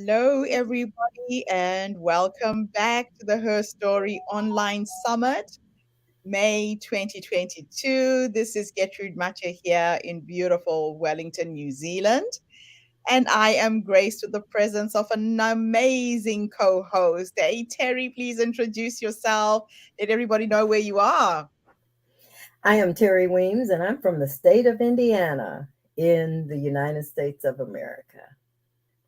Hello, everybody, and welcome back to the Her Story Online Summit, May 2022. This is Gertrude Matcha here in beautiful Wellington, New Zealand. And I am graced with the presence of an amazing co host. Hey, Terry, please introduce yourself. Let everybody know where you are. I am Terry Weems, and I'm from the state of Indiana in the United States of America.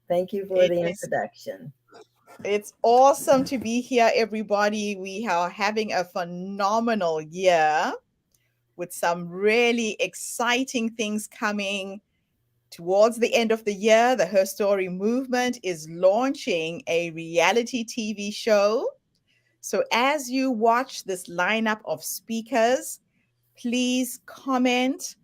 Thank you for It the is introduction. It's awesome to be here, everybody. We are having a phenomenal year with some really exciting things coming towards the end of the year. The Her Story movement is launching a reality TV show. So, as you watch this lineup of speakers, please comment,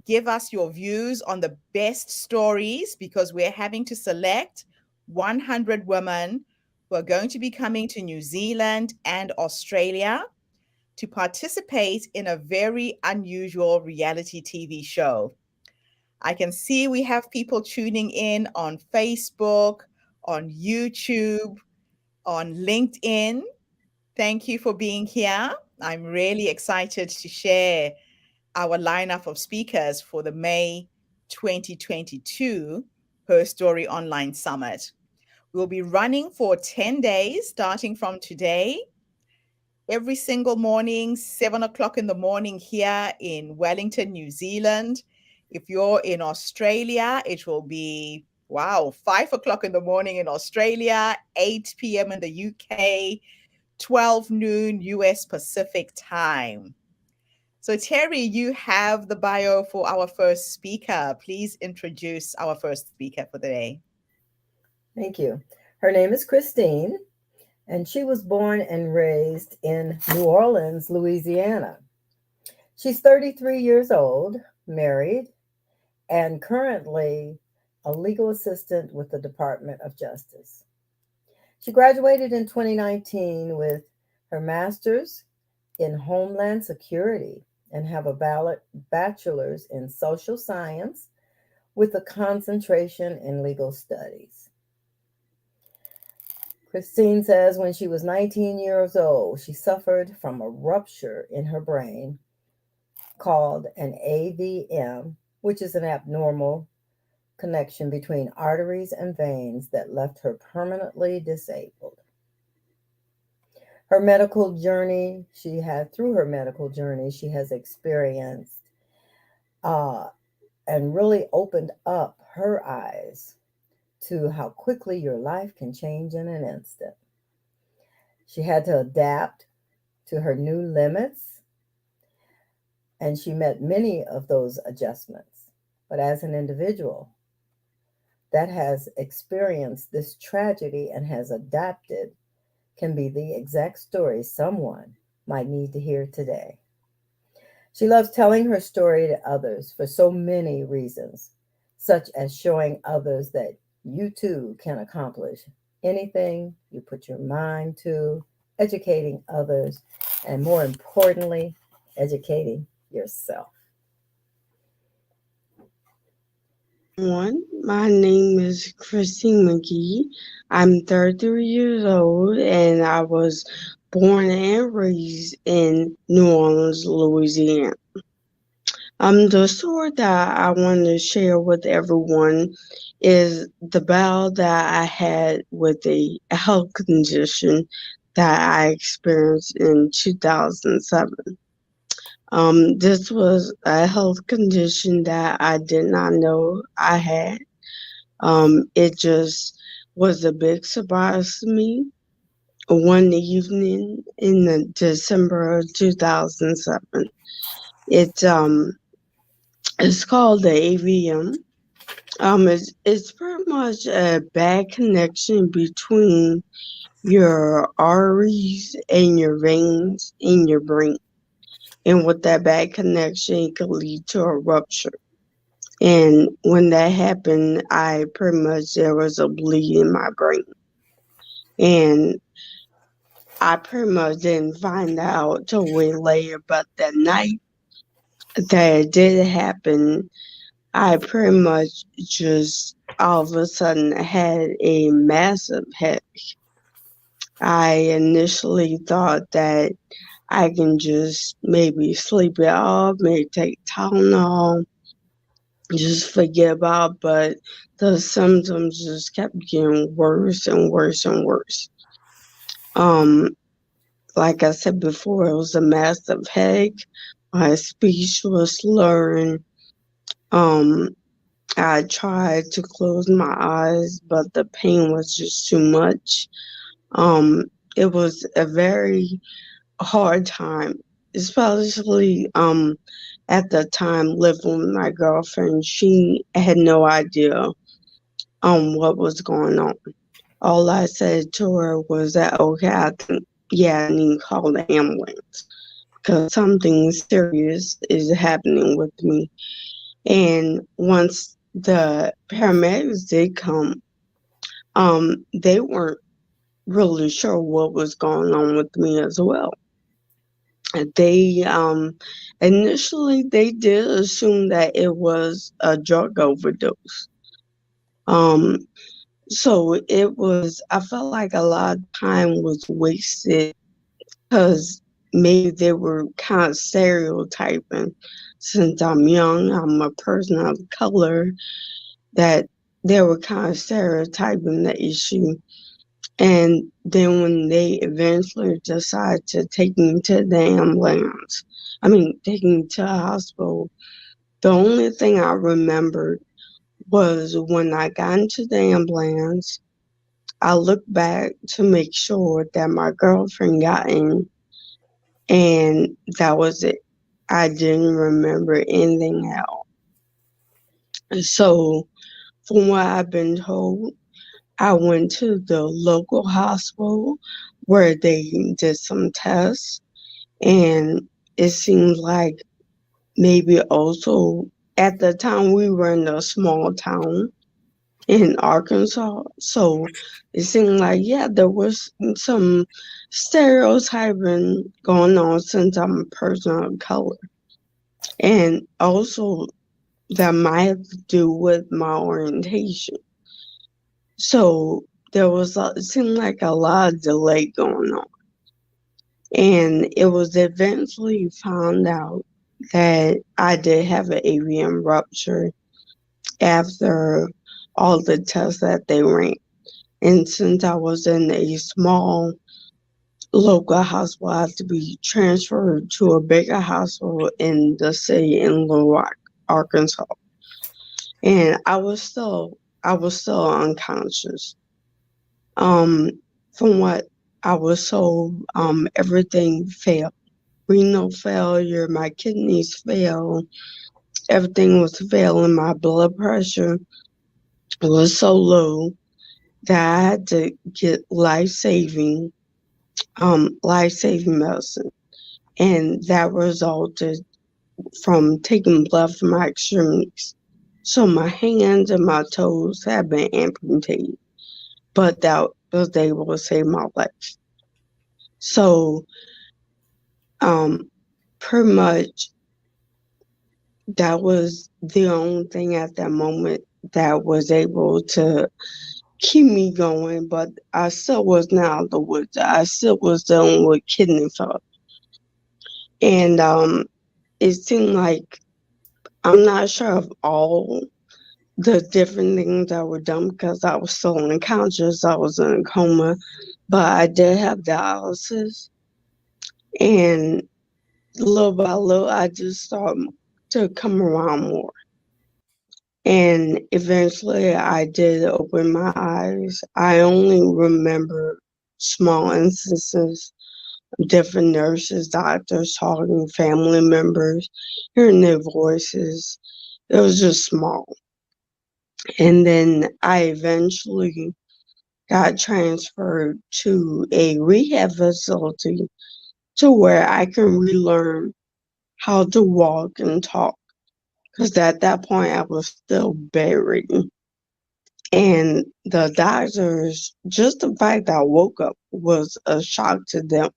give us your views on the best stories because we're having to select 100 women who are going to be coming to New Zealand and Australia to participate in a very unusual reality TV show. I can see we have people tuning in on Facebook, on YouTube, on LinkedIn. Thank you for being here. I'm really excited to share our lineup of speakers for the May 2022 Her Story Online Summit. We'll be running for 10 days, starting from today, every single morning, 7 o'clock in the morning here in Wellington, New Zealand. If you're in Australia, it will be, wow, 5 o'clock in the morning in Australia, 8 p.m. in the UK, 12 noon US Pacific time. So, Terry, you have the bio for our first speaker. Please introduce our first speaker for the day. Thank you. Her name is Christine, and she was born and raised in New Orleans, Louisiana. She's 33 years old, married, and currently a legal assistant with the Department of Justice. She graduated in 2019 with her master's in Homeland Security and have a bachelor's in social science with a concentration in legal studies. Christine says when she was 19 years old, she suffered from a rupture in her brain called an AVM, which is an abnormal connection between arteries and veins that left her permanently disabled. Her medical journey, through her medical journey, she has experienced and really opened up her eyes to how quickly your life can change in an instant. She had to adapt to her new limits, and she met many of those adjustments. But as an individual that has experienced this tragedy and has adapted, can be the exact story someone might need to hear today. She loves telling her story to others for so many reasons, such as showing others that you too can accomplish anything you put your mind to, educating others, and more importantly, educating yourself. Everyone, my name is Christine McGee. I'm 33 years old and I was born and raised in New Orleans, Louisiana. The story that I want to share with everyone is the battle that I had with a health condition that I experienced in 2007. This was a health condition that I did not know I had. It just was a big surprise to me. One evening in the December of 2007, it it's called the AVM. It's pretty much a bad connection between your arteries and your veins in your brain. And with that bad connection, it could lead to a rupture. And when that happened, there was a bleed in my brain. And I pretty much didn't find out till way later, but that night that it did happen, I pretty much just all of a sudden had a massive head. I initially thought that I can just maybe sleep it off, maybe take Tylenol, just forget about, but the symptoms just kept getting worse and worse and worse. Um, like I said before, it was a massive headache. My speech was slurring. Um, I tried to close my eyes, but the pain was just too much. Um, it was a very hard time, especially at the time living with my girlfriend. She had no idea what was going on. All I said to her was that, okay, I think, yeah, I need to call the ambulance because something serious is happening with me. And once the paramedics did come, they weren't really sure what was going on with me as well. They initially they did assume that it was a drug overdose. Um, so it was. I felt like a lot of time was wasted because maybe they were kind of stereotyping. Since I'm young, I'm a person of color. That they were kind of stereotyping the issue. And then when they eventually decided to take me to the ambulance, take me to the hospital, the only thing I remembered was when I got into the ambulance, I looked back to make sure that my girlfriend got in, and that was it. I didn't remember anything else. So, from what I've been told, I went to the local hospital where they did some tests, and it seems like maybe also at the time we were in a small town in Arkansas. So it seemed like, yeah, there was some stereotyping going on since I'm a person of color. And also that might have to do with my orientation. So it seemed like a lot of delay going on. And it was eventually found out that I did have an avian rupture after all the tests that they ran. And since I was in a small local hospital, I had to be transferred to a bigger hospital in the city in Little Rock, Arkansas. And I was still unconscious. Um, from what I was told, everything failed. Renal failure, my kidneys failed, everything was failing. My blood pressure was so low that I had to get life saving medicine. And that resulted from taking blood from my extremities. So my hands and my toes have been amputated, but that was able to save my life. So, um, pretty much that was the only thing at that moment that was able to keep me going, but I still was not out of the woods. I still was dealing with kidney failure. And it seemed like I'm not sure of all the different things that were done because I was still unconscious, I was in a coma, but I did have dialysis. And little by little, I just started to come around more. And eventually, I did open my eyes. I only remember small instances of different nurses, doctors talking, family members, hearing their voices. It was just small. And then I eventually got transferred to a rehab facility to where I can relearn how to walk and talk. Because at that point, I was still bedridden. And the doctors, just the fact that I woke up was a shock to them.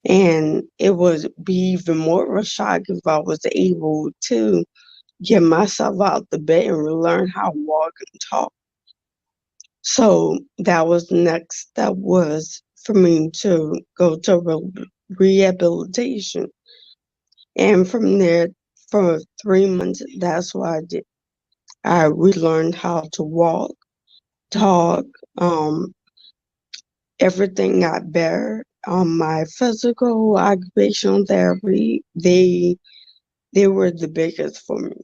And it would be even more of a shock if I was able to get myself out the bed and learn how to walk and talk. So that was the next step was for me to go to rehabilitation. And from there, for 3 months, that's what I did. I relearned how to walk, talk, um, everything got better. My physical occupational therapy, they were the biggest for me.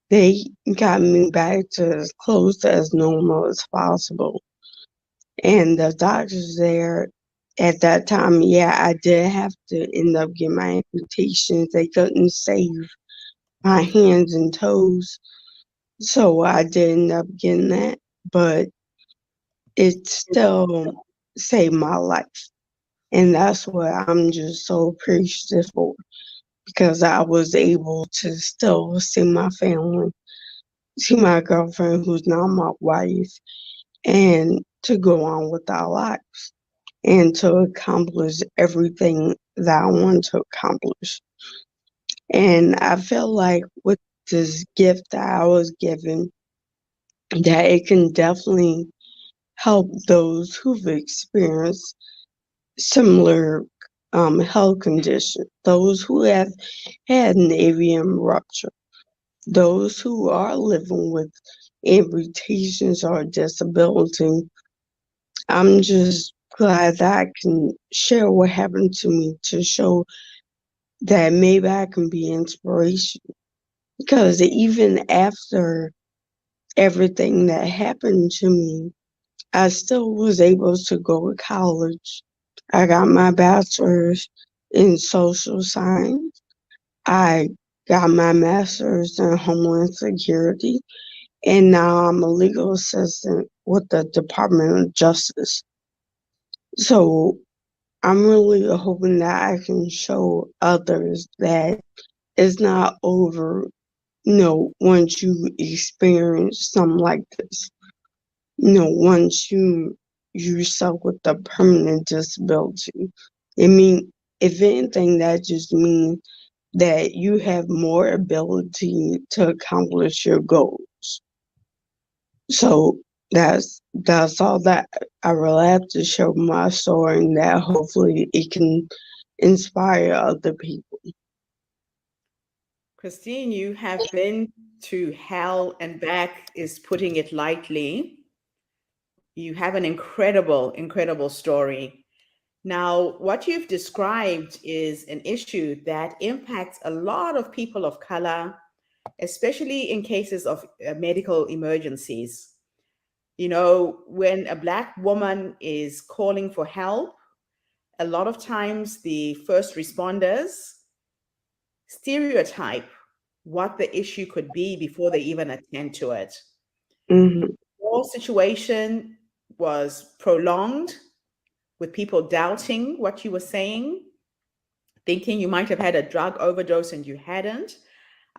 They got me back to as close to as normal as possible. And the doctors there at that time, yeah, I did have to end up getting my amputations. They couldn't save my hands and toes. So I did end up getting that, but it still saved my life. And that's what I'm just so appreciative for because I was able to still see my family, see my girlfriend who's now my wife, and to go on with our lives and to accomplish everything that I want to accomplish. And I feel like with this gift that I was given, that it can definitely help those who've experienced similar health conditions, those who have had an avian rupture, those who are living with amputations or disability. I'm just glad that I can share what happened to me to show that maybe I can be inspiration. Because even after everything that happened to me, I still was able to go to college. I got my bachelor's in social science. I got my master's in homeland security, and now I'm a legal assistant with the Department of Justice. So I'm really hoping that I can show others that it's not over, once you experience something like this. Once you suffer with a permanent disability. I mean, if anything, that just means that you have more ability to accomplish your goals. So that's all that I really have to show my story, and that hopefully it can inspire other people. Christine, you have been to hell and back, is putting it lightly. You have an incredible, incredible story. Now, what you've described is an issue that impacts a lot of people of color, especially in cases of medical emergencies. When a Black woman is calling for help, a lot of times the first responders stereotype what the issue could be before they even attend to it. Hmm. Your situation was prolonged with people doubting what you were saying, thinking you might have had a drug overdose and you hadn't.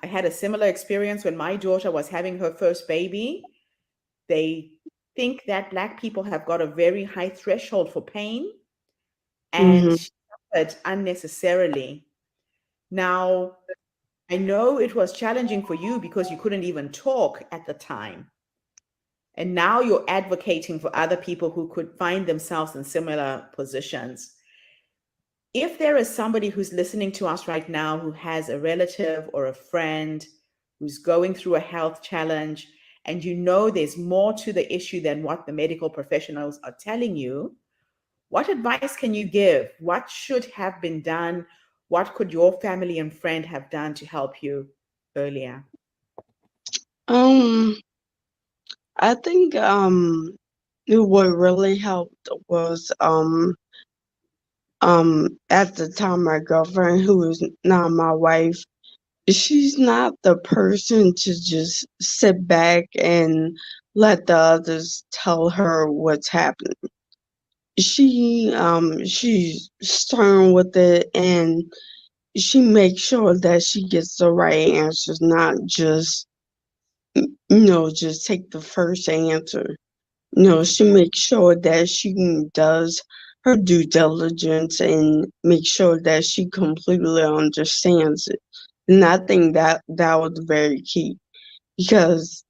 I had a similar experience when my daughter was having her first baby. They think that Black people have got a very high threshold for pain, and Hmm. she suffered unnecessarily. Now, I know it was challenging for you because you couldn't even talk at the time. And now you're advocating for other people who could find themselves in similar positions. If there is somebody who's listening to us right now who has a relative or a friend who's going through a health challenge, and you know there's more to the issue than what the medical professionals are telling you, what advice can you give? What should have been done? What could your family and friend have done to help you earlier? Um, I think what really helped was at the time my girlfriend, who is now my wife, she's not the person to just sit back and let the others tell her what's happening. She's stern with it, and she makes sure that she gets the right answers, not just take the first answer. She makes sure that she does her due diligence and make sure that she completely understands it. And I think that was very key because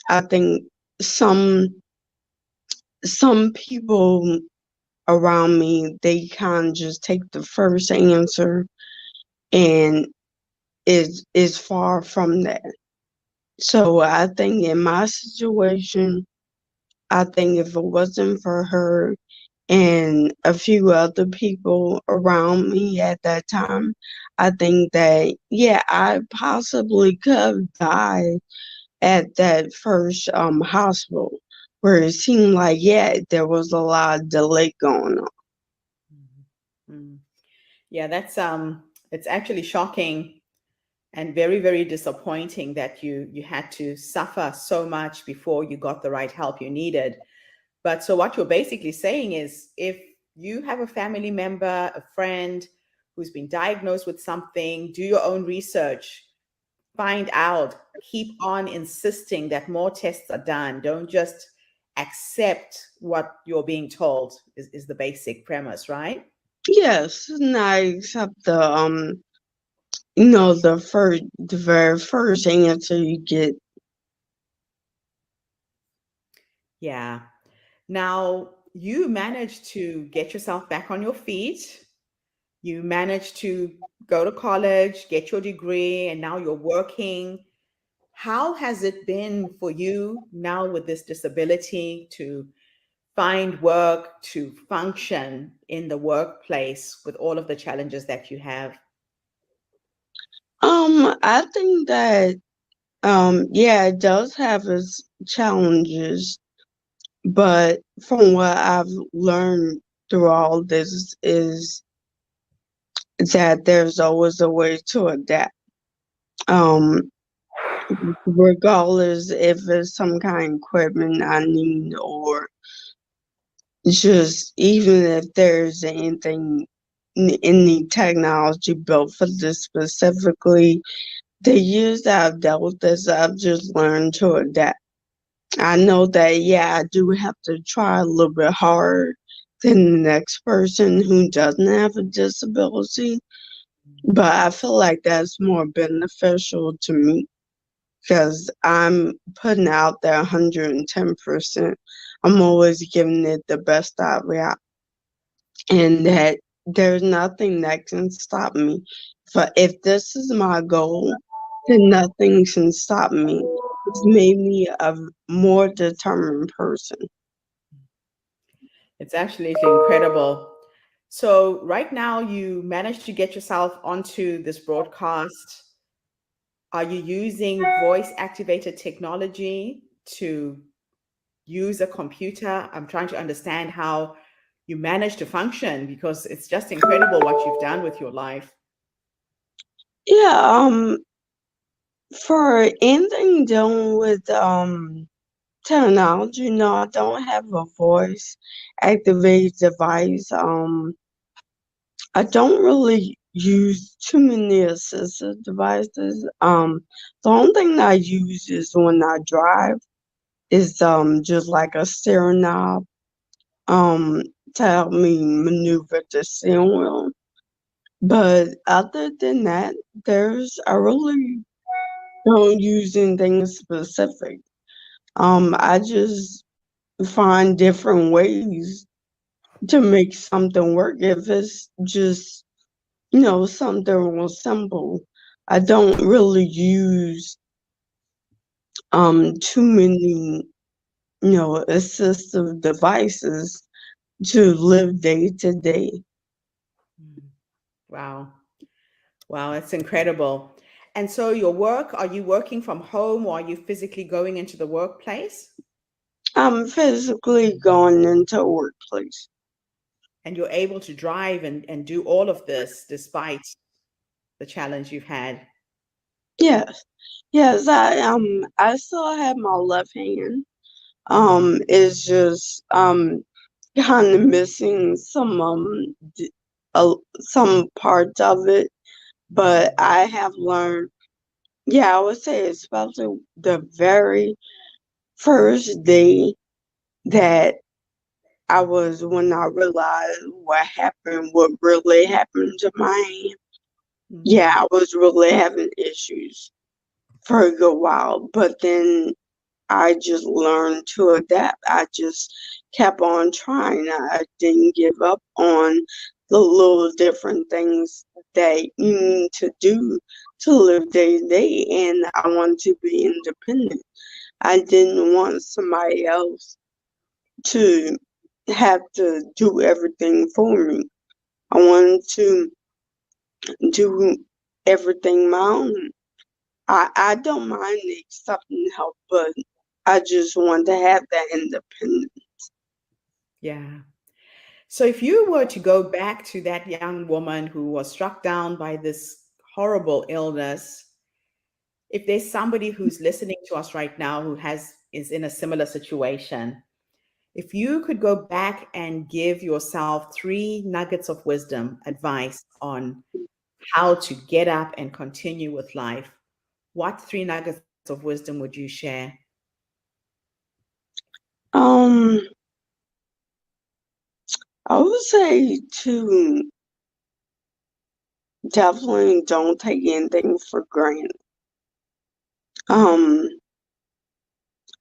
I think some some people around me, they kind of just take the first answer, and is far from that. So I think in my situation, I think if it wasn't for her and a few other people around me at that time, I think that, yeah, I possibly could have died at that first hospital where it seemed like, yeah, there was a lot of delay going on. Mhm. Mm. Yeah, it's actually shocking and very, very disappointing that you had to suffer so much before you got the right help you needed. But so what you're basically saying is if you have a family member, a friend who's been diagnosed with something, do your own research, find out, keep on insisting that more tests are done. Don't just accept what you're being told is the basic premise, right? Yes, and I accept the very first answer you get. Yeah. Now, you managed to get yourself back on your feet. You managed to go to college, get your degree, and now you're working. How has it been for you now with this disability to find work, to function in the workplace with all of the challenges that you have? I think that yeah, it does have its challenges, but from what I've learned through all this is that there's always a way to adapt. Um, Regardless if it's some kind of equipment I need or just even if there's anything, any technology built for this specifically, the years that I've dealt with this, I've just learned to adapt. I know that, yeah, I do have to try a little bit harder than the next person who doesn't have a disability, but I feel like that's more beneficial to me because I'm putting out there 110%. I'm always giving it the best I've got, and that there's nothing that can stop me. But if this is my goal, then nothing can stop me. It's made me a more determined person. It's absolutely incredible. So, right now, you managed to get yourself onto this broadcast. Are you using voice activated technology to use a computer? I'm trying to understand how you manage to function because it's just incredible what you've done with your life. Yeah, for anything dealing with technology, no, I don't have a voice activated device. I don't really use too many assistive devices. The only thing that I use is when I drive is just like a steering knob um to help me maneuver the steering wheel. But other than that, I really don't use anything specific. I just find different ways to make something work. If it's just, something real simple, I don't really use too many, assistive devices to live day to day. Mm. Wow. Wow, it's incredible. And so, your work, are you working from home or are you physically going into the workplace? I'm physically going into a workplace. And you're able to drive and do all of this despite the challenge you've had. Yes. Yes, I still have my left hand. It's just kind of missing some parts of it, but I have learned. Yeah, I would say especially the very first day that when I realized what happened, what really happened to my hand. Yeah, Mm-hmm. I was really having issues for a good while, but then I just learned to adapt. I just kept on trying. I didn't give up on the little different things that you need to do to live day to day, and I wanted to be independent. I didn't want somebody else to have to do everything for me. I wanted to do everything my own. I don't mind accepting help, but I just want to have that independence. Yeah. So if you were to go back to that young woman who was struck down by this horrible illness, if there's somebody who's listening to us right now who has is in a similar situation, if you could go back and give yourself three nuggets of wisdom, advice on how to get up and continue with life, what three nuggets of wisdom would you share? Um, I would say to definitely don't take anything for granted. Um,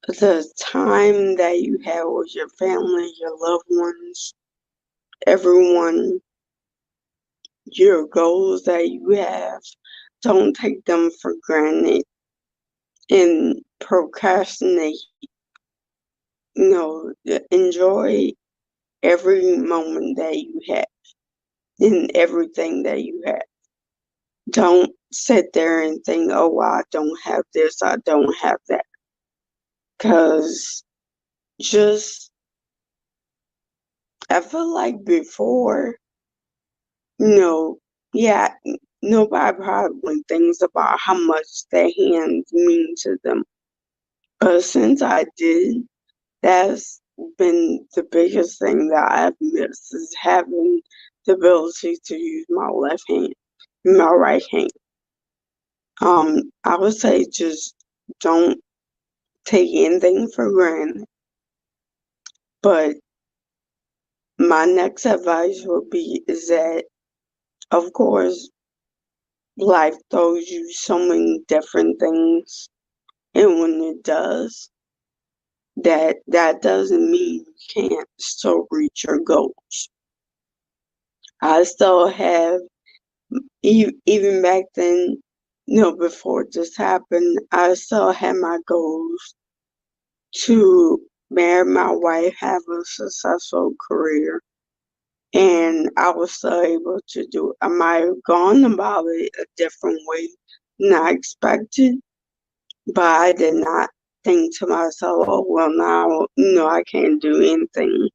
the time that you have with your family, your loved ones, everyone, your goals that you have, don't take them for granted and procrastinate. Enjoy every moment that you have in everything that you have. Don't sit there and think, oh, well, I don't have this, I don't have that. Because just, I feel like before, you know, yeah, nobody probably thinks about how much their hands mean to them. But since I did, that's been the biggest thing that I've missed is having the ability to use my left hand, my right hand. I would say just don't take anything for granted. But my next advice would be is that, of course, life throws you so many different things, and when it does, that doesn't mean you can't still reach your goals. I still have, even back then, before this happened, I still had my goals to marry my wife, have a successful career, and I was still able to do it. I might have gone about it a different way than I expected, but I did not think to myself, oh, well, now, I can't do anything.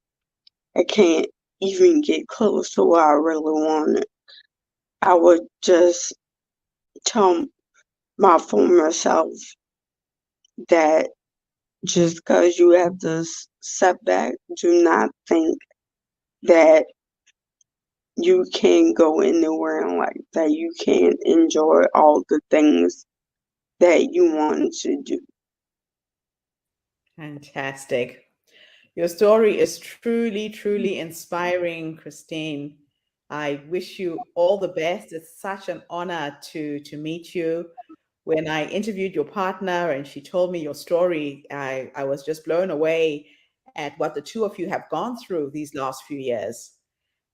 I can't even get close to what I really wanted. I would just tell my former self that just because you have this setback, do not think that you can go anywhere in life, that you can't enjoy all the things that you want to do. Fantastic. Your story is truly, truly inspiring, Christine. I wish you all the best. It's such an honor to meet you. When I interviewed your partner and she told me your story, I was just blown away at what the two of you have gone through these last few years.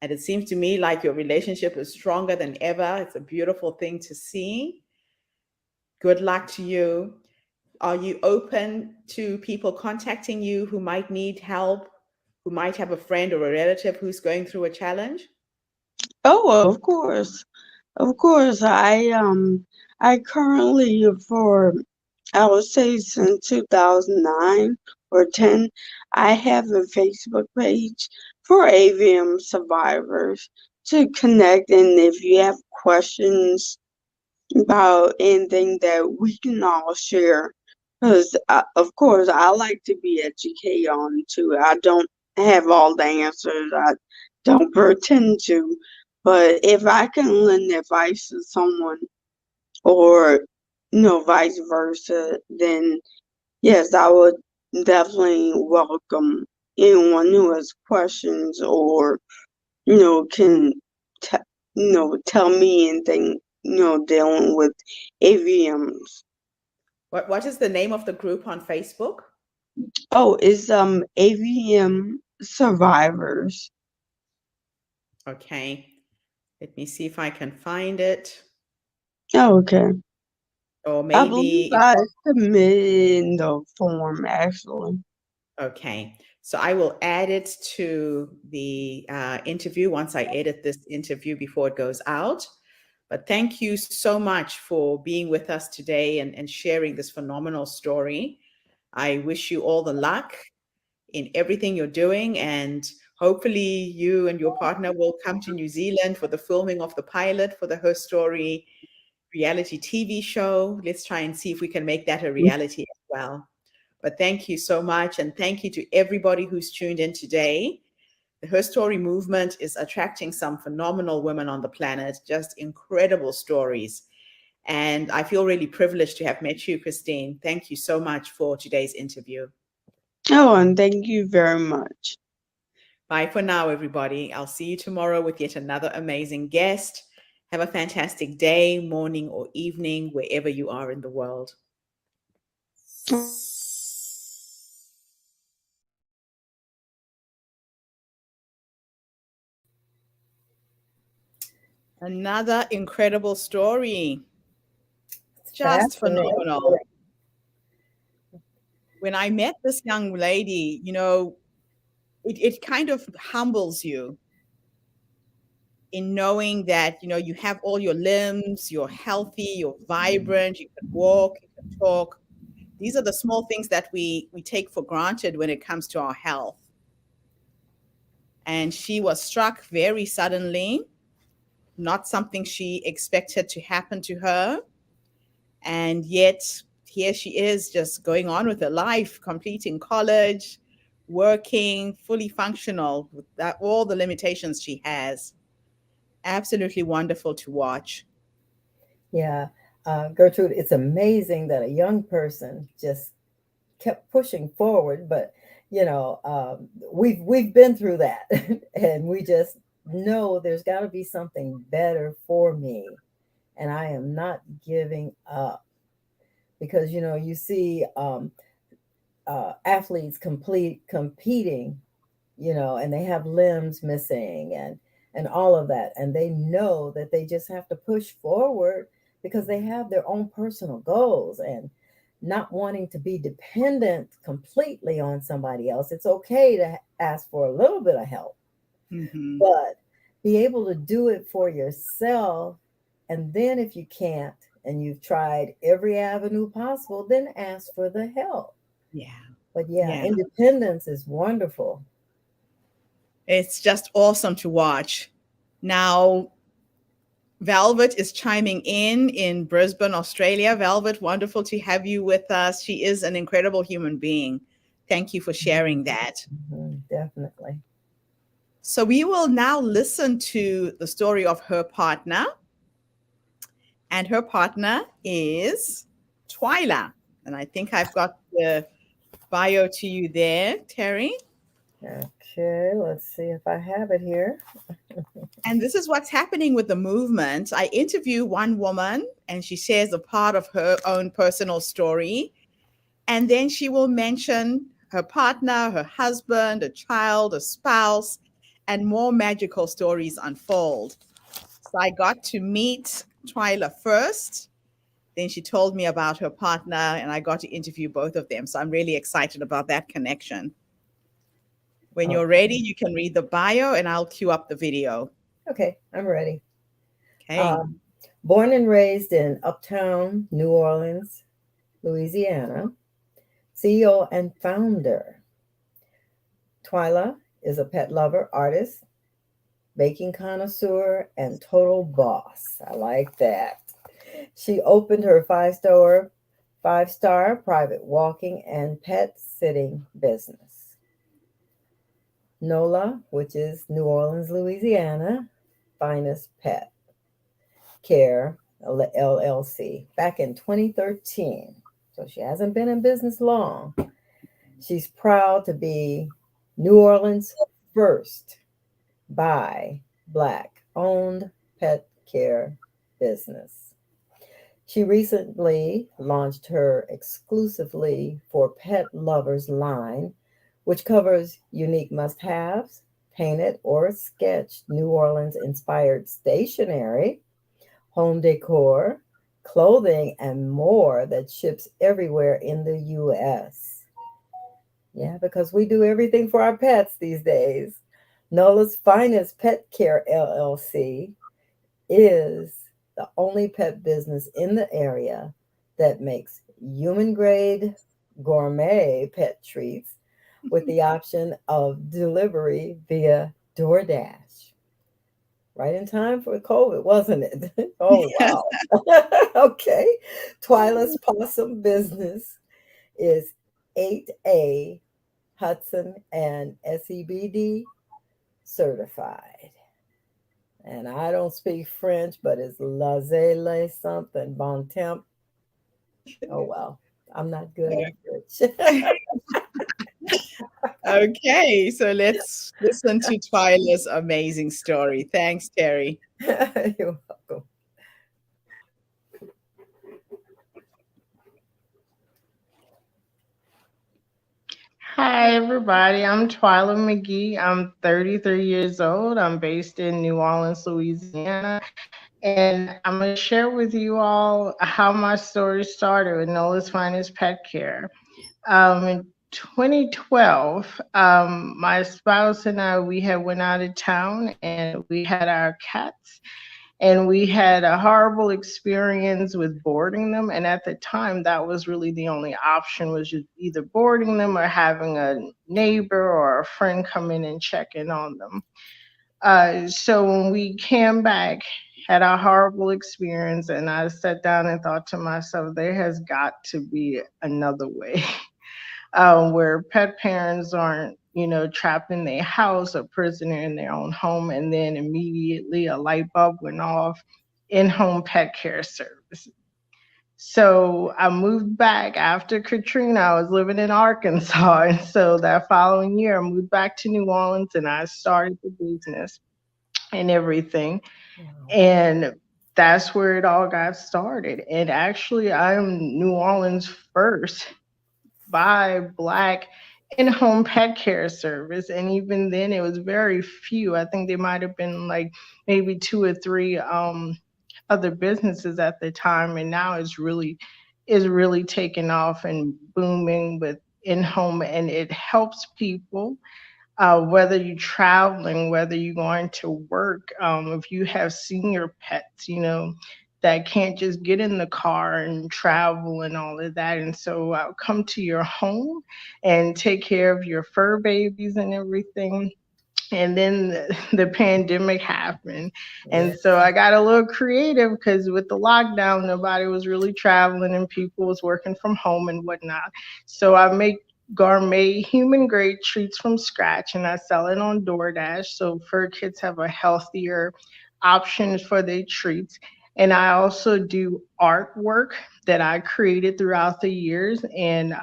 And it seems to me like your relationship is stronger than ever. It's a beautiful thing to see. Good luck to you. Are you open to people contacting you who might need help, who might have a friend or a relative who's going through a challenge? Oh, of course. Of course. I currently I would say since 2009 or 10, I have a Facebook page for AVM survivors to connect, and if you have questions about anything that we can all share. Because, of course, I like to be educated on too. I don't have all the answers, I don't pretend to. But if I can lend advice to someone or, vice versa, then yes, I would definitely welcome anyone who has questions or, can, tell me anything dealing with AVMs. What is the name of the group on Facebook? Oh, it's AVM survivors. Okay. Let me see if I can find it. Oh, okay. Or I believe maybe, I submitted in the form actually. okay. So I will add it to the interview once I edit this interview before it goes out. But thank you so much for being with us today and sharing this phenomenal story. I wish you all the luck in everything you're doing. And hopefully, you and your partner will come to New Zealand for the filming of the pilot for the Her Story reality TV show. Let's try and see if we can make that a reality as well. But thank you so much. And thank you to everybody who's tuned in today. The Her Story movement is attracting some phenomenal women on the planet, just incredible stories. And I feel really privileged to have met you, Christine. Thank you so much for today's interview. Oh, and thank you very much. Bye for now, everybody. I'll see you tomorrow with yet another amazing guest. Have a fantastic day, morning, or evening, wherever you are in the world. Another incredible story. It's Just fascinating. phenomenal. When I met this young lady, it kind of humbles you in knowing that, you have all your limbs, you're healthy, you're vibrant, you can walk, you can talk. These are the small things that we take for granted when it comes to our health. And she was struck very suddenly, not something she expected to happen to her. And yet, here she is just going on with her life, completing college, working, fully functional with that, all the limitations she has. Absolutely wonderful to watch. Yeah. Gertrude, it's amazing that a young person just kept pushing forward, but we've been through that, and we just know there's got to be something better for me, and I am not giving up because you see athletes competing, and they have limbs missing and all of that, and they know that they just have to push forward because they have their own personal goals and not wanting to be dependent completely on somebody else. It's okay to ask for a little bit of help, Hmm. but be able to do it for yourself. And then if you can't and you've tried every avenue possible, then ask for the help. Yeah. But yeah, Yeah. independence is wonderful. It's just awesome to watch. Now, Velvet is chiming in Brisbane, Australia. Velvet, wonderful to have you with us. She is an incredible human being. Thank you for sharing that. Definitely. So, we will now listen to the story of her partner, and her partner is Twyla. And I think I've got the bio to you there, Terry. Okay, let's see if I have it here. And this is what's happening with the movement. I interview one woman and she shares a part of her own personal story. And then she will mention her partner, her husband, a child, a spouse, and more magical stories unfold. So I got to meet Twyla first. Then she told me about her partner, and I got to interview both of them. So I'm really excited about that connection. When Oh, you're ready, you can read the bio, and I'll cue up the video. okay, I'm ready. Okay. Um, Born and raised in uptown New Orleans, Louisiana, CEO and founder. Twyla is a pet lover, artist, baking connoisseur, and total boss. I like that. She opened her five-star private walking and pet sitting business. NOLA, which is New Orleans, Louisiana, finest pet care LLC, back in 2013. So she hasn't been in business long. She's proud to be New Orleans' first by Black owned pet care business. She recently launched her exclusively for pet lovers line, which covers unique must haves, painted or sketched New Orleans inspired stationery, home decor, clothing, and more that ships everywhere in the US. Yeah, because we do everything for our pets these days. Nola's Finest Pet Care LLC is the only pet business in the area that makes human grade gourmet pet treats with the option of delivery via DoorDash. Right in time for COVID, wasn't it? Oh, Yes. wow. Okay. Twyla's Possum Business is 8A Hudson and SEBD certified. And I don't speak French, but it's lazele something, bon temp. Oh, well, I'm not good in French. Okay, so let's listen to Twyla's amazing story. Thanks, Terry. You're welcome. Hi, everybody. I'm Twyla McGee. I'm 33 years old. I'm based in New Orleans, Louisiana. And I'm going to share with you all how my story started with Nola's Finest Pet Care. In 2012, my spouse and I, we had went out of town and we had our cats, and we had a horrible experience with boarding them. And at the time, that was really the only option, was just either boarding them or having a neighbor or a friend come in and check in on them. So when we came back, had a horrible experience, and I sat down and thought to myself, there has got to be another way. Where pet parents aren't, trapped in their house or prisoner in their own home, and then immediately a light bulb went off, in-home pet care service. So I moved back after Katrina. I was living in Arkansas, and so that following year, I moved back to New Orleans, and I started the business and everything. Wow. And that's where it all got started. And actually, I'm New Orleans' first by Black in home pet care service. And even then, it was very few. I think there might have been like maybe two or three other businesses at the time. And now it's really taken off and booming with in home, and it helps people, whether you're traveling, whether you're going to work, if you have senior pets, that can't just get in the car and travel and all of that. And so I'll come to your home and take care of your fur babies and everything. And then the pandemic happened, and so Yes. I got a little creative because with the lockdown nobody was really traveling and people was working from home and whatnot. So I make gourmet human grade treats from scratch, and I sell it on DoorDash, so fur kids have a healthier option for their treats. And I also do artwork that I created throughout the years, and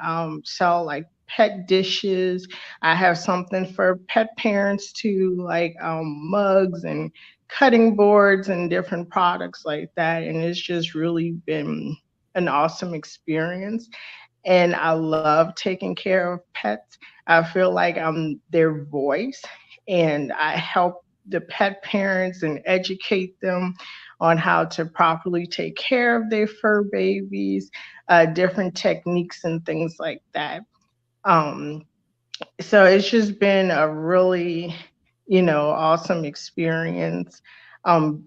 sell like pet dishes. I have something for pet parents too, like mugs and cutting boards and different products like that. And it's just really been an awesome experience. And I love taking care of pets. I feel like I'm their voice, and I help the pet parents and educate them on how to properly take care of their fur babies, different techniques and things like that. Um, so it's just been a really, awesome experience,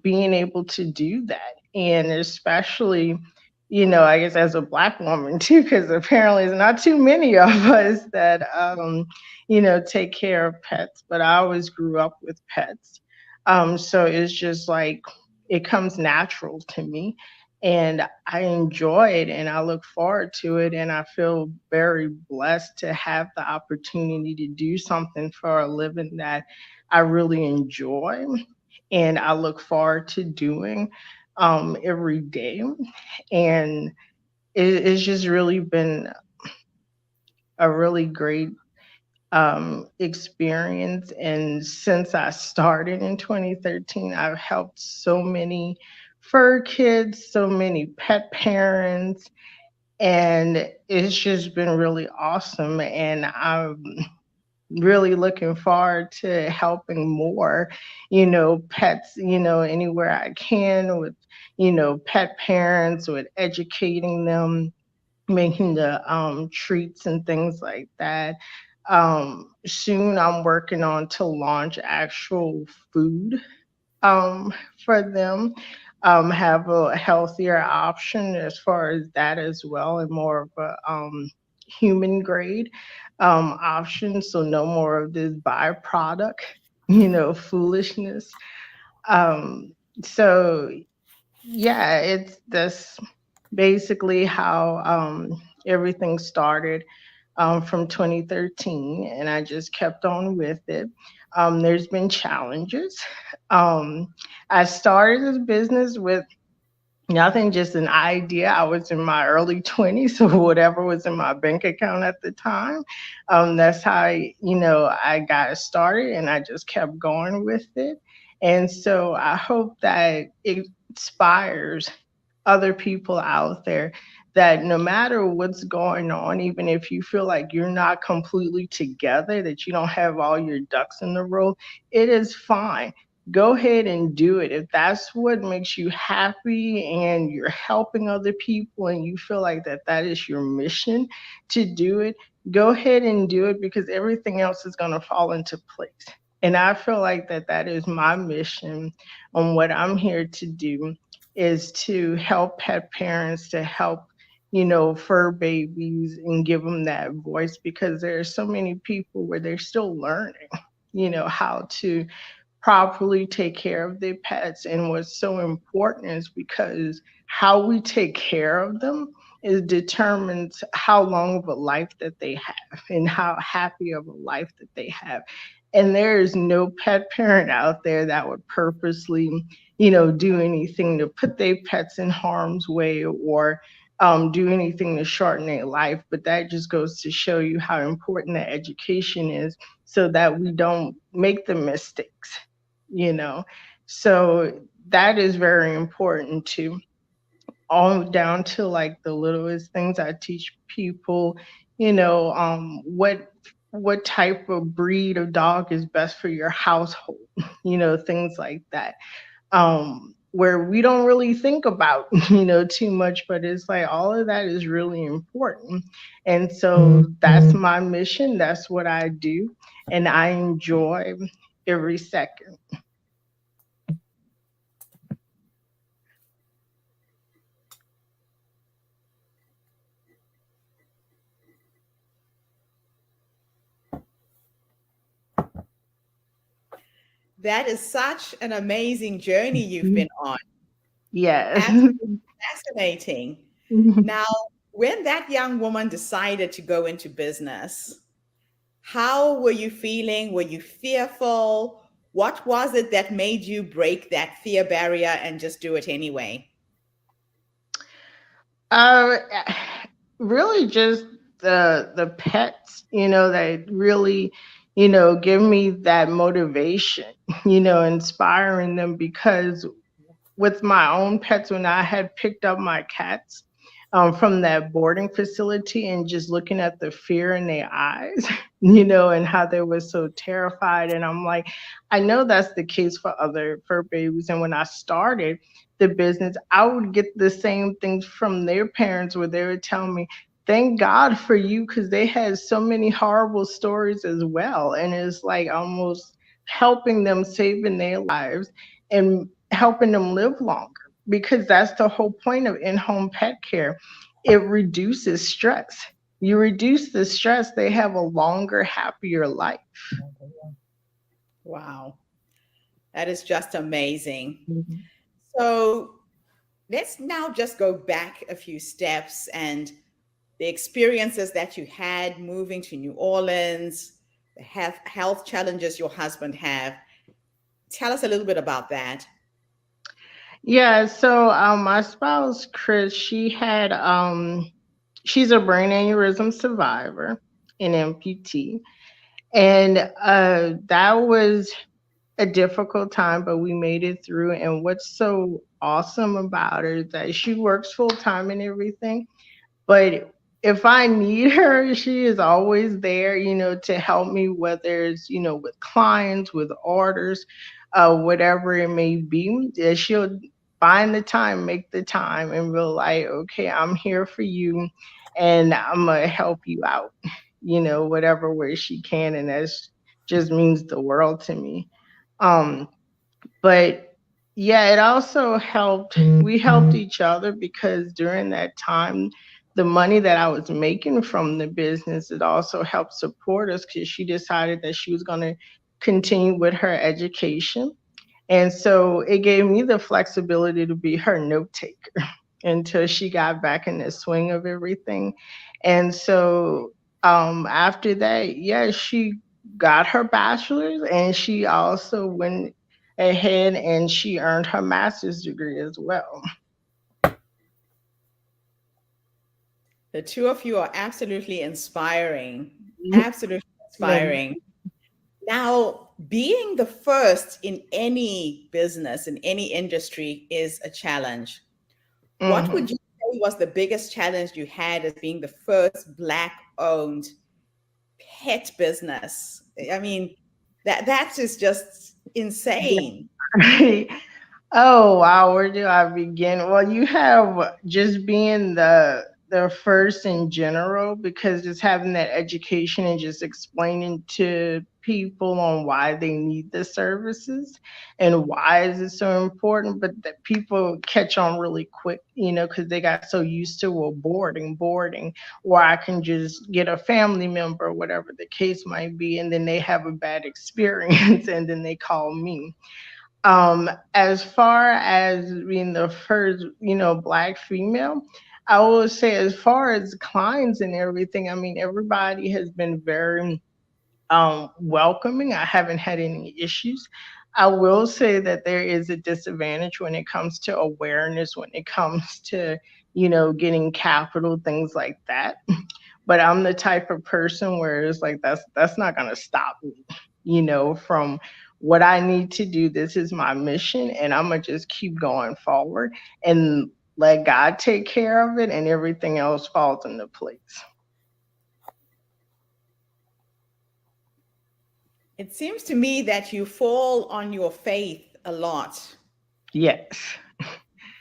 being able to do that. And especially, I guess as a Black woman too, because apparently there's not too many of us that, take care of pets. But I always grew up with pets. So it's just like it comes natural to me, and I enjoy it and I look forward to it, and I feel very blessed to have the opportunity to do something for a living that I really enjoy and I look forward to doing every day. And it's just really been a really great experience. And since I started in 2013, I've helped so many fur kids, so many pet parents, and it's just been really awesome. And I'm really looking forward to helping more, pets, anywhere I can with, pet parents, with educating them, making the treats and things like that. Soon I'm working on to launch actual food um, for them, have a healthier option as far as that as well, and more of a human grade option. So no more of this byproduct, foolishness. Um, so yeah, it's that's basically how everything started from 2013, and I just kept on with it. There's been challenges. Um, I started this business with nothing, just an idea. I was in my early 20s, so whatever was in my bank account at the time. That's how I got started, and I just kept going with it. And so I hope that it inspires other people out there that no matter what's going on, even if you feel like you're not completely together, that you don't have all your ducks in a row, it is fine. Go ahead and do it. If that's what makes you happy and you're helping other people and you feel like that is your mission to do it, go ahead and do it, because everything else is going to fall into place. And I feel like that is my mission on what I'm here to do, is to help pet parents, to help, fur babies, and give them that voice, because there are so many people where they're still learning, how to properly take care of their pets. And what's so important is because how we take care of them is determines how long of a life that they have and how happy of a life that they have. And there is no pet parent out there that would purposely, do anything to put their pets in harm's way, or do anything to shorten their life. But that just goes to show you how important the education is, so that we don't make the mistakes, you know. So that is very important too. All down to like the littlest things. I teach people, what type of breed of dog is best for your household, things like that. Where we don't really think about, too much, but it's like all of that is really important. And so that's my mission. That's what I do. And I enjoy every second. That is such an amazing journey you've been on. Yes. Absolutely fascinating. Now, when that young woman decided to go into business, how were you feeling? Were you fearful? What was it that made you break that fear barrier and just do it anyway? Uh, really just the pets, that really, give me that motivation, inspiring them, because with my own pets, when I had picked up my cats from that boarding facility, and just looking at the fear in their eyes, and how they were so terrified. And I'm like, I know that's the case for other fur babies. And when I started the business, I would get the same things from their parents, where they would tell me, thank God for you, because they had so many horrible stories as well. And it's like almost helping them, saving their lives, and helping them live longer, because that's the whole point of in-home pet care. It reduces stress. You reduce the stress, they have a longer, happier life. Wow, that is just amazing. Mhm. So let's now just go back a few steps and the experiences that you had moving to New Orleans, the health challenges your husband have. Tell us a little bit about that. Yeah, so my spouse Chris, she's a brain aneurysm survivor, an amputee. And that was a difficult time, but we made it through. And what's so awesome about her is that she works full time and everything, but if I need her, she is always there, to help me, whether it's, with clients, with orders, whatever it may be. She'll find the time, make the time, and be like, okay, I'm here for you and I'm going to help you out, whatever way she can. And that just means the world to me. Um, but yeah, it also helped. We helped each other because during that time, the money that I was making from the business, it also helped support us because she decided that she was going to continue with her education. And so it gave me the flexibility to be her note taker until she got back in the swing of everything. And so after that, yeah, she got her bachelor's and she also went ahead and she earned her master's degree as well. The two of you are absolutely inspiring. Absolutely Thank inspiring. Now, being the first in any business, in any industry, is a challenge. What hmm would you say was the biggest challenge you had as being the first Black owned pet business? I mean, that is just insane. Oh wow, where do I begin? Well, you have just being the first in general, because just having that education and just explaining to people on why they need the services and why is it so important, but that people catch on really quick, because they got so used to, well, boarding, or I can just get a family member, whatever the case might be, and then they have a bad experience and then they call me. As far as being the first, Black female, I will say as far as clients and everything, I mean, everybody has been very welcoming. I haven't had any issues. I will say that there is a disadvantage when it comes to awareness, when it comes to, getting capital, things like that. But I'm the type of person where it's like that's not gonna stop me, from what I need to do. This is my mission, and I'm gonna just keep going forward and let God take care of it, and everything else falls into place. It seems to me that you fall on your faith a lot. Yes,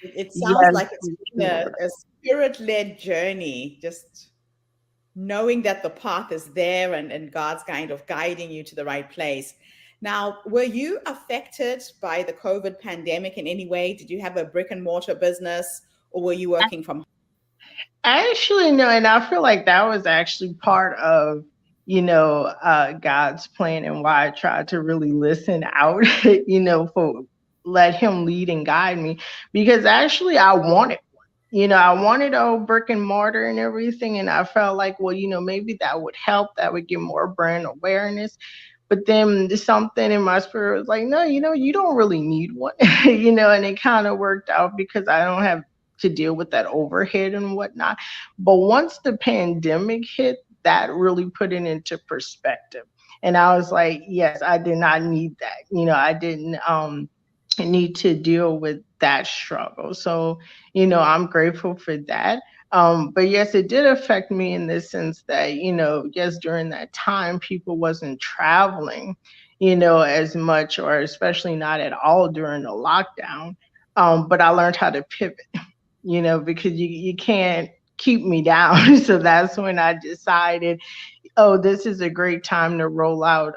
It sounds yes, like it's for been sure. a spirit led journey, just knowing that the path is there and God's kind of guiding you to the right place. Now, were you affected by the COVID pandemic in any way? Did you have a brick and mortar business or were you working from Actually, no, and I feel like that was actually part of, God's plan and why I tried to really listen out, for let Him lead and guide me, because actually I wanted one. I wanted a brick and mortar and everything, and I felt like, well, maybe that would help. That would get more brand awareness. But then there's something in my spirit was like, no, you don't really need one, and it kind of worked out because I don't have to deal with that overhead and whatnot. But once the pandemic hit, that really put it into perspective. And I was like, yes, I did not need that. I didn't need to deal with that struggle. So, I'm grateful for that. But yes, it did affect me in the sense that, yes, during that time, people wasn't traveling, as much, or especially not at all during the lockdown. But I learned how to pivot, because you can't keep me down. So that's when I decided, oh, this is a great time to roll out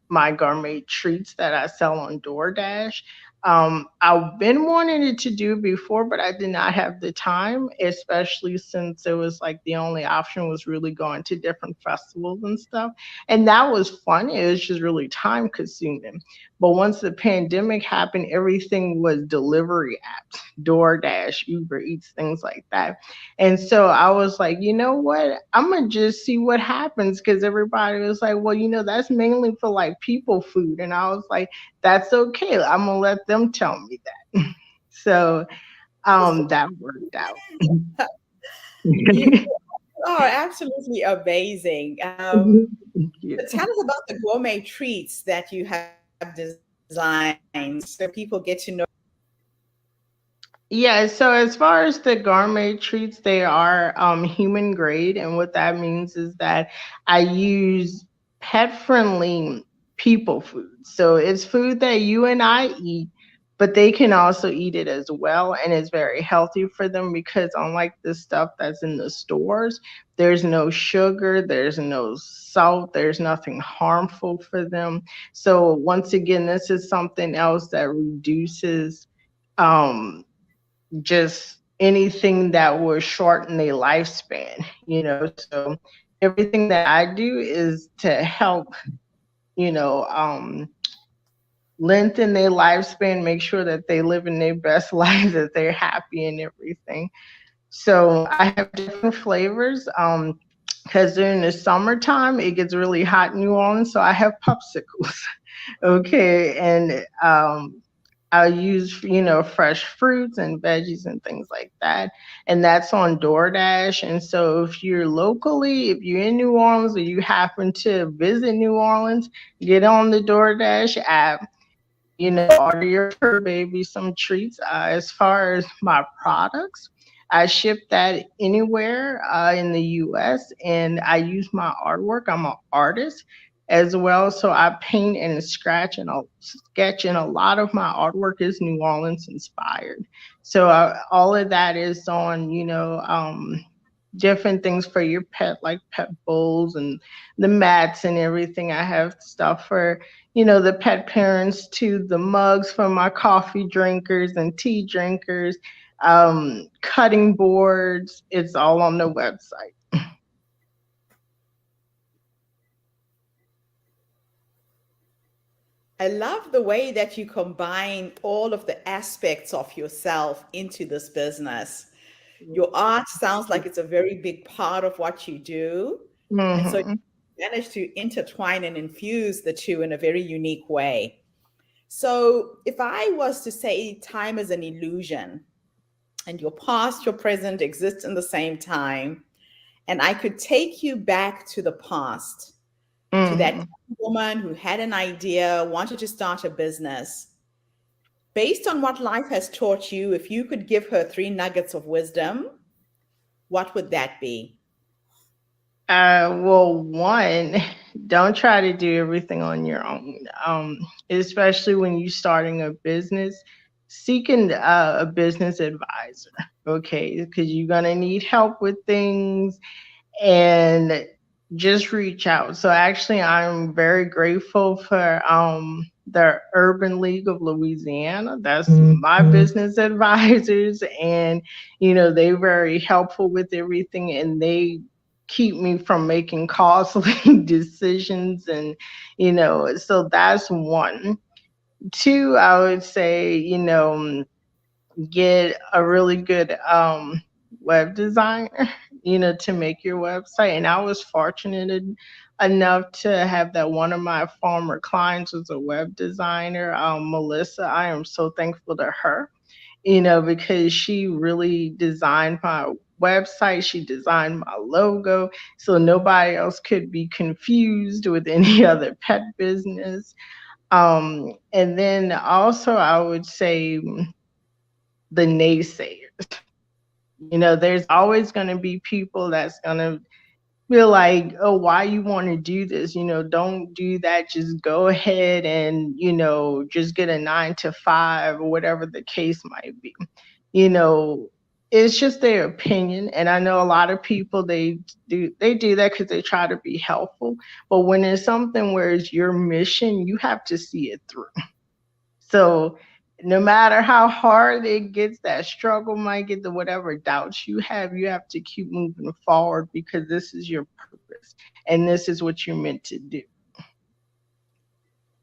my gourmet treats that I sell on DoorDash. I've been wanting it to do before, but I did not have the time, especially since it was like the only option was really going to different festivals and stuff. And that was fun. It was just really time consuming. But once the pandemic happened, everything was delivery apps, DoorDash, Uber Eats, things like that. And so I was like, you know what? I'm gonna just see what happens, because everybody was like, well, that's mainly for like people food. And I was like, that's okay. I'm gonna let them tell me that. So that worked out. you are absolutely amazing. Thank you. But tell us about the gourmet treats that you have designed. designs so people get to know? Yeah, so as far as the gourmet treats, they are human grade, and what that means is that I use pet friendly people food. So it's food that you and I eat, but they can also eat it as well, and it's very healthy for them because unlike the stuff that's in the stores, there's no sugar, there's no salt, there's nothing harmful for them. So once again, this is something else that reduces um just anything that would shorten their lifespan, you know. So everything that I do is to help, you know, lengthen their lifespan, make sure that they live in their best life, that they're happy and everything. So I have different flavors. Because during the summertime it gets really hot in New Orleans, so I have popsicles. Okay, and I'll use, you know, fresh fruits and veggies and things like that. And that's on DoorDash. And so if you're locally, if you're in New Orleans or you happen to visit New Orleans, get on the DoorDash app, you know, order your fur baby some treats. As far as my products, I ship that anywhere in the US, and I use my artwork. I'm an artist as well. So I paint and scratch and I'll sketch, and a lot of my artwork is New Orleans inspired. So all of that is on, you know, different things for your pet, like pet bowls and the mats and everything. I have stuff for, you know, the pet parents, to the mugs for my coffee drinkers and tea drinkers, cutting boards. It's all on the website. I love the way that you combine all of the aspects of yourself into this business. Your art sounds like it's a very big part of what you do. And so Hmm. you manage to intertwine and infuse the two in a very unique way. So if I was to say time is an illusion and your past, your present exist in the same time, and I could take you back to the past, to that Hmm. woman who had an idea, wanted to start a business. Based on what life has taught you, if you could give her three nuggets of wisdom, what would that be? Well, one, don't try to do everything on your own. Especially when you're starting a business, seeking a business advisor, okay? Because you're gonna need help with things, and just reach out. So actually I'm very grateful for the Urban League of Louisiana. That's my business advisors, and you know, they're very helpful with everything, and they keep me from making costly decisions. And you know, so that's one. Two, I would say, you know, get a really good web designer, you know, to make your website. And I was fortunate enough to have that. One of my former clients was a web designer, Melissa. I am so thankful to her, you know, because she really designed my website. She designed my logo so nobody else could be confused with any other pet business. And then also I would say the naysayers. You know, there's always going to be people that's going to feel like, oh, why you want to do this? You know, don't do that. Just go ahead and, you know, just get a 9 to 5 or whatever the case might be. You know, it's just their opinion. And I know a lot of people, they do that because they try to be helpful. But when it's something where it's your mission, you have to see it through. So no matter how hard it gets, that struggle might get, the whatever doubts you have to keep moving forward because this is your purpose and this is what you're meant to do.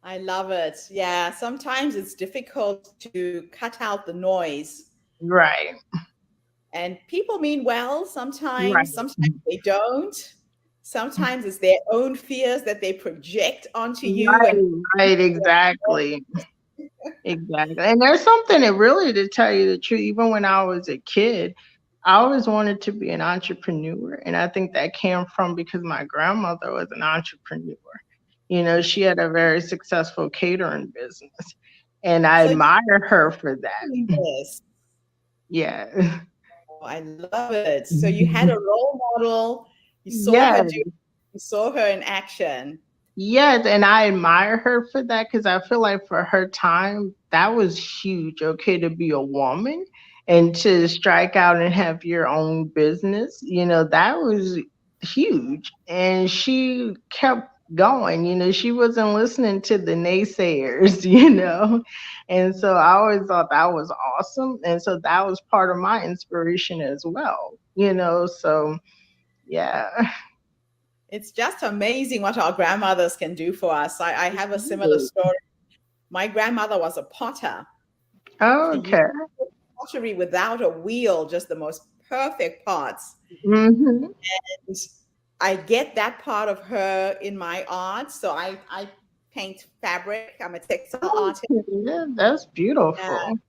I love it. Yeah, sometimes it's difficult to cut out the noise. Right. And people mean well Right. sometimes they don't. Sometimes it's their own fears that they project onto you and Right. Right. Exactly. Exactly. And there's something that really, to tell you the truth, even when I was a kid, I always wanted to be an entrepreneur. And I think that came from because my grandmother was an entrepreneur. She had a very successful catering business, and I So admire her for that. yes. Yeah. Oh, I love it. So you had a role model. You saw her Yes. do. You saw her in action. Yes, and I admire her for that because I feel like for her time, that was huge. Okay, to be a woman and to strike out and have your own business, that was huge. And she kept going, she wasn't listening to the naysayers, And so I always thought that was awesome. And so that was part of my inspiration as well. So yeah. It's just amazing what our grandmothers can do for us. I have a similar story. My grandmother was a potter. She used Okay. pottery without a wheel, just the most perfect pots. Hmm. And I get that part of her in my art. So I paint fabric. I'm a textile artist. Yeah, that's Yeah, beautiful.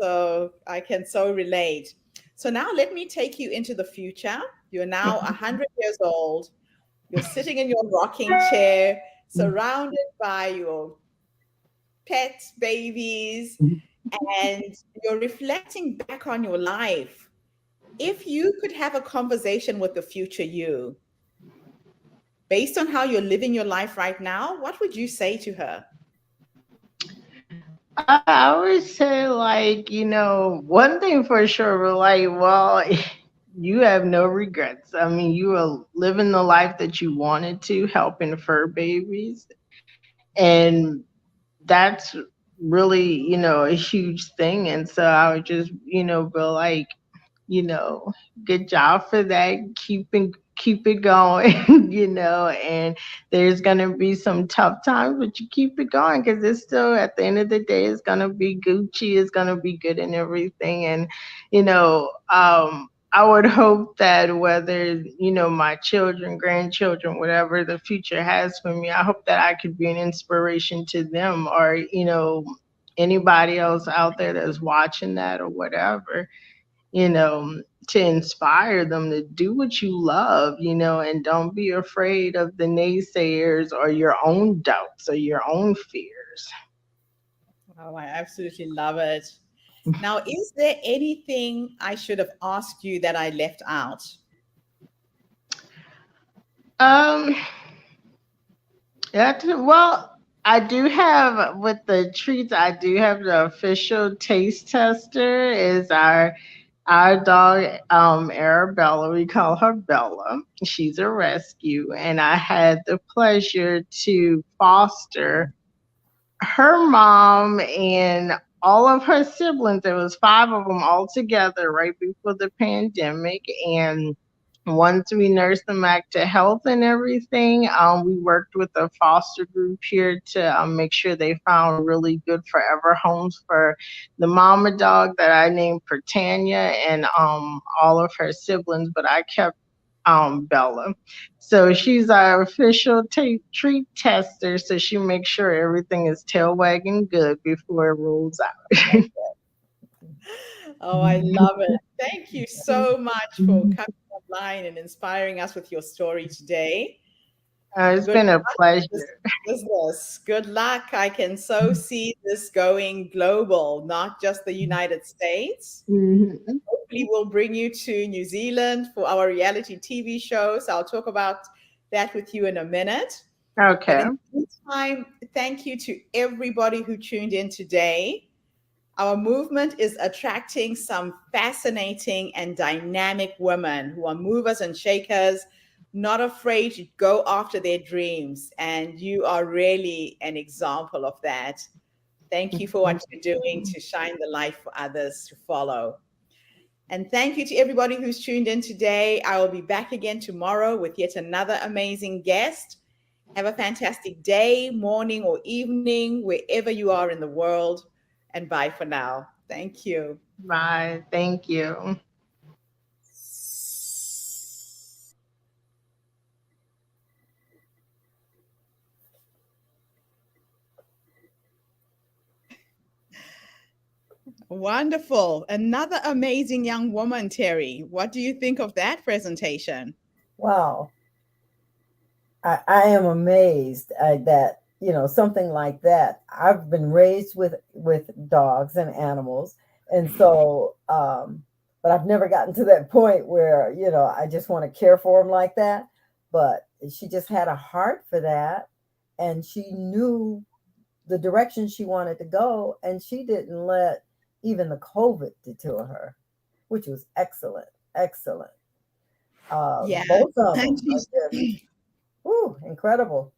so I can so relate. So now let me take you into the future. You're now 100 years old. You're sitting in your rocking chair, surrounded by your pets, babies, and you're reflecting back on your life. If you could have a conversation with the future you, based on how you're living your life right now, what would you say to her? I always say, like, one thing for sure, we're like, well, you have no regrets. I mean, you are living the life that you wanted to, helping fur babies. And that's really, a huge thing. And so I would just, be like, you know, good job for that. Keep it going, and there's gonna be some tough times, but you keep it going because it's still at the end of the day, it's gonna be Gucci, it's gonna be good and everything. And I would hope that whether, my children, grandchildren, whatever the future has for me, I hope that I could be an inspiration to them or, anybody else out there that's watching that or whatever, you know, to inspire them to do what you love, and don't be afraid of the naysayers or your own doubts or your own fears. Oh, I absolutely love it. Now, is there anything I should have asked you that I left out? Um, well, I do have with the treats. I do have the official taste tester. Is our dog, Arabella. We call her Bella. She's a rescue, and I had the pleasure to foster her mom and all of her siblings. There was five of them all together right before the pandemic, and once we nursed them back to health and everything, we worked with a foster group here to make sure they found really good forever homes for the mama dog that I named Britannia and all of her siblings, but I kept Bella. So she's our official treat tester. So she makes sure everything is tail wagging good before it rolls out. Oh, I love it. Thank you so much for coming online and inspiring us with your story today. It's Good been a luck with this pleasure. business. Good luck. I can so see this going global, not just the United States. Mhm. Hopefully, we'll bring you to New Zealand for our reality TV shows. I'll talk about that with you in a minute. But Okay. in the meantime, thank you to everybody who tuned in today. Our movement is attracting some fascinating and dynamic women who are movers and shakers, not afraid to go after their dreams. And you are really an example of that. Thank you for what you're doing to shine the light for others to follow. And thank you to everybody who's tuned in today. I will be back again tomorrow with yet another amazing guest. Have a fantastic day, morning, or evening, wherever you are in the world. And bye for now. Thank you. Bye. Thank you. Wonderful. Another amazing young woman, Terry. What do you think of that presentation? Wow. I am amazed that something like that. I've been raised with dogs and animals, and so but I've never gotten to that point where I just want to care for them like that. But she just had a heart for that, and she knew the direction she wanted to go, and she didn't let even the COVID deter her, which was excellent, excellent. Yeah. Both of And them are just incredible.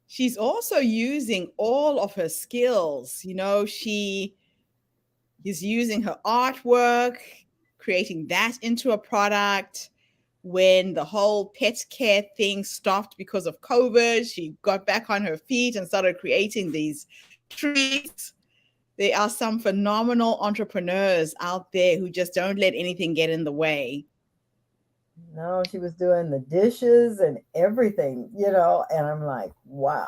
she's also using all of her skills. She is using her artwork, creating that into a product. When the whole pet care thing stopped because of COVID, she got back on her feet and started creating these treats. There are some phenomenal entrepreneurs out there who just don't let anything get in the way. No, she was doing the dishes and everything, and I'm like, wow.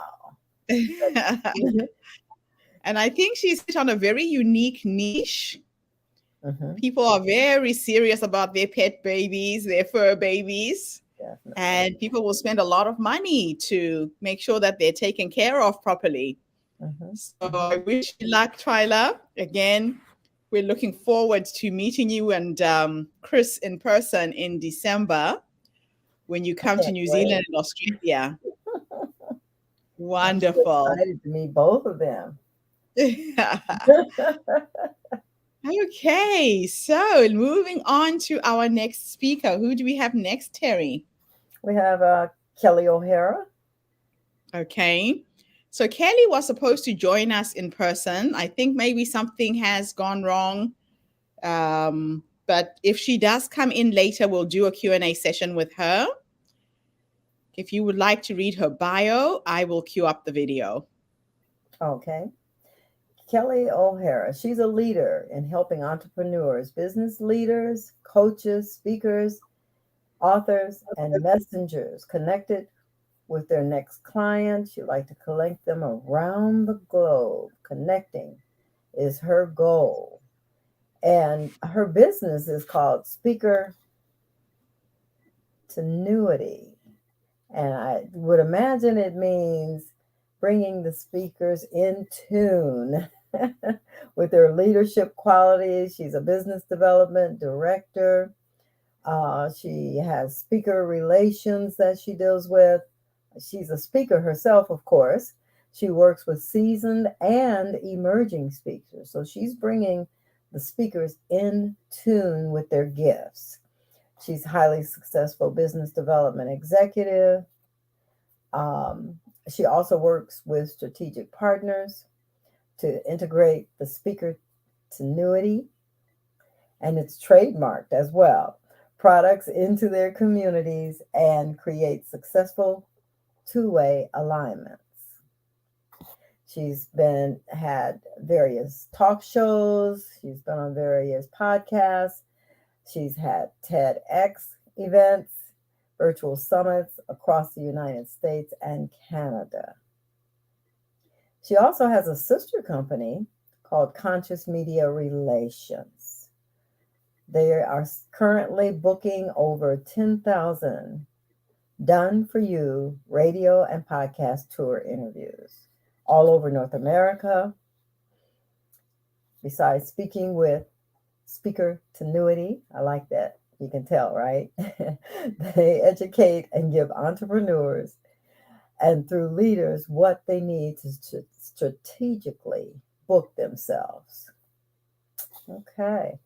And I think she's hit on a very unique niche. Hmm. People are very serious about their pet babies, their fur babies, Definitely. and people will spend a lot of money to make sure that they're taken care of properly. Hmm. So Hmm. I wish you luck, Twyla. Again, we're looking forward to meeting you and Chris in person in December when you I come to can't New wait. Zealand and Australia. I'm so Wonderful. excited to meet both of them. Okay, so moving on to our next speaker. Who do we have next, Terry? We have Kelly O'Hara. Okay. So Kelly was supposed to join us in person. I think maybe something has gone wrong. But if she does come in later, we'll do a Q&A session with her. If you would like to read her bio, I will queue up the video. Okay. Kelly O'Hara. She's a leader in helping entrepreneurs, business leaders, coaches, speakers, authors, and messengers connected with their next client. She'd like to connect them around the globe. Connecting is her goal. And her business is called Speaker Tenuity. And I would imagine it means bringing the speakers in tune with their leadership qualities. She's a business development director. She has speaker relations that she deals with. She's a speaker herself, of course. She works with seasoned and emerging speakers. So she's bringing the speakers in tune with their gifts. She's highly successful business development executive. Um, she also works with strategic partners to integrate the speaker tenuity, and it's trademarked as well, products into their communities and create successful two-way alignments. She's been had various talk shows, she's been on various podcasts, she's had TEDx events, virtual summits across the United States and Canada. She also has a sister company called Conscious Media Relations. They are currently booking over 10,000 done for you radio and podcast tour interviews all over North America. Besides speaking with Speaker Tenuity, I like that. You can tell, right? They educate and give entrepreneurs and through leaders what they need to strategically book themselves. Okay.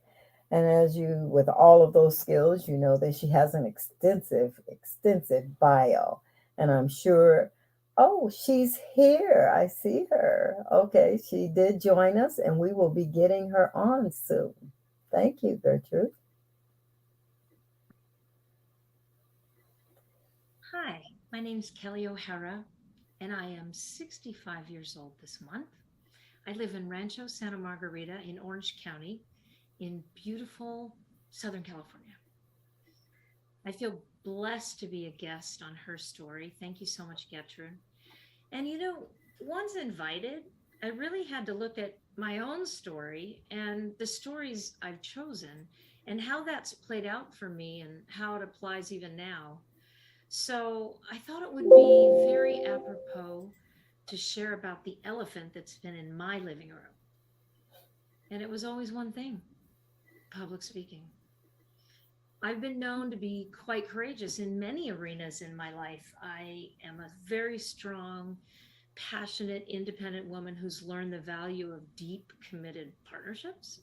And as you, with all of those skills, you know that she has an extensive, extensive bio. And I'm sure, oh, she's here. I see her. Okay. She did join us, and we will be getting her on soon. Thank you, Gertrude. Hi, my name's Kelly O'Hara, and I am 65 years old this month. I live in Rancho Santa Margarita in Orange County in beautiful Southern California. I feel blessed to be a guest on Her Story. Thank you so much, Gertrude. And once invited, I really had to look at my own story and the stories I've chosen and how that's played out for me and how it applies even now. So I thought it would be very apropos to share about the elephant that's been in my living room. And it was always one thing: public speaking. I've been known to be quite courageous in many arenas in my life. I am a very strong, passionate, independent woman who's learned the value of deep, committed partnerships.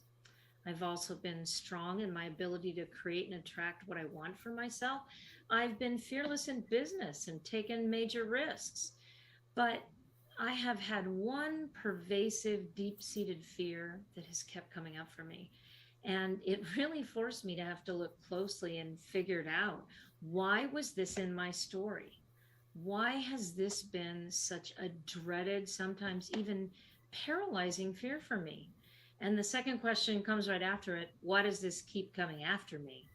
I've also been strong in my ability to create and attract what I want for myself. I've been fearless in business and taken major risks. But I have had one pervasive, deep seated fear that has kept coming up for me. And it really forced me to have to look closely and figure it out. Why was this in my story? Why has this been such a dreaded, sometimes even paralyzing fear for me? And the second question comes right after it: why does this keep coming after me?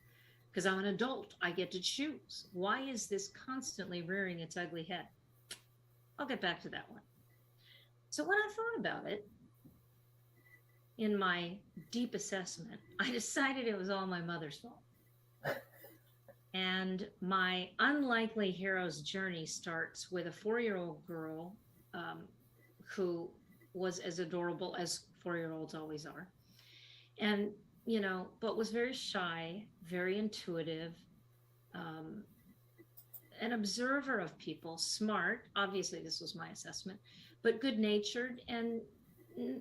Because I'm an adult, I get to choose. Why is this constantly rearing its ugly head? I'll get back to that one. So when I thought about it in my deep assessment, I decided it was all my mother's fault. And my unlikely hero's journey starts with a 4-year-old girl, um, who was as adorable as 4-year olds always are. And, but was very shy, very intuitive, um, an observer of people, smart. Obviously, this was my assessment, but good natured, and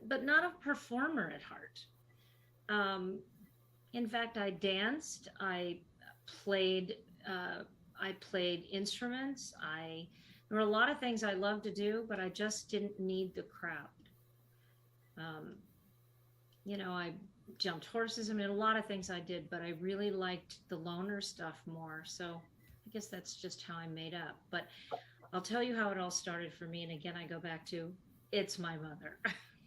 but not a performer at heart. Um, in fact, I danced. Played. Uh, I played instruments. I There were a lot of things I loved to do, but I just didn't need the crowd. Um, I jumped horses. I mean, a lot of things I did, but I really liked the loner stuff more. So I guess that's just how I'm made up. But I'll tell you how it all started for me. And again, I go back to it's my mother.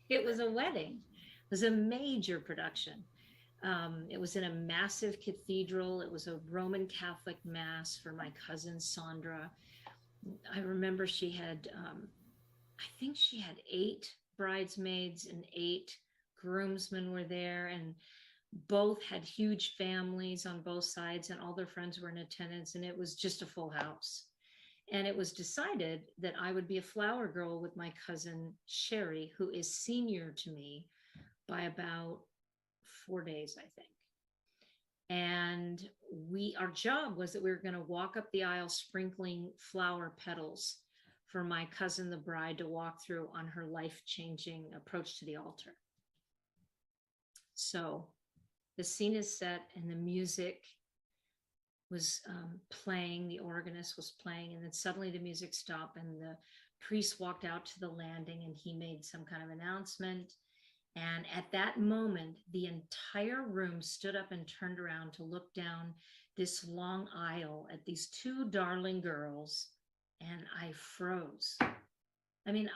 It was a wedding. It was a major production. It was in a massive cathedral. It was a Roman Catholic mass for my cousin Sandra. I remember I think she had 8 bridesmaids and 8 groomsmen were there, and both had huge families on both sides, and all their friends were in attendance, and it was just a full house. And it was decided that I would be a flower girl with my cousin Sherry, who is senior to me by about 4 days, I think. And our job was that we were going to walk up the aisle sprinkling flower petals for my cousin, the bride, to walk through on her life changing approach to the altar. So the scene is set, and the music was playing, the organist was playing, and then suddenly the music stopped, and the priest walked out to the landing, and he made some kind of announcement. And at that moment, the entire room stood up and turned around to look down this long aisle at these 2 darling girls, and I froze. I mean,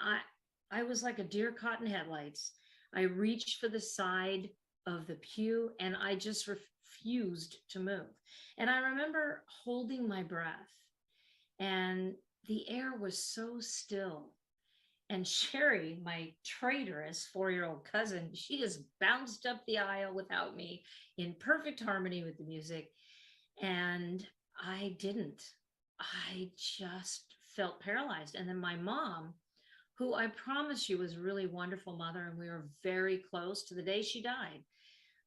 I was like a deer caught in headlights. I reached for the side of the pew, and I just refused to move. And I remember holding my breath, and the air was so still. And Sherry, my traitorous 4-year-old cousin, she just bounced up the aisle without me in perfect harmony with the music. And I didn't. I just felt paralyzed. And then my mom, who I promise you was a really wonderful mother, and we were very close to the day she died.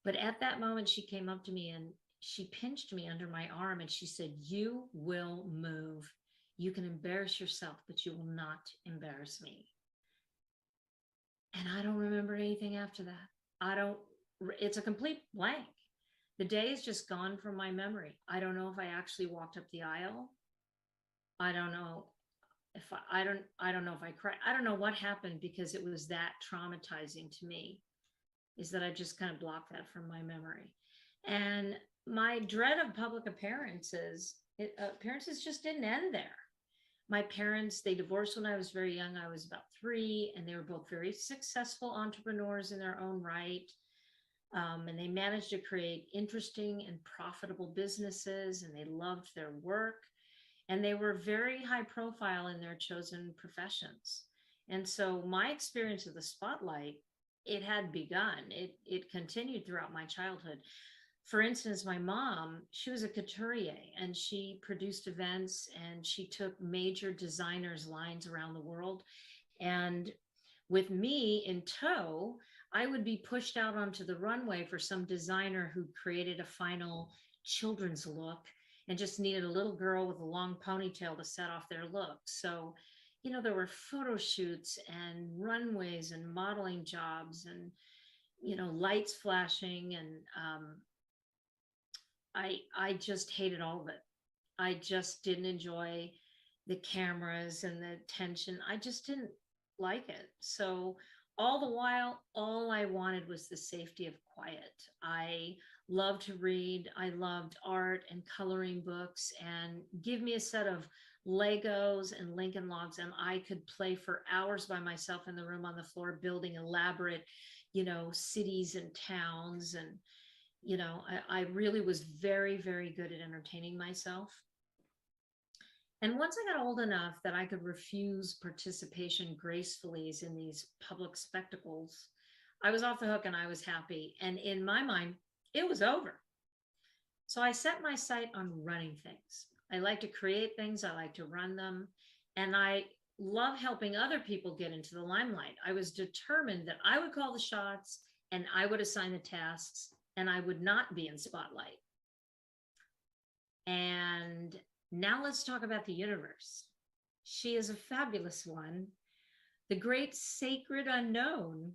But at that moment, she came up to me and she pinched me under my arm and she said, "You will move. You can embarrass yourself, but you will not embarrass me." And I don't remember anything after that. I don't, it's a complete blank. The day is just gone from my memory. I don't know if I actually walked up the aisle. I don't know if I don't know if I cried. I don't know what happened, because it was that traumatizing to me, is that I just kind of blocked that from my memory. And my dread of public appearances just didn't end there. My parents, they divorced when I was very young. I was about 3, and they were both very successful entrepreneurs in their own right. And they managed to create interesting and profitable businesses, and they loved their work, and they were very high profile in their chosen professions. And so my experience of the spotlight, it had begun. It continued throughout my childhood. For instance, my mom, she was a couturier and she produced events and she took major designers' lines around the world. And with me in tow, I would be pushed out onto the runway for some designer who created a final children's look and just needed a little girl with a long ponytail to set off their look. So, there were photo shoots and runways and modeling jobs and, lights flashing. And I just hated all of it. I just didn't enjoy the cameras and the tension. I just didn't like it. So all the while, all I wanted was the safety of quiet. I loved to read. I loved art and coloring books, and give me a set of Legos and Lincoln Logs, and I could play for hours by myself in the room on the floor, building elaborate, cities and towns. And I really was very, very good at entertaining myself. And once I got old enough that I could refuse participation gracefully in these public spectacles, I was off the hook and I was happy. And in my mind, it was over. So I set my sight on running things. I like to create things, I like to run them, and I love helping other people get into the limelight. I was determined that I would call the shots and I would assign the tasks and I would not be in spotlight. And now let's talk about the universe. She is a fabulous one, the great sacred unknown.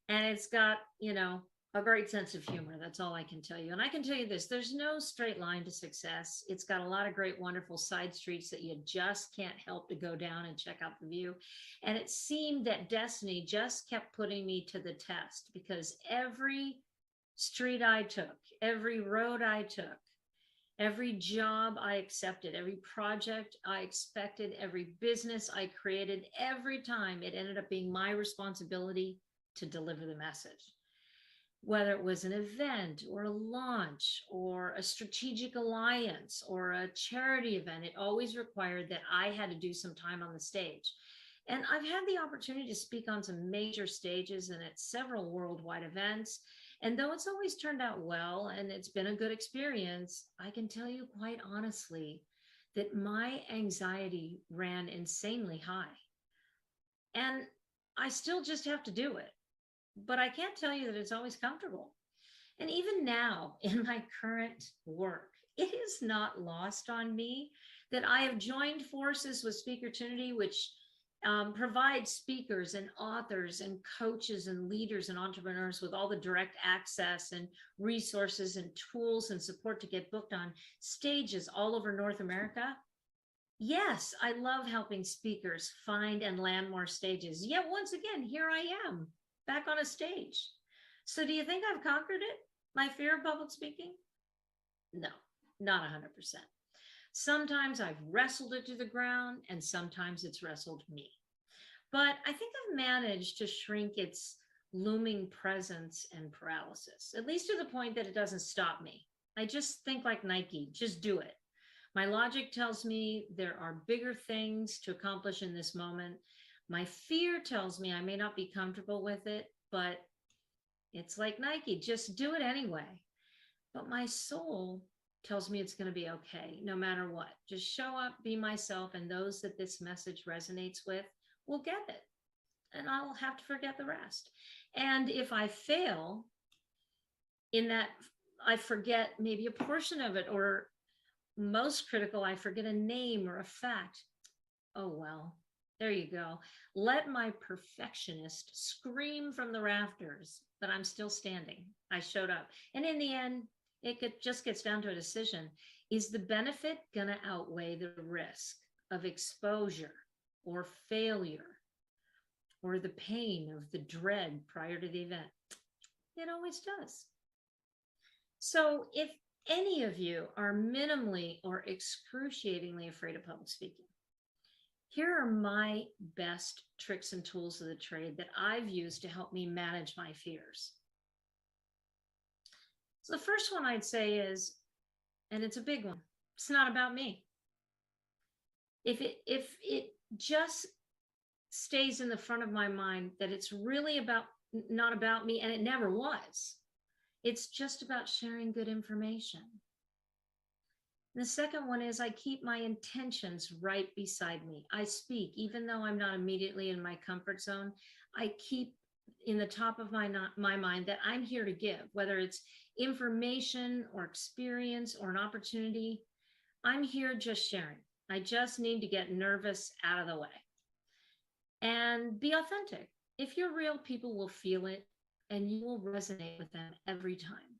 And it's got, a great sense of humor. That's all I can tell you. And I can tell you this, there's no straight line to success. It's got a lot of great, wonderful side streets that you just can't help to go down and check out the view. And it seemed that destiny just kept putting me to the test, because every street I took, every road I took, every job I accepted, every project I expected, every business I created, every time it ended up being my responsibility to deliver the message. Whether it was an event or a launch or a strategic alliance or a charity event, it always required that I had to do some time on the stage. And I've had the opportunity to speak on some major stages and at several worldwide events. And though it's always turned out well and it's been a good experience, I can tell you quite honestly that my anxiety ran insanely high. And I still just have to do it. But I can't tell you that it's always comfortable. And even now in my current work, it is not lost on me that I have joined forces with Speakertunity, which provides speakers and authors and coaches and leaders and entrepreneurs with all the direct access and resources and tools and support to get booked on stages all over North America. Yes, I love helping speakers find and land more stages. Yet once again, here I am, back on a stage. So do you think I've conquered it? My fear of public speaking? No, not 100%. Sometimes I've wrestled it to the ground and sometimes it's wrestled me. But I think I've managed to shrink its looming presence and paralysis, at least to the point that it doesn't stop me. I just think like Nike, just do it. My logic tells me there are bigger things to accomplish in this moment. My fear tells me I may not be comfortable with it, but it's like Nike, just do it anyway. But my soul tells me it's going to be okay, no matter what. Just show up, be myself, and those that this message resonates with will get it. And I'll have to forget the rest. And if I fail in that, I forget maybe a portion of it, or most critical, I forget a name or a fact. Oh, well, there you go. Let my perfectionist scream from the rafters, but I'm still standing. I showed up. And in the end, just gets down to a decision. Is the benefit going to outweigh the risk of exposure or failure or the pain of the dread prior to the event? It always does. So if any of you are minimally or excruciatingly afraid of public speaking, here are my best tricks and tools of the trade that I've used to help me manage my fears. So the first one I'd say is, and it's a big one, it's not about me. If it just stays in the front of my mind that it's really not about me, and it never was, It's just about sharing good information. The second one is I keep my intentions right beside me. I speak, even though I'm not immediately in my comfort zone, I keep in the top of my mind that I'm here to give, whether it's information or experience or an opportunity. I'm here just sharing. I just need to get nervous out of the way and be authentic. If you're real, people will feel it and you will resonate with them every time.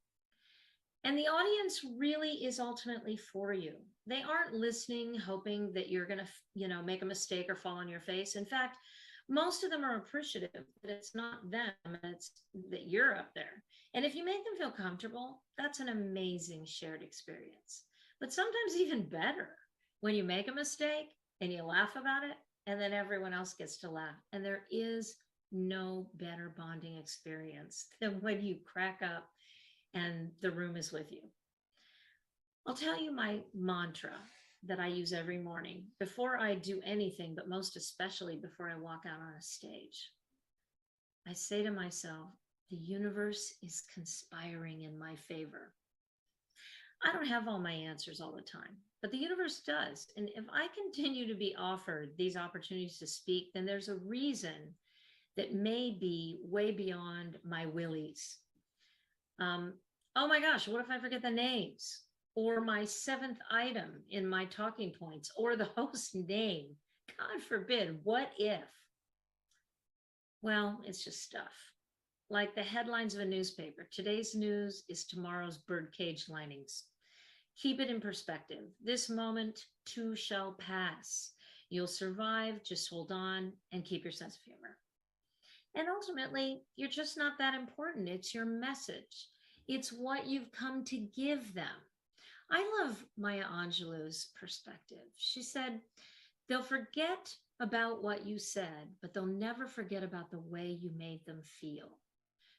And the audience really is ultimately for you. They aren't listening, hoping that you're going to, make a mistake or fall on your face. In fact, most of them are appreciative that it's not them, it's that you're up there. And if you make them feel comfortable, that's an amazing shared experience. But sometimes even better when you make a mistake and you laugh about it, and then everyone else gets to laugh. And there is no better bonding experience than when you crack up and the room is with you. I'll tell you my mantra that I use every morning before I do anything, but most especially before I walk out on a stage. I say to myself, the universe is conspiring in my favor. I don't have all my answers all the time, but the universe does. And if I continue to be offered these opportunities to speak, then there's a reason that may be way beyond my willies. Oh my gosh, what if I forget the names or my seventh item in my talking points or the host's name? God forbid, what if? Well, it's just stuff. Like the headlines of a newspaper. Today's news is tomorrow's birdcage linings. Keep it in perspective. This moment too shall pass. You'll survive, just hold on and keep your sense of humor. And ultimately, you're just not that important. It's your message. It's what you've come to give them. I love Maya Angelou's perspective. She said, they'll forget about what you said, but they'll never forget about the way you made them feel.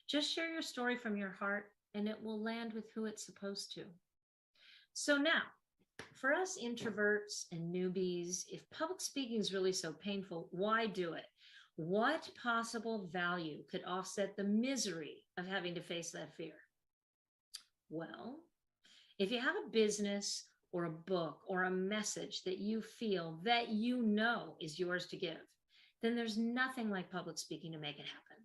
Just share your story from your heart and it will land with who it's supposed to. So now, for us introverts and newbies, if public speaking is really so painful, why do it? What possible value could offset the misery of having to face that fear? Well, if you have a business or a book or a message that you feel that you know is yours to give, then there's nothing like public speaking to make it happen.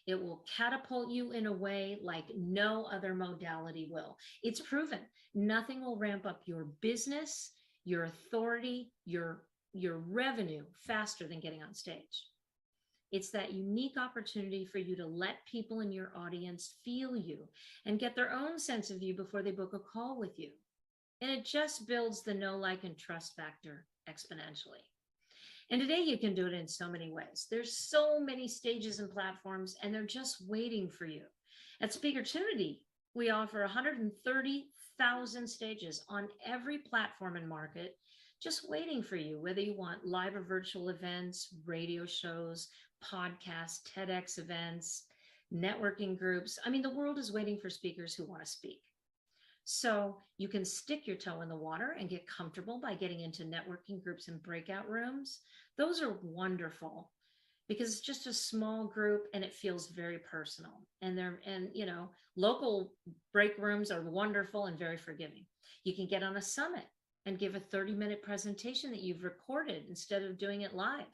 It will catapult you in a way like no other modality will. It's proven. Nothing will ramp up your business, your authority, your revenue faster than getting on stage. It's that unique opportunity for you to let people in your audience feel you and get their own sense of you before they book a call with you. And it just builds the know, like, and trust factor exponentially. And today you can do it in so many ways. There's so many stages and platforms, and they're just waiting for you. At Speakertunity, we offer 130,000 stages on every platform and market, just waiting for you, whether you want live or virtual events, radio shows, podcasts, TEDx events, networking groups. I mean, the world is waiting for speakers who want to speak. So you can stick your toe in the water and get comfortable by getting into networking groups and breakout rooms. Those are wonderful because it's just a small group and it feels very personal. And local break rooms are wonderful and very forgiving. You can get on a summit and give a 30-minute presentation that you've recorded instead of doing it live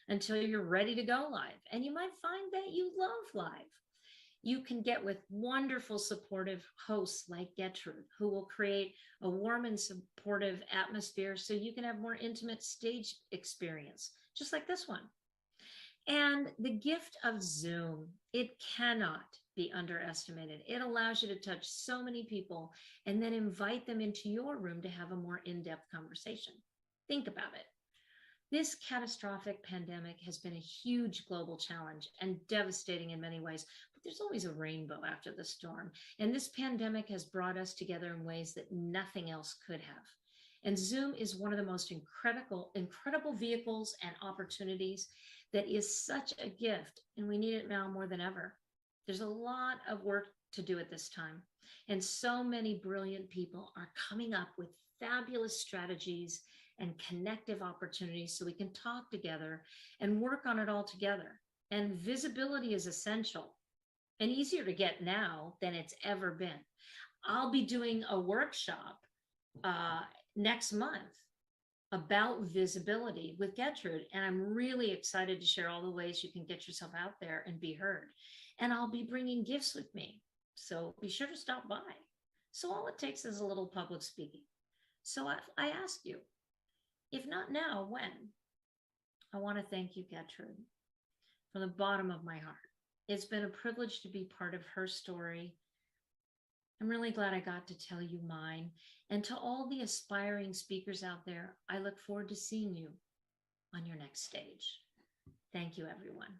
until you're ready to go live. And you might find that you love live. You can get with wonderful supportive hosts like Gertrude, who will create a warm and supportive atmosphere so you can have more intimate stage experience, just like this one. And the gift of Zoom, it cannot be underestimated. It allows you to touch so many people and then invite them into your room to have a more in-depth conversation. Think about it. This catastrophic pandemic has been a huge global challenge and devastating in many ways, but there's always a rainbow after the storm. And this pandemic has brought us together in ways that nothing else could have. And Zoom is one of the most incredible vehicles and opportunities that is such a gift, and we need it now more than ever. There's a lot of work to do at this time, and so many brilliant people are coming up with fabulous strategies and connective opportunities so we can talk together and work on it all together. And visibility is essential. and easier to get now than it's ever been. I'll be doing a workshop uh, next month about visibility with Gertrude. And I'm really excited to share all the ways you can get yourself out there and be heard. And I'll be bringing gifts with me. So be sure to stop by. So all it takes is a little public speaking. So I ask you, if not now, when? I want to thank you, Gertrude, from the bottom of my heart. It's been a privilege to be part of her story. I'm really glad I got to tell you mine. And to all the aspiring speakers out there, I look forward to seeing you on your next stage. Thank you, everyone.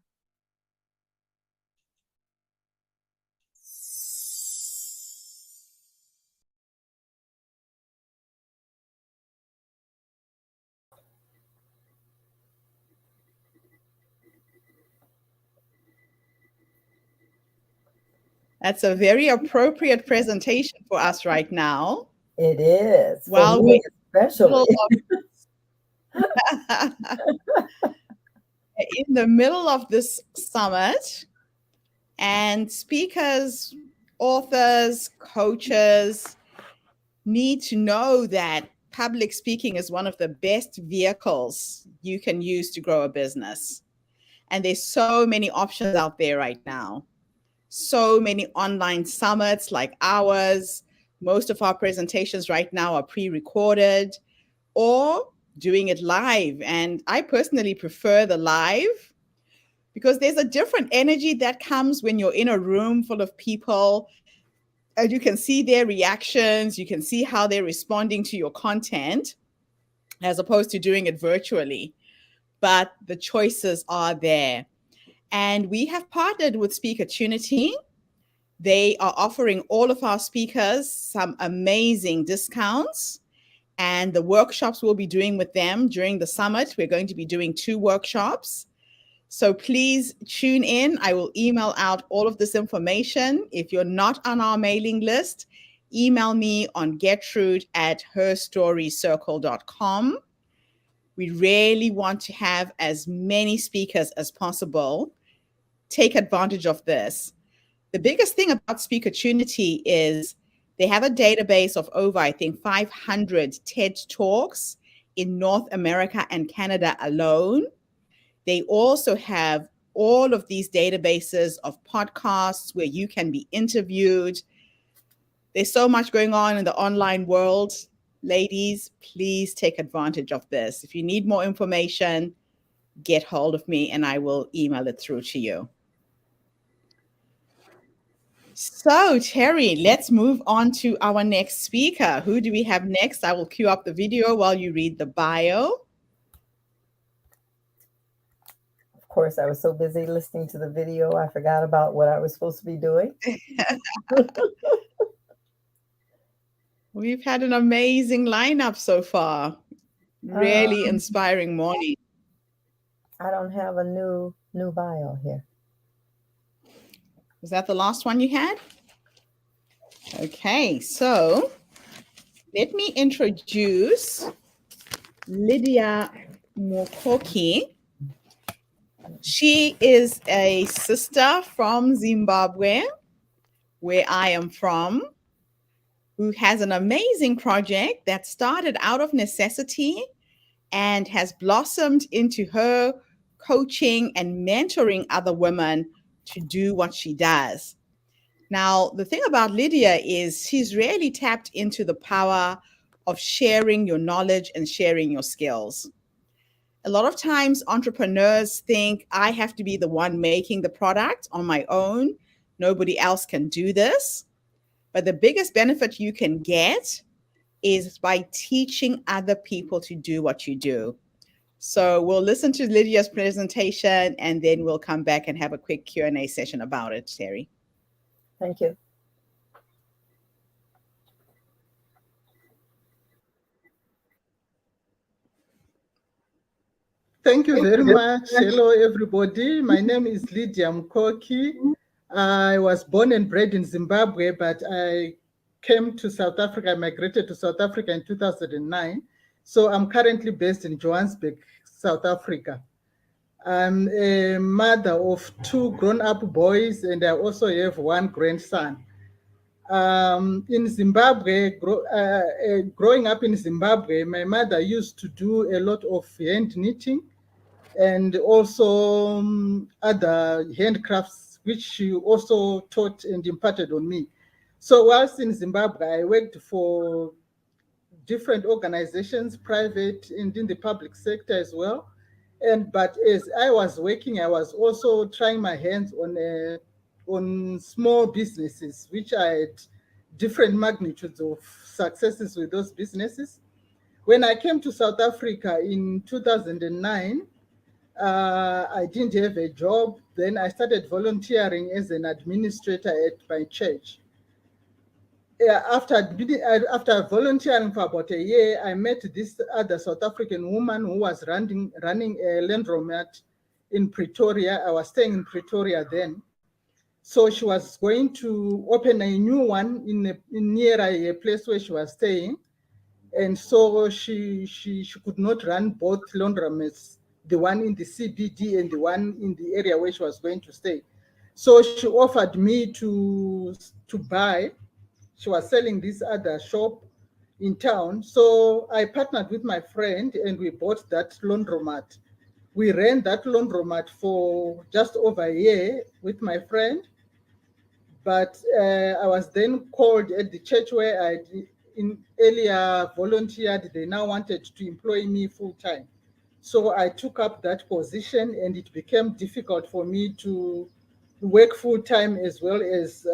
That's a very appropriate presentation for us right now. It is for While me we're especially. in the middle of this summit, and speakers, authors, coaches need to know that public speaking is one of the best vehicles you can use to grow a business. And there's so many options out there right now. So many online summits like ours. Most of our presentations right now are pre-recorded or doing it live. And I personally prefer the live because there's a different energy that comes when you're in a room full of people and you can see their reactions, you can see how they're responding to your content as opposed to doing it virtually. But the choices are there. And we have partnered with Speakertunity. They are offering all of our speakers some amazing discounts. And the workshops we'll be doing with them during the summit, we're going to be doing 2 workshops. So please tune in. I will email out all of this information. If you're not on our mailing list, email me on gertrude@herstorycircle.com. We really want to have as many speakers as possible. Take advantage of this. The biggest thing about Speakertunity is they have a database of over, I think, 500 TED Talks in North America and Canada alone. They also have all of these databases of podcasts where you can be interviewed. There's so much going on in the online world. Ladies, please take advantage of this. If you need more information, get hold of me and I will email it through to you. So, Terry, let's move on to our next speaker. Who do we have next? I will cue up the video while you read the bio. Of course, I was so busy listening to the video, I forgot about what I was supposed to be doing. We've had an amazing lineup so far. Really inspiring morning. I don't have a new bio here. Was that the last one you had? Okay, so let me introduce Lydia Mokoki. She is a sister from Zimbabwe, where I am from, who has an amazing project that started out of necessity and has blossomed into her coaching and mentoring other women to do what she does. Now, the thing about Lydia is she's really tapped into the power of sharing your knowledge and sharing your skills. A lot of times entrepreneurs think I have to be the one making the product on my own. Nobody else can do this. But the biggest benefit you can get is by teaching other people to do what you do. So we'll listen to Lydia's presentation and then we'll come back and have a quick Q&A session about it, Terry. Thank you. Thank you very much. Hello, everybody. My name is Lydia Mkoki. I was born and bred in Zimbabwe, but I came to South Africa, I migrated to South Africa in 2009. So I'm currently based in Johannesburg, South Africa. I'm a mother of two grown-up boys, and I also have one grandson. In Zimbabwe, growing up in Zimbabwe, my mother used to do a lot of hand knitting and also other handcrafts, which she also taught and imparted on me. So whilst in Zimbabwe, I worked for different organizations, private and in the public sector as well. And but as I was working, I was also trying my hands on small businesses, which I had different magnitudes of successes with those businesses. When I came to South Africa in 2009, I didn't have a job. Then I started volunteering as an administrator at my church. Yeah, after volunteering for about a year, I met this other South African woman who was running a laundromat in Pretoria. I was staying in Pretoria then. So she was going to open a new one in near a place where she was staying. And so she could not run both laundromats, the one in the CBD and the one in the area where she was going to stay. So she offered me to buy. She was selling this other shop in town. So I partnered with my friend and we bought that laundromat. We ran that laundromat for just over a year with my friend. But I was then called at the church where I in earlier volunteered. They now wanted to employ me full time. So I took up that position and it became difficult for me to work full time as well as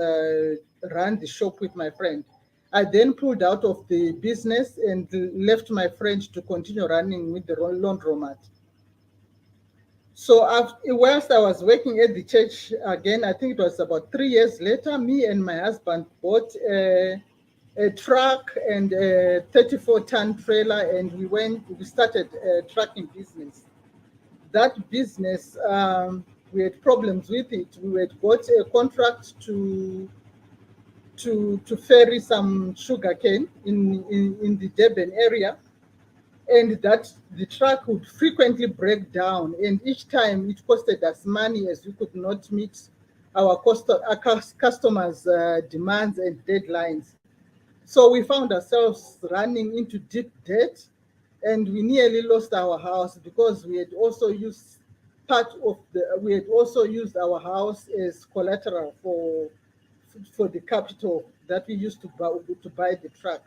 run the shop with my friend. I then pulled out of the business and left my friend to continue running with the laundromat. So whilst I was working at the church again, I think it was about 3 years later, me and my husband bought a truck and a 34-ton trailer, and we started a trucking business. That business, we had problems with it. We had got a contract to ferry some sugarcane in the Durban area, and that the truck would frequently break down, and each time it costed us money as we could not meet our customers' demands and deadlines. So we found ourselves running into deep debt, and we nearly lost our house because we had also used our house as collateral for the capital that we used to buy the truck.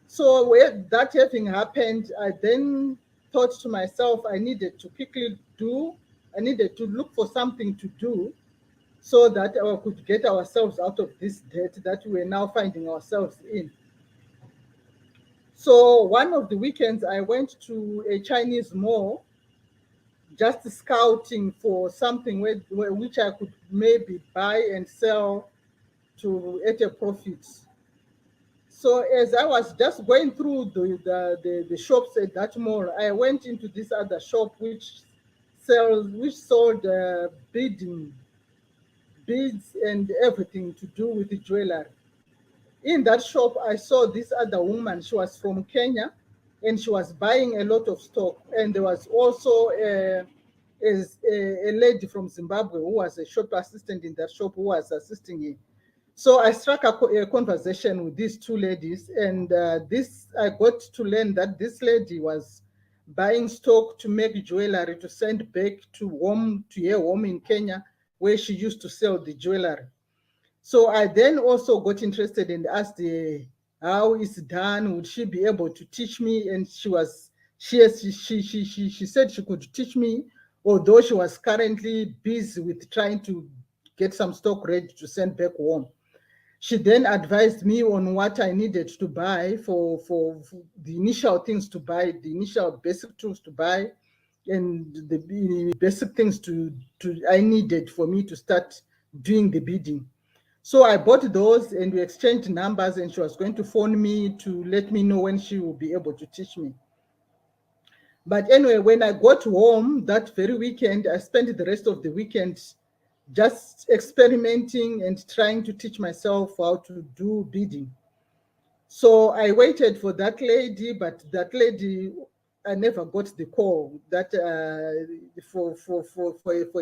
So with that having happened, I then thought to myself, I needed to look for something to do so that we could get ourselves out of this debt that we're now finding ourselves in. So one of the weekends, I went to a Chinese mall just scouting for something which I could maybe buy and sell to at a profit. So as I was just going through the shops at that mall, I went into this other shop which sold beads and everything to do with the jewelry. In that shop, I saw this other woman. She was from Kenya, and she was buying a lot of stock. And there was also a lady from Zimbabwe who was a shop assistant in that shop who was assisting him. So I struck a conversation with these two ladies, and this I got to learn that this lady was buying stock to make jewelry to send back to her home in Kenya, where she used to sell the jewelry. So I then also got interested and asked her how it's done. Would she be able to teach me? And she said she could teach me, although she was currently busy with trying to get some stock ready to send back home. She then advised me on what I needed to buy for the initial things to buy, the initial basic tools to buy, and the basic things to I needed for me to start doing the bidding. So I bought those and we exchanged numbers, and she was going to phone me to let me know when she will be able to teach me. But anyway, when I got home that very weekend, I spent the rest of the weekend just experimenting and trying to teach myself how to do bidding. So I waited for that lady, but that lady I never got the call that for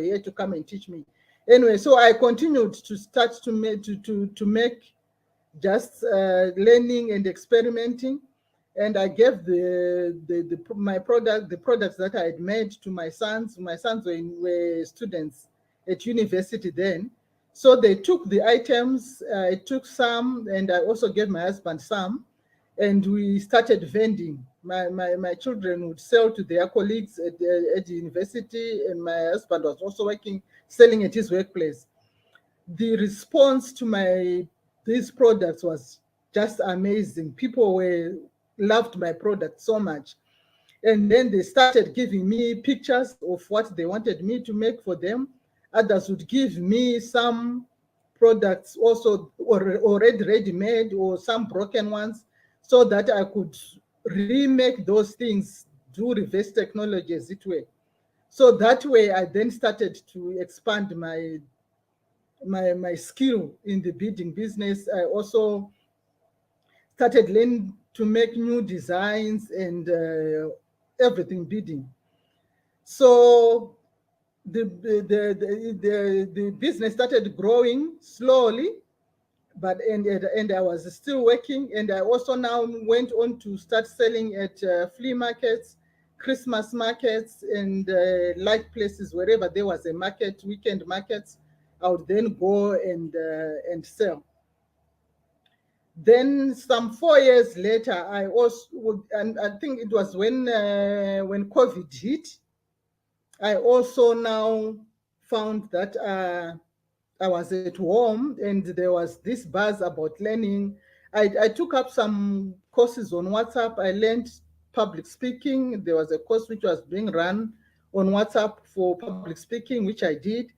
her to come and teach me. Anyway, so I continued to start to make just learning and experimenting, and I gave the products that I had made to my sons. My sons were students at university then, so they took the items. I took some, and I also gave my husband some, and we started vending. My children would sell to their colleagues at the university, and my husband was also working selling at his workplace. The response to my these products was just amazing. People were loved my product so much, and then they started giving me pictures of what they wanted me to make for them. Others would give me some products also already ready made, or some broken ones, so that I could remake those things, do reverse technology as it were. So that way I then started to expand my skill in the beading business. I also started learning to make new designs and everything beading. So the business started growing slowly, but and I was still working, and I also now went on to start selling at flea markets, Christmas markets, and like places wherever there was a market, weekend markets. I would then go and sell. Then some 4 years later, I also would, and I think it was when COVID hit. I also now found that I was at home and there was this buzz about learning. I took up some courses on WhatsApp. I learned public speaking. There was a course which was being run on WhatsApp for public speaking, which I did.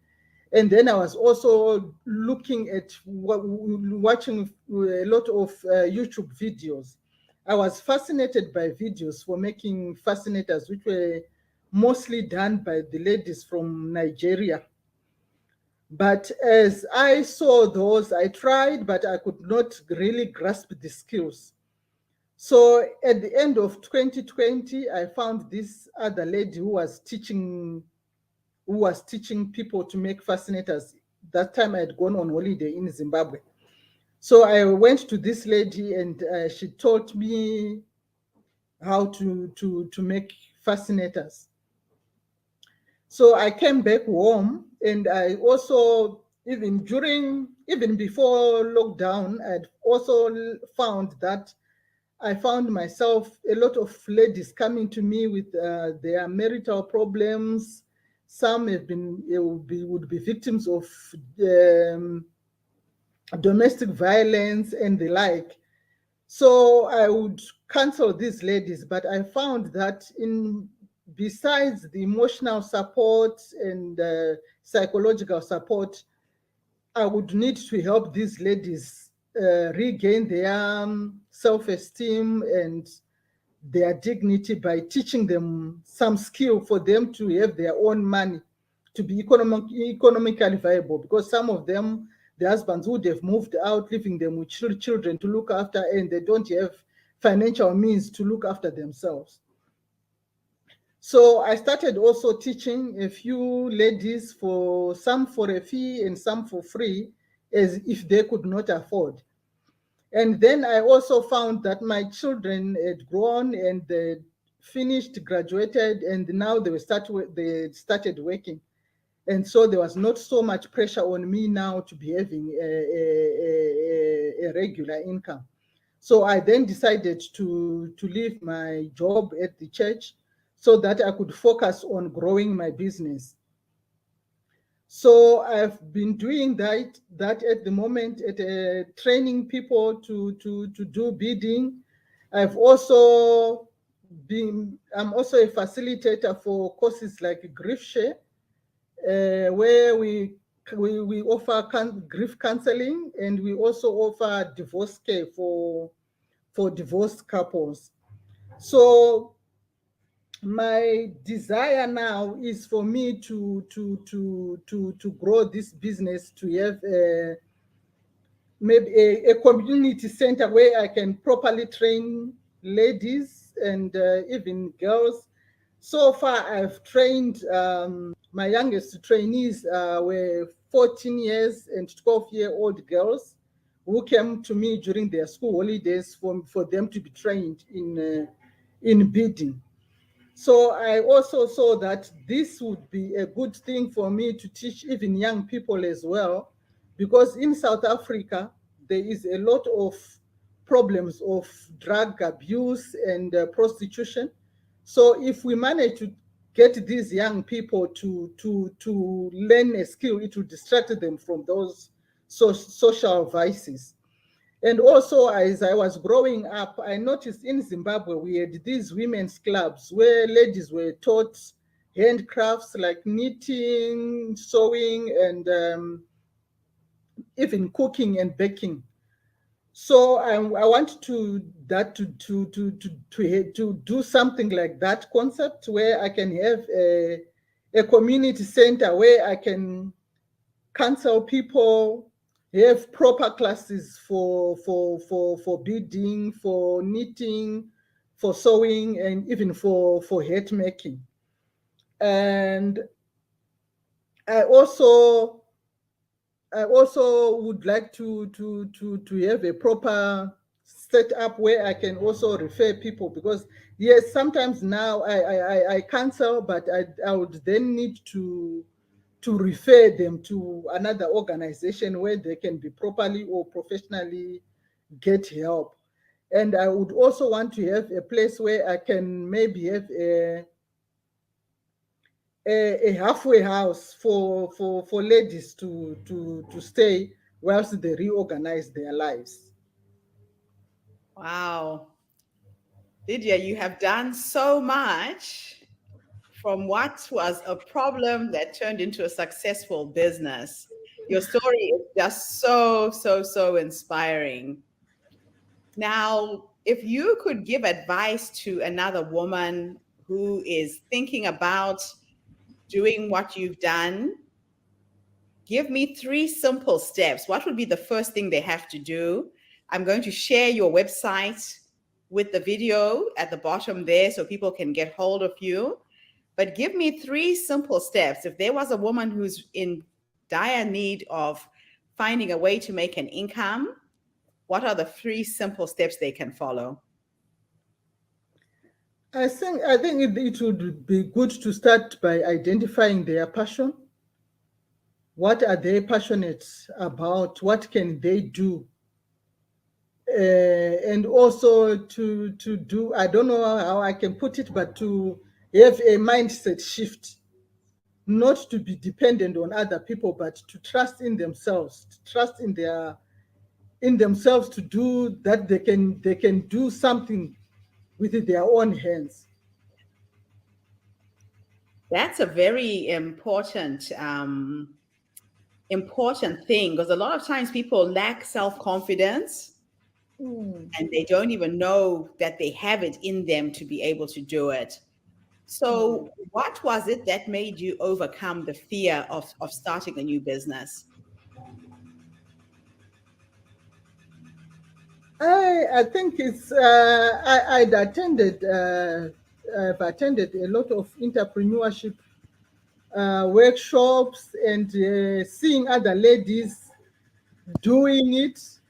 And then I was also looking at watching a lot of YouTube videos. I was fascinated by videos for making fascinators, which were mostly done by the ladies from Nigeria. But as I saw those, I tried, but I could not really grasp the skills. So at the end of 2020, I found this other lady who was teaching people to make fascinators. That time I had gone on holiday in Zimbabwe. So I went to this lady, and she taught me how to make fascinators. So I came back home, and I also, even before lockdown, I'd also found that I found myself a lot of ladies coming to me with their marital problems. Some would be victims of um, domestic violence and the like. So I would counsel these ladies, but I found that in besides the emotional support and psychological support, I would need to help these ladies regain their self-esteem and their dignity by teaching them some skill for them to have their own money, to be economically viable, because some of them, the husbands would have moved out, leaving them with children to look after, and they don't have financial means to look after themselves. So I started also teaching a few ladies, for some for a fee and some for free, as if they could not afford. And then I also found that my children had grown and they finished, graduated, and now they started working. And so there was not so much pressure on me now to be having a regular income. So I then decided to leave my job at the church so that I could focus on growing my business. So I've been doing that at the moment, at training people to do bidding. I'm also a facilitator for courses like Grief Share, where we offer grief counseling, and we also offer divorce care for divorced couples. So my desire now is for me to grow this business, to have maybe a community center where I can properly train ladies and even girls. So far, I've trained, my youngest trainees were 14 years and 12-year-old girls who came to me during their school holidays for them to be trained in beading. So I also saw that this would be a good thing for me to teach even young people as well, because in South Africa, there is a lot of problems of drug abuse and prostitution. So if we manage to get these young people to learn a skill, it will distract them from those social vices. And also, as I was growing up, I noticed in Zimbabwe we had these women's clubs where ladies were taught handcrafts like knitting, sewing, and even cooking and baking. So I want to do something like that concept where I can have a community center where I can counsel people, have proper classes for beading, for knitting, for sewing, and even for hat making. And I also I also would like to have a proper setup where I can also refer people, because yes, sometimes now I counsel, but I would then need to refer them to another organization where they can be properly or professionally get help. And I would also want to have a place where I can maybe have a halfway house for ladies to stay whilst they reorganize their lives. Wow. Lydia, you have done so much from what was a problem that turned into a successful business. Your story is just so, so, so inspiring. Now, if you could give advice to another woman who is thinking about doing what you've done, give me three simple steps. What would be the first thing they have to do? I'm going to share your website with the video at the bottom there so people can get hold of you. But give me three simple steps. If there was a woman who's in dire need of finding a way to make an income, what are the three simple steps they can follow? I think it would be good to start by identifying their passion. What are they passionate about? What can they do? And also to do, I don't know how I can put it, but to have a mindset shift, not to be dependent on other people, but to trust in themselves, to trust in themselves, to do that they can do something with their own hands. That's a very important thing, because a lot of times people lack self-confidence Mm. and they don't even know that they have it in them to be able to do it. Mm. So, what was it that made you overcome the fear of starting a new business? I think it's I've attended a lot of entrepreneurship workshops and seeing other ladies doing it,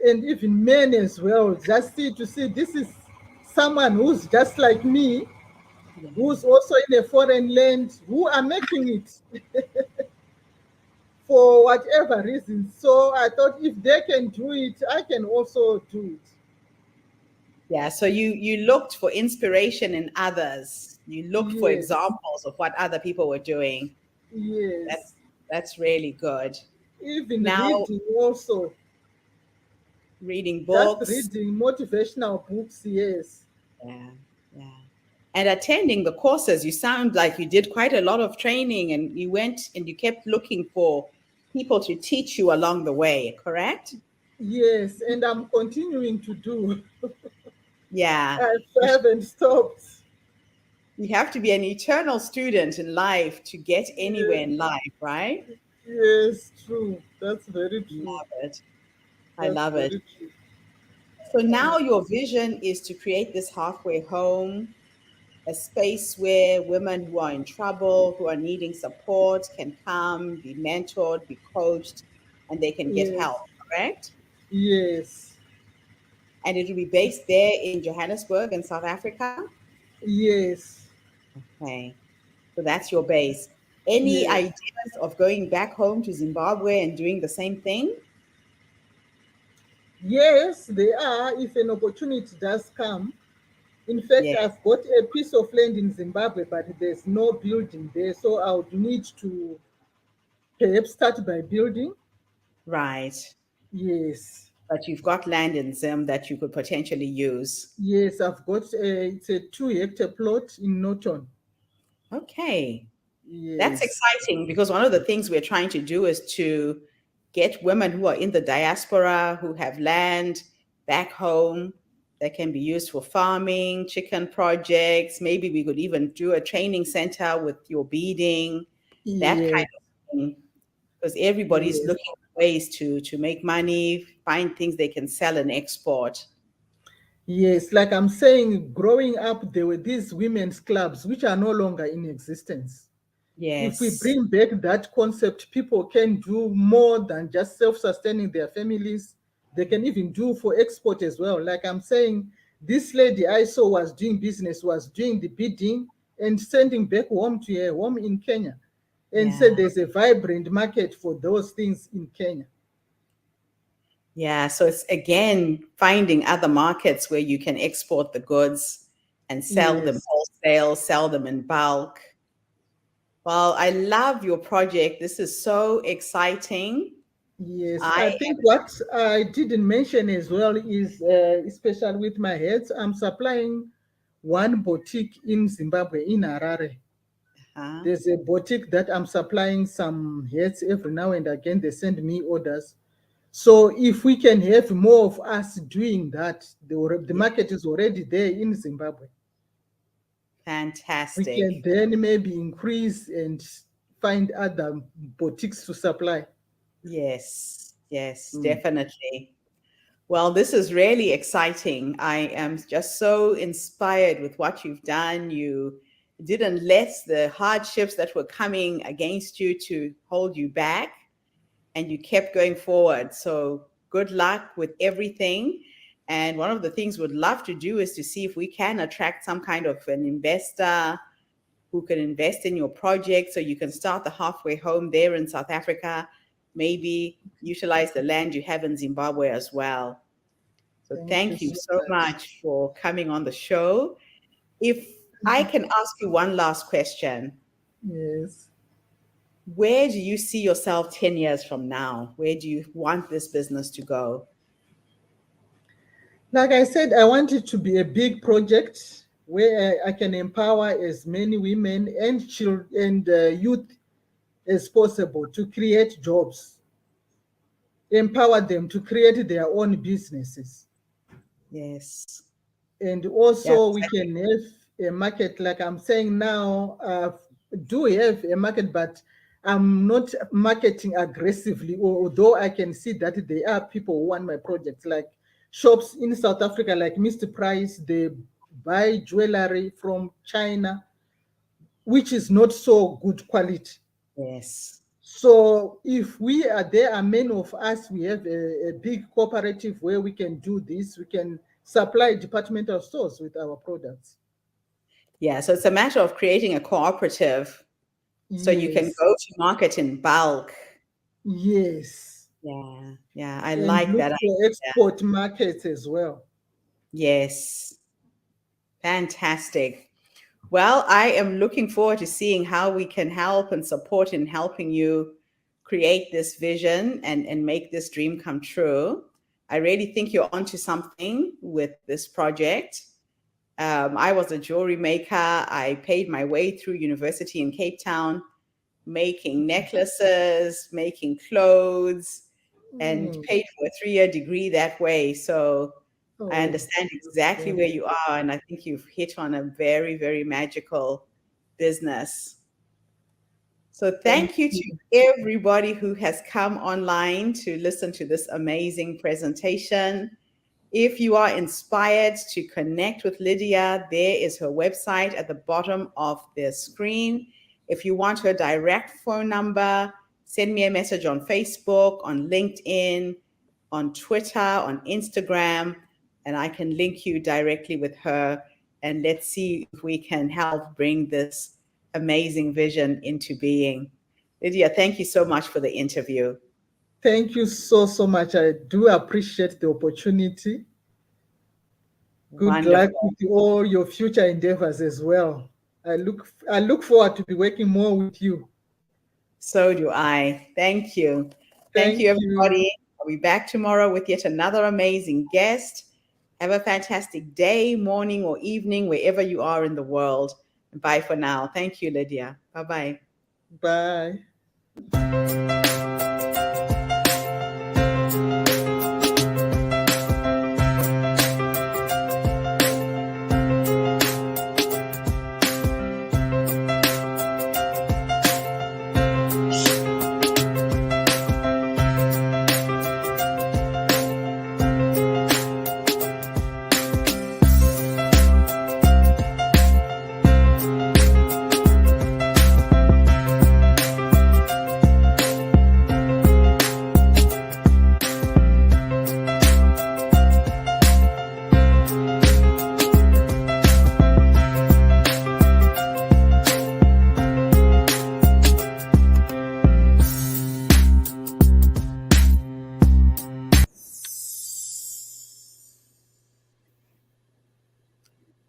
and even men as well. Just to see this is someone who's just like me, Yeah. who's also in a foreign land, who are making it for whatever reason. So I thought if they can do it, I can also do it. Yeah, so you looked for inspiration in others. You looked for Yes, examples of what other people were doing. That yes. that's really good. Even Now, reading also, reading just books, reading motivational books, yes. yeah, yeah. And attending the courses, you sound like you did quite a lot of training and you went and you kept looking for people to teach you along the way, correct? Yes, and I'm continuing to do. Yeah. I You, haven't stopped. you have to be an eternal student in life to get anywhere Yes, in life, right? yes, true. That's very true. Love it. I That's love it. very true. So now your vision is to create this halfway home, a space where women who are in trouble, who are needing support, can come, be mentored, be coached, and they can get Yes. help, correct? Yes. And it will be based there in Johannesburg in South Africa. Yes. Okay, so that's your base. Any Yes. ideas of going back home to Zimbabwe and doing the same thing? Yes, they are. If an opportunity does come. In fact, Yes, I've got a piece of land in Zimbabwe, but there's no building there. So I would need to perhaps start by building. right. Yes. But you've got land in Zim that you could potentially use. Yes, I've got it's a 2 hectare plot in Norton. Okay. That's Yes. exciting because one of the things we're trying to do is to get women who are in the diaspora who have land back home that can be used for farming, chicken projects. Maybe we could even do a training center with your beading, that kind Yes. of thing. Because everybody's Yes. looking for ways to make money, find things they can sell and export. Yes. Like I'm saying, growing up, there were these women's clubs which are no longer in existence. If we Yes. bring back that concept, people can do more than just self-sustaining their families. They can even do for export as well. Like I'm saying, this lady I saw was doing business, was doing the bidding and sending back home to her home in Kenya, and said Yeah. there's a vibrant market for those things in Kenya. Yeah, so it's again finding other markets where you can export the goods and sell them Yes, wholesale, sell them in bulk. Well, I love your project. This is so exciting. yes. I I think what I didn't mention as well is, especially with my heads, I'm supplying one boutique in Zimbabwe, in Harare. uh, There's a boutique that I'm supplying some hats every now and again. They send me orders. So if we can have more of us doing that, the yeah, market is already there in Zimbabwe. We can fantastic. then maybe increase and find other boutiques to supply. Yes, yes, Mm. definitely. Well, this is really exciting. I am just so inspired with what you've done. You didn't let the hardships that were coming against you to hold you back, and you kept going forward. So good luck with everything. And one of the things we'd love to do is to see if we can attract some kind of an investor who can invest in your project so you can start the halfway home there in South Africa, maybe utilize the land you have in Zimbabwe as well. So Thank you thank you so so much. much for coming on the show. If I can ask you one last question, Yes. where do you see yourself 10 years from now? Where do you want this business to go? Like I said, I want it to be a big project where I can empower as many women and children and youth as possible to create jobs, empower them to create their own businesses. Yes. And Yeah. also, we can have a market, like I'm saying now, do have a market, but I'm not marketing aggressively, although I can see that there are people who want my projects, like shops in South Africa, like Mr. Price, they buy jewelry from China, which is not so good quality. Yes. So if there are many of us, we have a big cooperative where we can do this. We can supply departmental stores with our products. Yeah. So it's a matter of creating a cooperative so you can Yes, go to market in bulk. yes, Yeah. Yeah. I and like look that for idea. export markets as well. Yes. Fantastic. Well, I am looking forward to seeing how we can help and support in helping you create this vision and make this dream come true. I really think you're onto something with this project. I was a jewelry maker. I paid my way through university in Cape Town, making necklaces, making clothes, and Mm. paid for a 3-year degree that way. So I Oh, understand exactly where you are. And I think you've hit on a very, very magical business. So thank thank you you. to everybody who has come online to listen to this amazing presentation. If you are inspired to connect with Lydia, there is her website at the bottom of the screen. If you want her direct phone number, send me a message on Facebook, on LinkedIn, on Twitter, on Instagram, and I can link you directly with her. And let's see if we can help bring this amazing vision into being. Lydia, thank you so much for the interview. Thank you so, so much. I do appreciate the opportunity. Good luck Wonderful. with all your future endeavors as well. I look forward to be working more with you. So do I. Thank you. Thank you, Thank you. everybody. I'll be back tomorrow with yet another amazing guest. Have a fantastic day, morning, or evening, wherever you are in the world. Bye for now. Thank you, Lydia. Bye bye. Bye.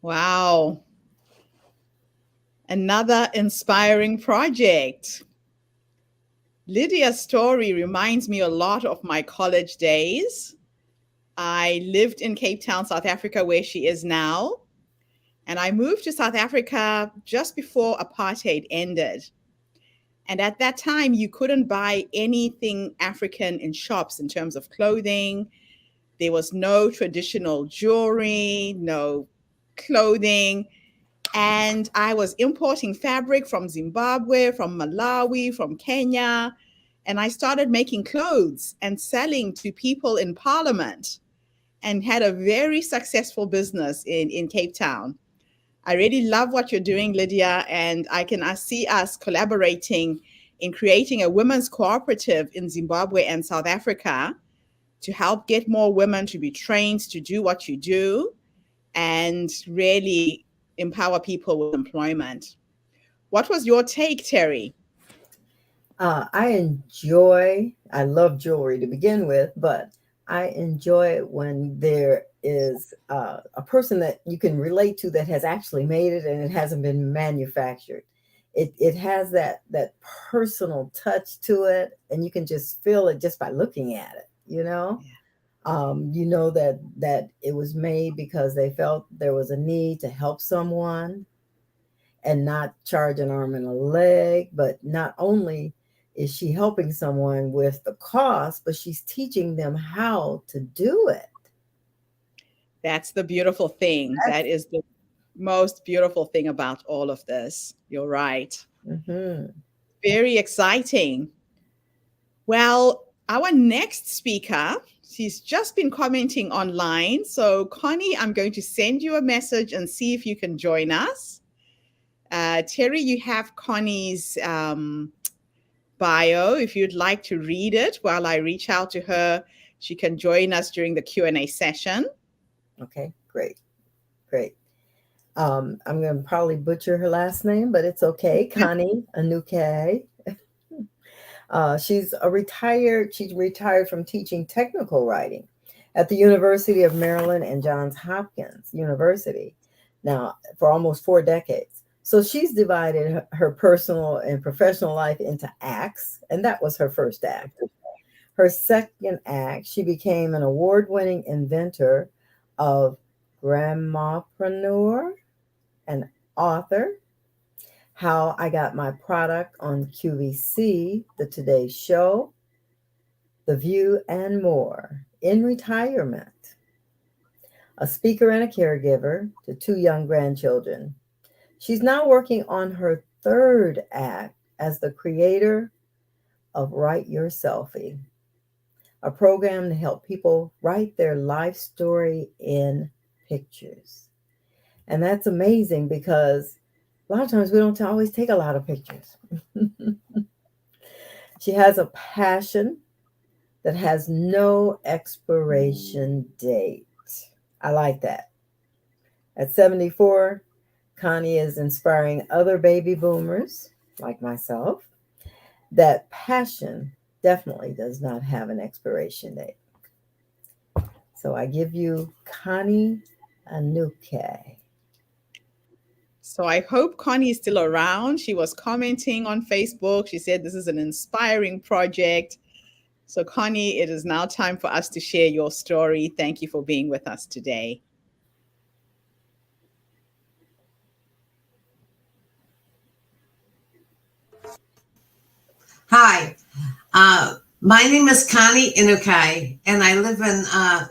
Wow. Another inspiring project. Lydia's story reminds me a lot of my college days. I lived in Cape Town, South Africa, where she is now. And I moved to South Africa just before apartheid ended. And at that time, you couldn't buy anything African in shops in terms of clothing. There was no traditional jewelry, no clothing. And I was importing fabric from Zimbabwe, from Malawi, from Kenya. And I started making clothes and selling to people in parliament and had a very successful business in Cape Town. I really love what you're doing, Lydia, and I see us collaborating in creating a women's cooperative in Zimbabwe and South Africa to help get more women to be trained to do what you do and really empower people with employment. What was your take, Terry? I love jewelry to begin with, but I enjoy it when there is a person that you can relate to that has actually made it and it hasn't been manufactured. It has that personal touch to it, and you can just feel it just by looking at it. You know that it was made because they felt there was a need to help someone and not charge an arm and a leg. But not only is she helping someone with the cost, but she's teaching them how to do it. That's the beautiful thing. That is the most beautiful thing about all of this. You're right. Mm-hmm. Very exciting. Well, our next speaker, she's just been commenting online. So, Connie, I'm going to send you a message and see if you can join us. Terry, you have Connie's bio. If you'd like to read it while I reach out to her, she can join us during the Q&A session. Okay, great. I'm going to probably butcher her last name, but it's okay. Connie Anuke. She's retired from teaching technical writing at the University of Maryland and Johns Hopkins University now for almost 4 decades. So she's divided her personal and professional life into acts, and that was her first act. Her second act, she became an award-winning inventor of grammopreneur, an author, how I got my product on QVC, The Today Show, The View, and more in retirement. A speaker and a caregiver to 2 young grandchildren. She's now working on her third act as the creator of Write Your Selfie, a program to help people write their life story in pictures. And that's amazing because a lot of times we don't always take a lot of pictures. She has a passion that has no expiration date. I like that. At 74, Connie is inspiring other baby boomers like myself that passion definitely does not have an expiration date. So I give you Connie Anuke. So I hope Connie is still around. She was commenting on Facebook. She said this is an inspiring project. So, Connie, it is now time for us to share your story. Thank you for being with us today. Hi, my name is Connie Inukai, and I live in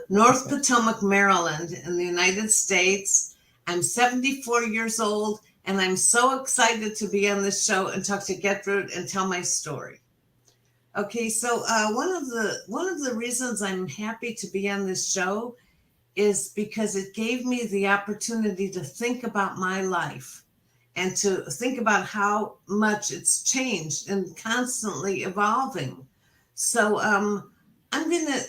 North Potomac, Maryland, in the United States. I'm 74 years old, and I'm so excited to be on this show and talk to Gertrude and tell my story. Okay, so one of the reasons I'm happy to be on this show is because it gave me the opportunity to think about my life and to think about how much it's changed and constantly evolving. So I'm going to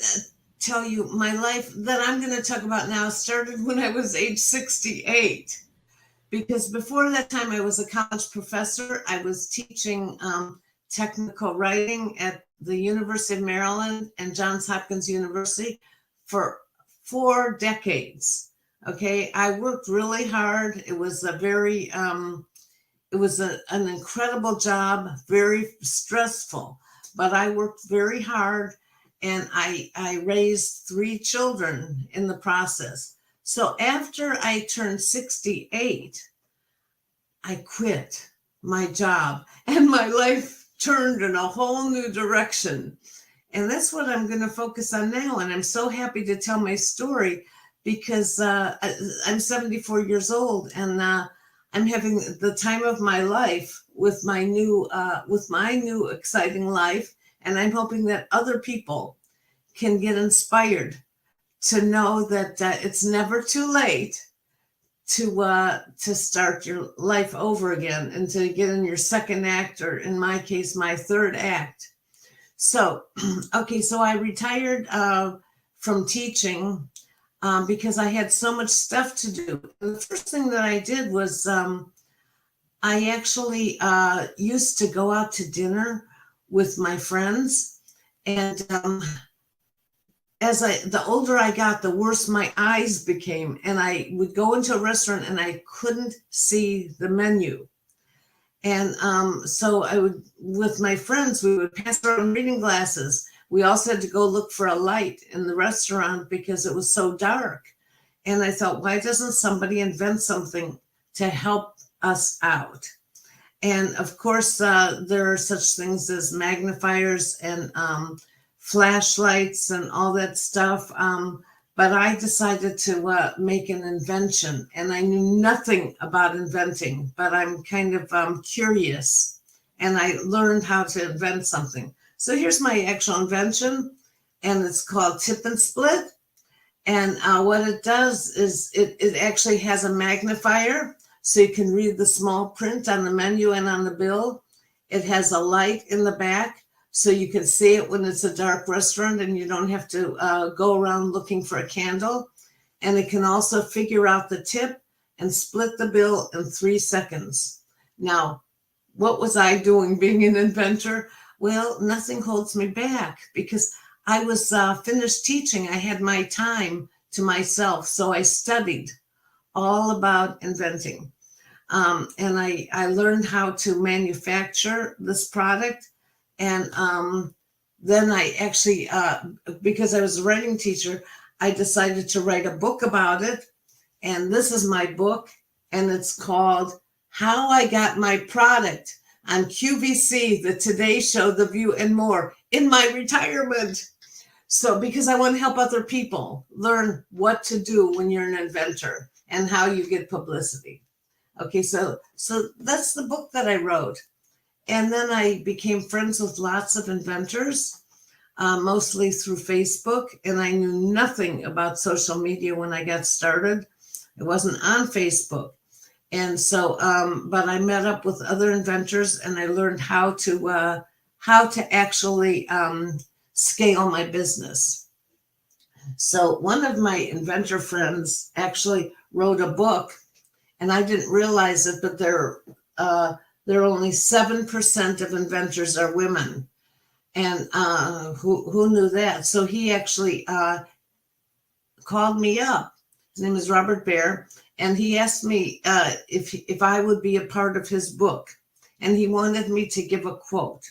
tell you my life that I'm going to talk about now started when I was age 68. Because before that time, I was a college professor. I was teaching technical writing at the University of Maryland and Johns Hopkins University for 4 decades. Okay, I worked really hard. It was an incredible job, very stressful, but I worked very hard, and I raised 3 children in the process. So after I turned 68, I quit my job and my life turned in a whole new direction. And that's what I'm going to focus on now. And I'm so happy to tell my story because I'm 74 years old, and I'm having the time of my life with my new exciting life. And I'm hoping that other people can get inspired to know that it's never too late to start your life over again and to get in your second act, or in my case, my third act. So, okay, so I retired from teaching because I had so much stuff to do. And the first thing that I did was I actually used to go out to dinner with my friends, and the older I got, the worse my eyes became, and I would go into a restaurant and I couldn't see the menu. And so I would, with my friends, we would pass around reading glasses. We also had to go look for a light in the restaurant because it was so dark. And I thought, why doesn't somebody invent something to help us out? And of course, there are such things as magnifiers and flashlights and all that stuff. But I decided to make an invention, and I knew nothing about inventing, but I'm kind of curious, and I learned how to invent something. So here's my actual invention, and it's called Tip and Split. And what it does is it actually has a magnifier, so you can read the small print on the menu and on the bill. It has a light in the back, so you can see it when it's a dark restaurant and you don't have to go around looking for a candle. And it can also figure out the tip and split the bill in 3 seconds. Now, what was I doing being an inventor? Well, nothing holds me back because I was finished teaching. I had my time to myself. So I studied all about inventing. And I learned how to manufacture this product. And then I actually, because I was a writing teacher, I decided to write a book about it. And this is my book, and it's called How I Got My Product on QVC, The Today Show, The View, and more in my retirement. So because I want to help other people learn what to do when you're an inventor and how you get publicity. Okay, so that's the book that I wrote. And then I became friends with lots of inventors. mostly through Facebook, and I knew nothing about social media when I got started. It wasn't on Facebook. And so, but I met up with other inventors, and I learned how to actually scale my business. So one of my inventor friends actually wrote a book, and I didn't realize it, but there are only 7% of inventors are women, and who knew that? So he actually called me up. His name is Robert Bear, and he asked me if I would be a part of his book, and he wanted me to give a quote.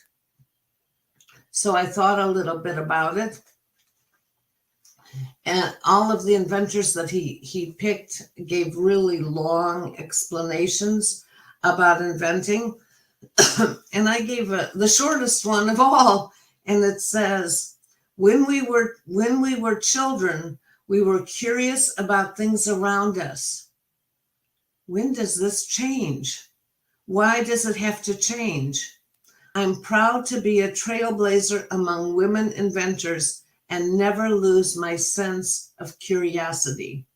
So I thought a little bit about it, and all of the inventors that he picked gave really long explanations about inventing, and I gave the shortest one of all, and it says, when we were children, we were curious about things around us. When does this change? Why does it have to change? I'm proud to be a trailblazer among women inventors and never lose my sense of curiosity.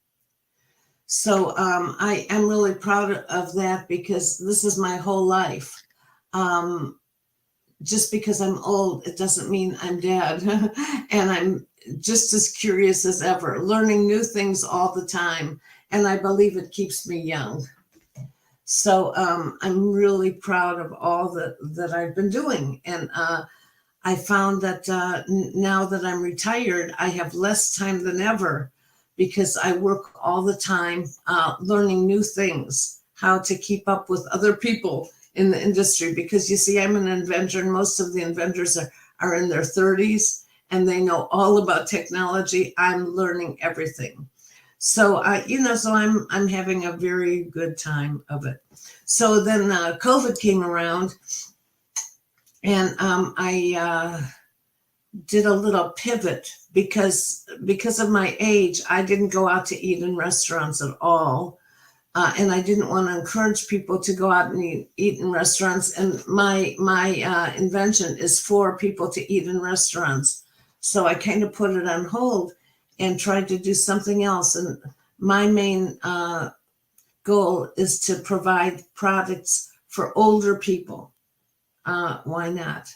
So I am really proud of that, because this is my whole life. Just because I'm old, it doesn't mean I'm dead. And I'm just as curious as ever, learning new things all the time. And I believe it keeps me young. So I'm really proud of all that I've been doing. And I found that now that I'm retired, I have less time than ever, because I work all the time learning new things, how to keep up with other people in the industry. Because you see, I'm an inventor, and most of the inventors are in their 30s, and they know all about technology. I'm learning everything. So so I'm having a very good time of it. So then COVID came around, and I did a little pivot, because of my age. I didn't go out to eat in restaurants at all, and I didn't want to encourage people to go out and eat in restaurants. And my invention is for people to eat in restaurants, so I kind of put it on hold and tried to do something else. And my main goal is to provide products for older people. Why not?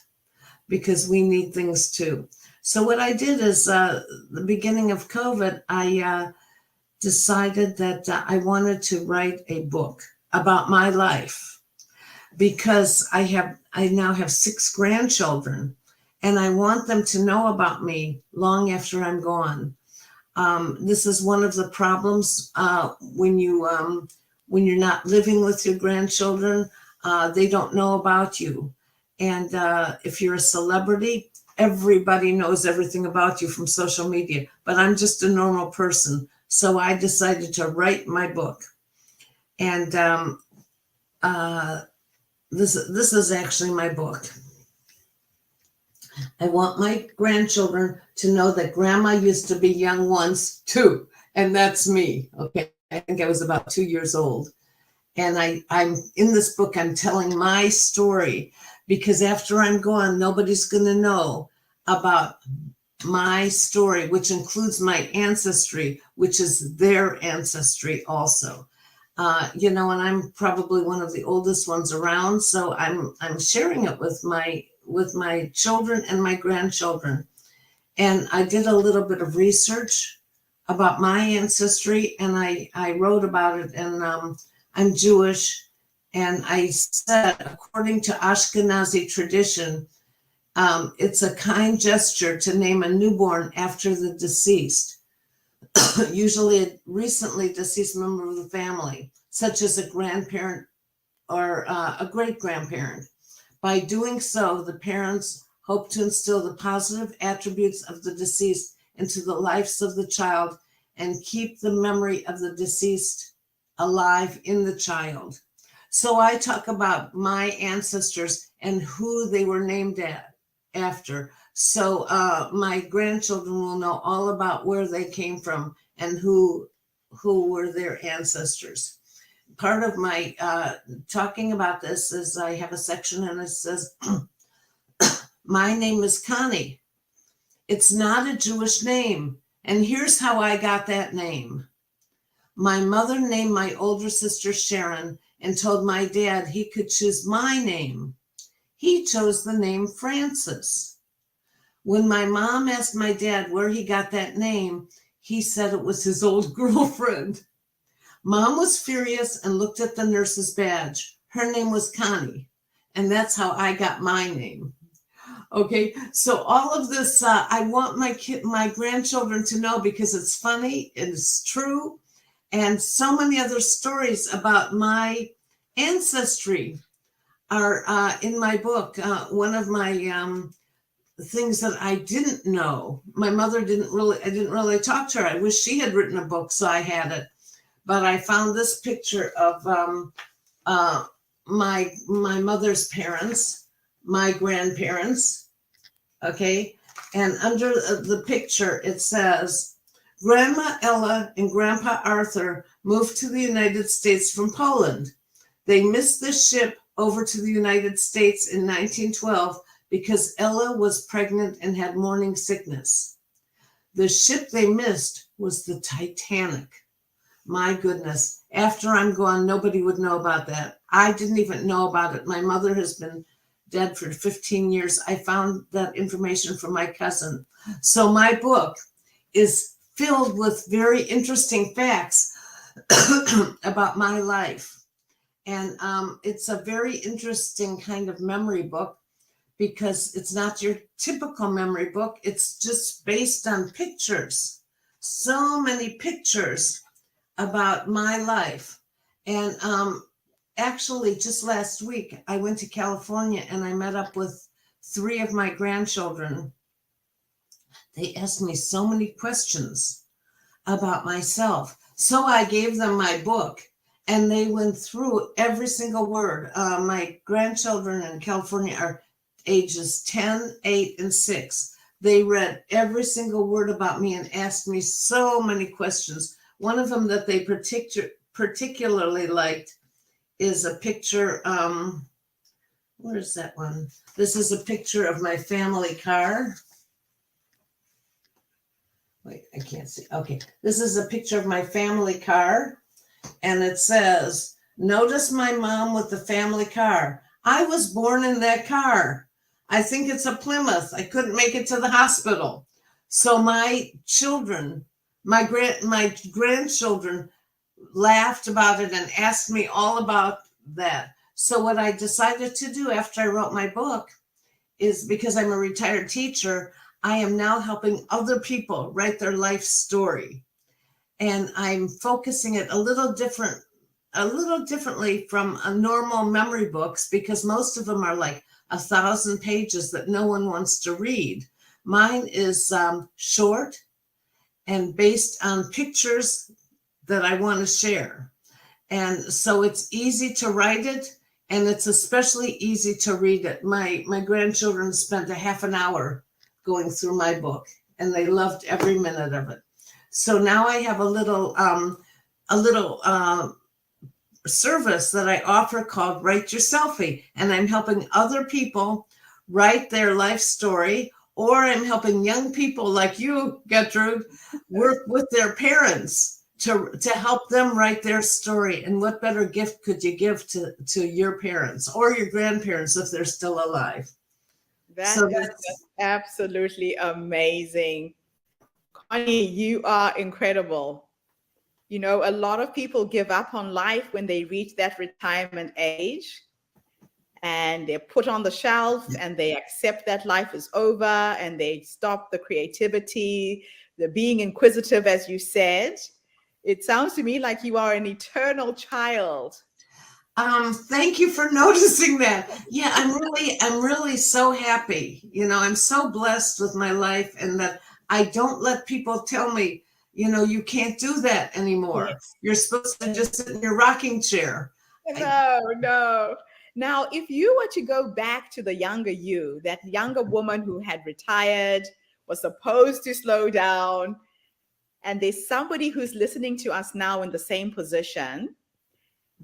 Because we need things too. So what I did is, the beginning of COVID, I decided that I wanted to write a book about my life, because I now have 6 grandchildren, and I want them to know about me long after I'm gone. This is one of the problems when you're not living with your grandchildren. They don't know about you. And if you're a celebrity, everybody knows everything about you from social media. But I'm just a normal person. So I decided to write my book. And this is actually my book. I want my grandchildren to know that grandma used to be young once too. And that's me. Okay. I think I was about 2 years old. And I'm in this book, I'm telling my story, because after I'm gone, nobody's going to know about my story, which includes my ancestry, which is their ancestry also. And I'm probably one of the oldest ones around, so I'm sharing it with my children and my grandchildren. And I did a little bit of research about my ancestry, and I wrote about it. And I'm Jewish, and I said, according to Ashkenazi tradition, it's a kind gesture to name a newborn after the deceased, usually a recently deceased member of the family, such as a grandparent or a great-grandparent. By doing so, the parents hope to instill the positive attributes of the deceased into the lives of the child and keep the memory of the deceased alive in the child. So I talk about my ancestors and who they were named after. So my grandchildren will know all about where they came from and who were their ancestors. Part of my talking about this is I have a section, and it says, my name is Connie. It's not a Jewish name. And here's how I got that name. My mother named my older sister Sharon and told my dad he could choose my name. He chose the name Francis. When my mom asked my dad where he got that name, he said it was his old girlfriend. Mom was furious and looked at the nurse's badge. Her name was Connie, and that's how I got my name. Okay, so all of this, I want my grandchildren to know because it's funny, it's true, and so many other stories about my ancestry are in my book. One of my things that I didn't know, my mother I didn't really talk to her. I wish she had written a book so I had it. But I found this picture of my mother's parents, my grandparents, okay? And under the picture, it says, Grandma Ella and Grandpa Arthur moved to the United States from Poland. They missed the ship over to the United States in 1912 because Ella was pregnant and had morning sickness. The ship they missed was the Titanic. My goodness, after I'm gone, nobody would know about that. I didn't even know about it. My mother has been dead for 15 years. I found that information from my cousin. So my book is filled with very interesting facts about my life. And it's a very interesting kind of memory book because it's not your typical memory book. It's just based on pictures. So many pictures about my life. And actually, just last week, I went to California and I met up with 3 of my grandchildren. They asked me so many questions about myself. So I gave them my book and they went through every single word. My grandchildren in California are ages 10, 8, and 6. They read every single word about me and asked me so many questions. One of them that they particularly liked is a picture. Where's that one? This is a picture of my family car. Wait, I can't see. Okay, this is a picture of my family car. And it says, notice my mom with the family car. I was born in that car. I think it's a Plymouth. I couldn't make it to the hospital. So my children, my grandchildren laughed about it and asked me all about that. So what I decided to do after I wrote my book is, because I'm a retired teacher, I am now helping other people write their life story. And I'm focusing it a little differently from a normal memory books, because most of them are like 1,000 pages that no one wants to read. Mine is short and based on pictures that I want to share. And so it's easy to write it, and it's especially easy to read it. My grandchildren spent a half an hour going through my book, and they loved every minute of it. So now I have a little service that I offer called Write Your Selfie, and I'm helping other people write their life story, or I'm helping young people like you, Gertrude, work with their parents to help them write their story. And what better gift could you give to your parents or your grandparents if they're still alive? That is just absolutely amazing. Connie, you are incredible. You know, a lot of people give up on life when they reach that retirement age, and they're put on the shelf and they accept that life is over, and they stop the creativity, the being inquisitive, as you said. It sounds to me like you are an eternal child. Thank you for noticing that. Yeah, I'm really so happy. You know, I'm so blessed with my life, and that I don't let people tell me, you know, you can't do that anymore. Yes. You're supposed to just sit in your rocking chair. No. Now, if you were to go back to the younger you, that younger woman who had retired, was supposed to slow down, and there's somebody who's listening to us now in the same position,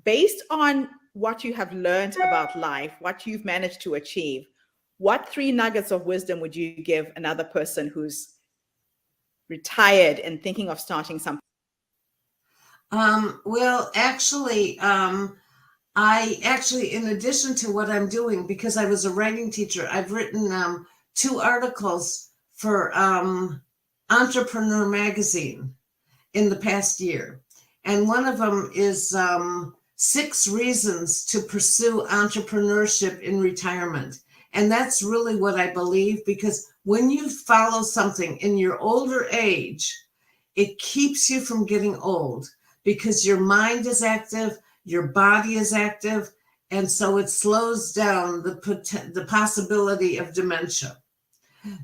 based on what you have learned about life, what you've managed to achieve, what 3 nuggets of wisdom would you give another person who's retired and thinking of starting something? Well, actually, in addition to what I'm doing, because I was a writing teacher, I've written 2 articles for Entrepreneur Magazine in the past year. And one of them is 6 reasons to pursue entrepreneurship in retirement. And that's really what I believe, because when you follow something in your older age, it keeps you from getting old, because your mind is active, your body is active, and so it slows down the possibility of dementia.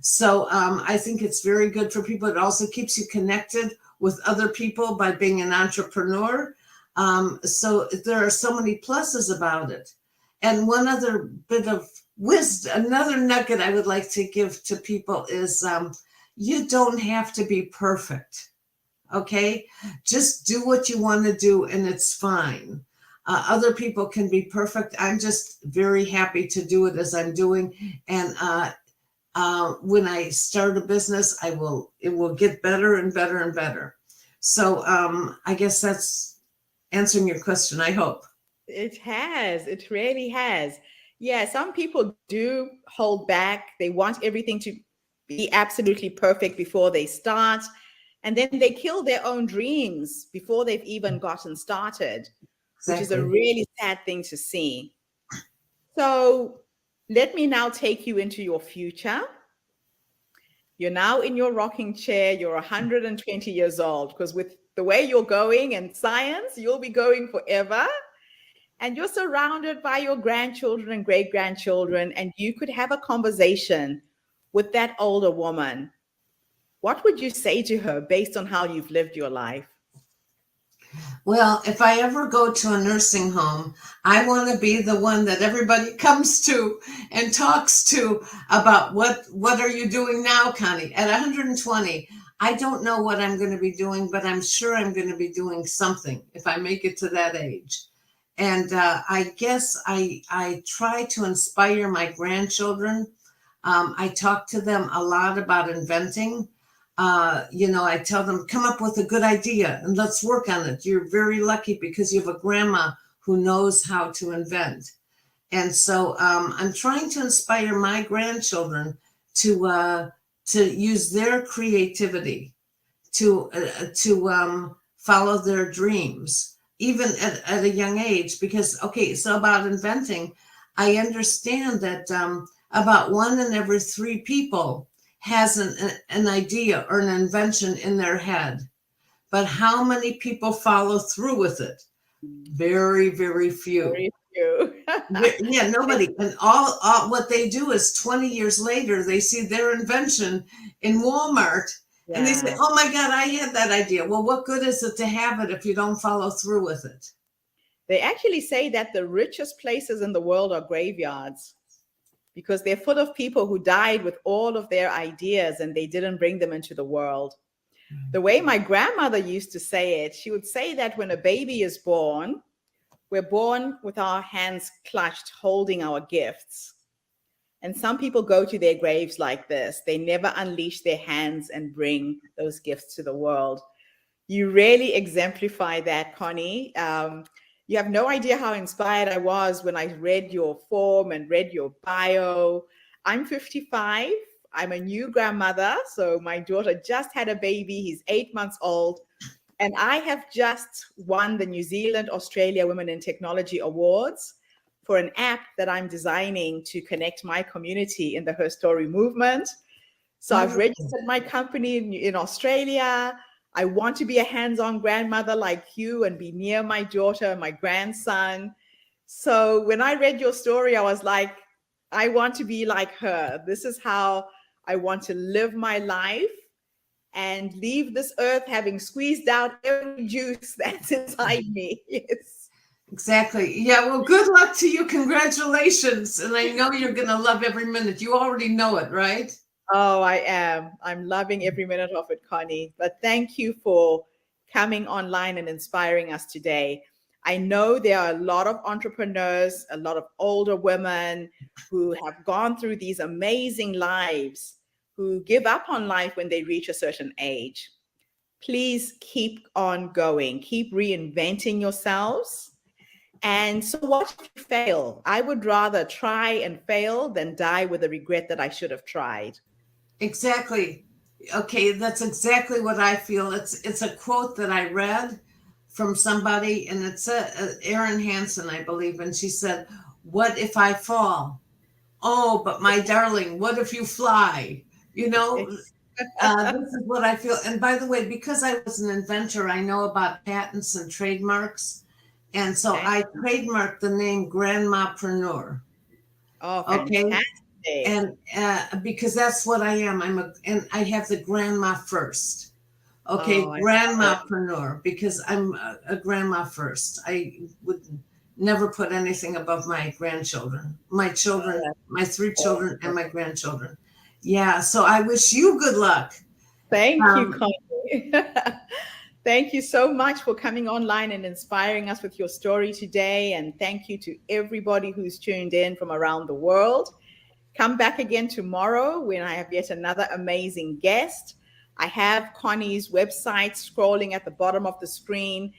So I think it's very good for people. It also keeps you connected with other people by being an entrepreneur. So there are so many pluses about it. And one other bit of wisdom, another nugget I would like to give to people is you don't have to be perfect. Okay, just do what you want to do and it's fine. Other people can be perfect. I'm just very happy to do it as I'm doing. And when I start a business, it will get better and better and better. So I guess that's answering your question, I hope. It has. It really has. Yeah, some people do hold back. They want everything to be absolutely perfect before they start. And then they kill their own dreams before they've even gotten started, which is a Exactly. really sad thing to see. So let me now take you into your future. You're now in your rocking chair. You're 120 years old, because with the way you're going in science, you'll be going forever. And you're surrounded by your grandchildren and great grandchildren, and you could have a conversation with that older woman. What would you say to her based on how you've lived your life? Well, if I ever go to a nursing home, I want to be the one that everybody comes to and talks to about what are you doing now, Connie? At 120, I don't know what I'm going to be doing, but I'm sure I'm going to be doing something if I make it to that age. And I guess I try to inspire my grandchildren. I talk to them a lot about inventing. I tell them, come up with a good idea and let's work on it. You're very lucky because you have a grandma who knows how to invent. And so I'm trying to inspire my grandchildren to use their creativity to follow their dreams, even at a young age. Because, okay, so about inventing, I understand that about 1 in every 3 people has an idea or an invention in their head. But how many people follow through with it? Very, very few. Very few. Yeah, nobody. And all what they do is 20 years later, they see their invention in Walmart and they say, Yeah. oh my God, I had that idea. Well, what good is it to have it if you don't follow through with it? They actually say that the richest places in the world are graveyards, because they're full of people who died with all of their ideas and they didn't bring them into the world. The way my grandmother used to say it, she would say that when a baby is born, we're born with our hands clutched, holding our gifts. And some people go to their graves like this. They never unleash their hands and bring those gifts to the world. You really exemplify that, Connie. You have no idea how inspired I was when I read your form and read your bio. I'm 55. I'm a new grandmother. So my daughter just had a baby. He's 8 months old. And I have just won the New Zealand Australia Women in Technology Awards for an app that I'm designing to connect my community in the HerStory movement. So I've registered my company in Australia. I want to be a hands-on grandmother like you and be near my daughter and my grandson. So when I read your story, I was like, I want to be like her. This is how I want to live my life and leave this earth having squeezed out every juice that's inside me. Yes. Exactly. Yeah. Well, good luck to you. Congratulations. And I know you're going to love every minute. You already know it, right? Oh, I am. I'm loving every minute of it, Connie. But thank you for coming online and inspiring us today. I know there are a lot of entrepreneurs, a lot of older women who have gone through these amazing lives who give up on life when they reach a certain age. Please keep on going, keep reinventing yourselves. And so, what if you fail? I would rather try and fail than die with the regret that I should have tried. Exactly. Okay, that's exactly what I feel. It's a quote that I read from somebody, and it's Erin Hansen, I believe, and she said, "What if I fall? Oh, but my darling, what if you fly?" You know, this is what I feel. And by the way, because I was an inventor, I know about patents and trademarks, and so Okay. I trademarked the name Grandmapreneur. Oh, Okay, fantastic. and because that's what I am. And I have the grandma first. Okay, Oh, I love it. grandmapreneur, because I'm a grandma first. I would never put anything above my grandchildren, my children, my three children, and my grandchildren. Yeah, so I wish you good luck. Thank you, Um, Connie. Thank you so much for coming online and inspiring us with your story today. And thank you to everybody who's tuned in from around the world. Come back again tomorrow when I have yet another amazing guest. I have Connie's website scrolling at the bottom of the screen.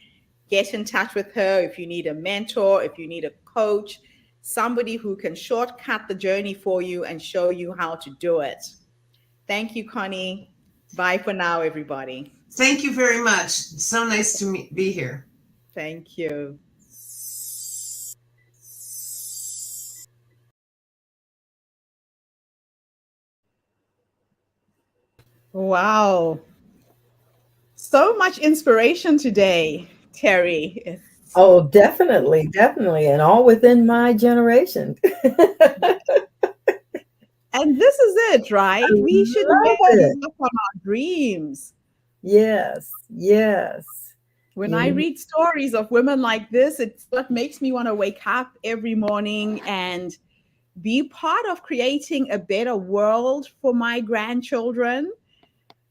Get in touch with her if you need a mentor, if you need a coach, somebody who can shortcut the journey for you and show you how to do it. Thank you, Connie. Bye for now, everybody. Thank you very much. So nice to be here. Thank you. Wow. So much inspiration today, Terry. Oh, definitely, definitely, and all within my generation. I And this is it, right? We should love never it. give up on our dreams. Yes, yes. When I You read stories of women like this, it's what makes me want to wake up every morning and be part of creating a better world for my grandchildren.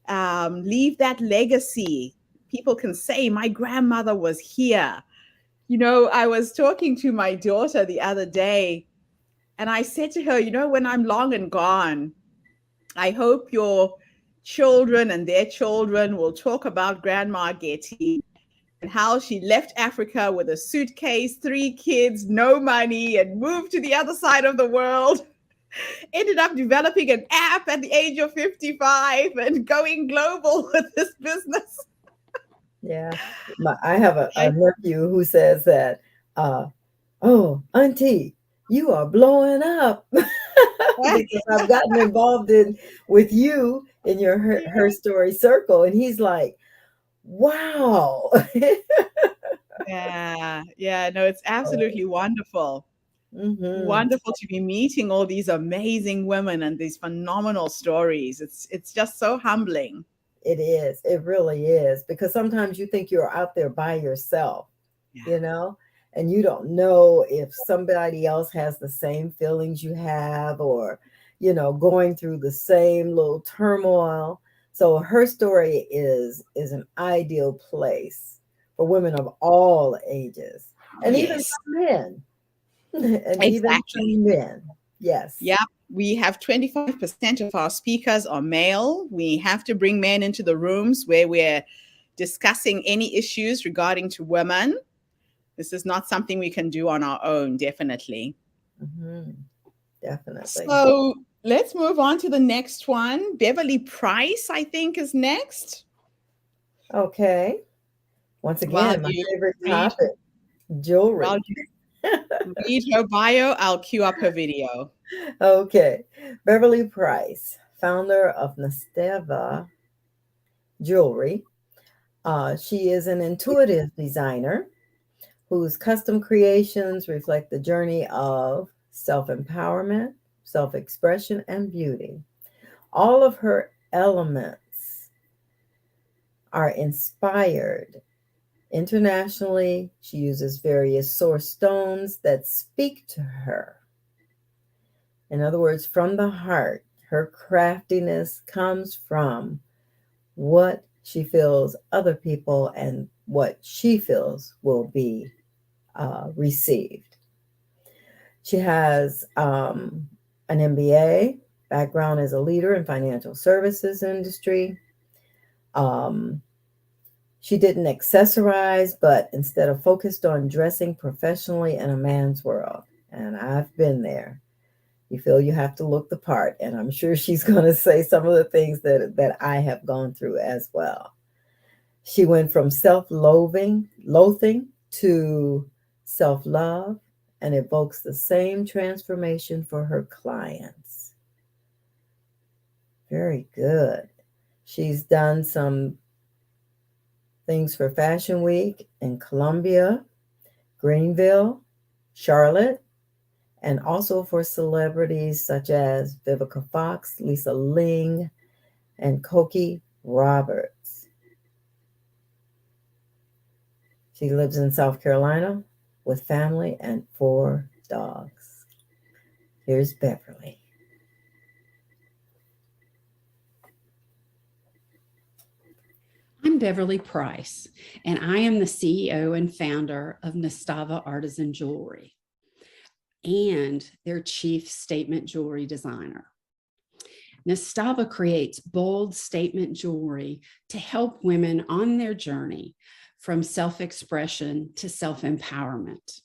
Leave that legacy. People can say, my grandmother was here. You know, I was talking to my daughter the other day, and I said to her, you know, when I'm long and gone, I hope your children and their children will talk about Grandma Getty and how she left Africa with a suitcase, three kids, no money, and moved to the other side of the world. Ended up developing an app at the age of 55 and going global with this business. Yeah. I have a I, nephew who says that, uh, oh, Auntie, you are blowing up because I've gotten involved in with you in your her story circle. And he's like, wow. yeah, yeah, no, it's absolutely wonderful. Hmm. Wonderful to be meeting all these amazing women and these phenomenal stories. It's just so humbling. It is. It really is. Because sometimes you think you're out there by yourself, Yeah. you know, and you don't know if somebody else has the same feelings you have or, going through the same little turmoil. So her story is an ideal place for women of all ages and even Yes, some men. And even exactly. some men. Yes. Yeah, we have 25% of our speakers are male. We have to bring men into the rooms where we're discussing any issues regarding to women. This is not something we can do on our own, definitely. Hmm. Definitely. So let's move on to the next one. Beverly Price, I think, is next. Okay. Once While again, my you favorite read, topic, while jewelry. you read her bio, I'll cue up her video. Okay. Beverly Price, founder of Nasteva Jewelry. She is an intuitive designer whose custom creations reflect the journey of self empowerment, self expression, and beauty. All of her elements are inspired internationally. She uses various source stones that speak to her. In other words, from the heart, her craftiness comes from what she feels other people and what she feels will be received. She has an MBA, background as a leader in financial services industry. She didn't accessorize, but instead of focused on dressing professionally in a man's world. And I've been there. You feel you have to look the part. And I'm sure she's going to say some of the things that I have gone through as well. She went from loathing to self-love, and evokes the same transformation for her clients. Very good. She's done some things for Fashion Week in Columbia, Greenville, Charlotte, and also for celebrities such as Vivica Fox, Lisa Ling, and Cokie Roberts. She lives in South Carolina with family and 4 dogs. Here's Beverly. I'm Beverly Price, and I am the CEO and founder of Nastava Artisan Jewelry and their chief statement jewelry designer. Nastava creates bold statement jewelry to help women on their journey from self-expression to self-empowerment.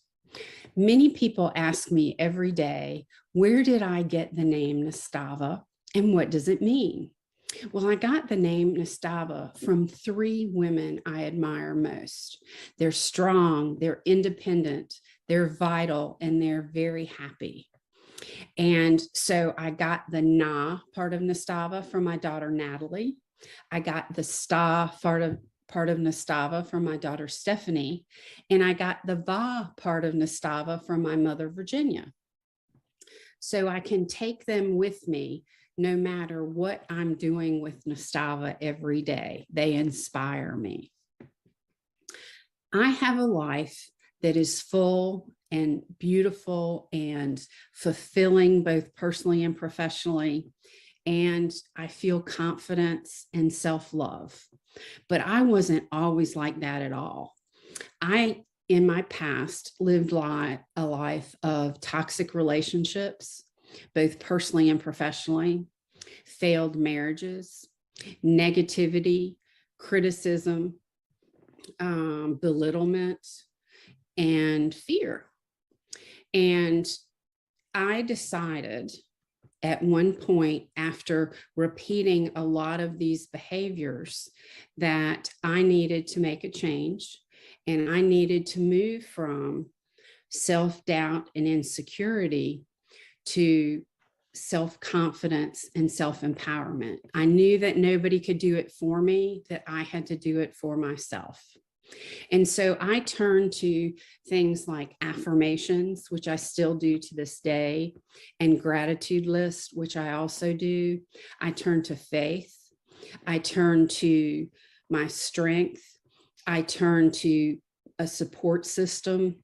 Many people ask me every day, where did I get the name Nastava and what does it mean? Well, I got the name Nastava from 3 women I admire most. They're strong, they're independent, they're vital, and they're very happy. And so I got the Na part of Nastava from my daughter, Natalie. I got the Sta part of Nastava from my daughter, Stephanie. And I got the Va part of Nastava from my mother, Virginia. So I can take them with me no matter what I'm doing with Nastava every day. They inspire me. I have a life that is full and beautiful and fulfilling, both personally and professionally. And I feel confidence and self-love. But I wasn't always like that at all. I, in my past, lived a life of toxic relationships, both personally and professionally, failed marriages, negativity, criticism, belittlement, and fear. And I decided at one point, after repeating a lot of these behaviors, that I needed to make a change and I needed to move from self-doubt and insecurity to self-confidence and self-empowerment. I knew that nobody could do it for me, that I had to do it for myself. And so I turned to things like affirmations, which I still do to this day, and gratitude lists, which I also do. I turned to faith. I turned to my strength. I turned to a support system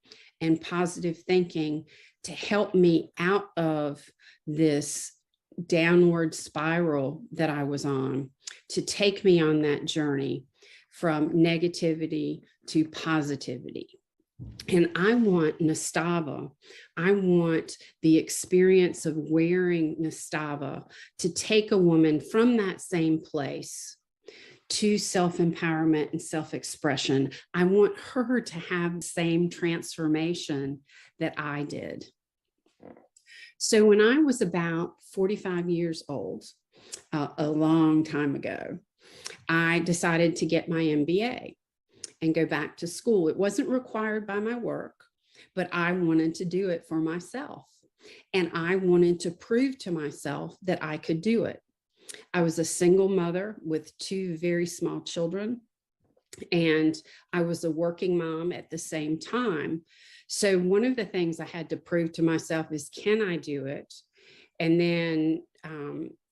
and positive thinking to help me out of this downward spiral that I was on, to take me on that journey from negativity to positivity. And I want Nastava, I want the experience of wearing Nastava to take a woman from that same place to self-empowerment and self-expression. I want her to have the same transformation that I did. So when I was about 45 years old, a long time ago, I decided to get my MBA and go back to school. It wasn't required by my work, but I wanted to do it for myself. And I wanted to prove to myself that I could do it. I was a single mother with 2 very small children, and I was a working mom at the same time. So one of the things I had to prove to myself is, can I do it? And then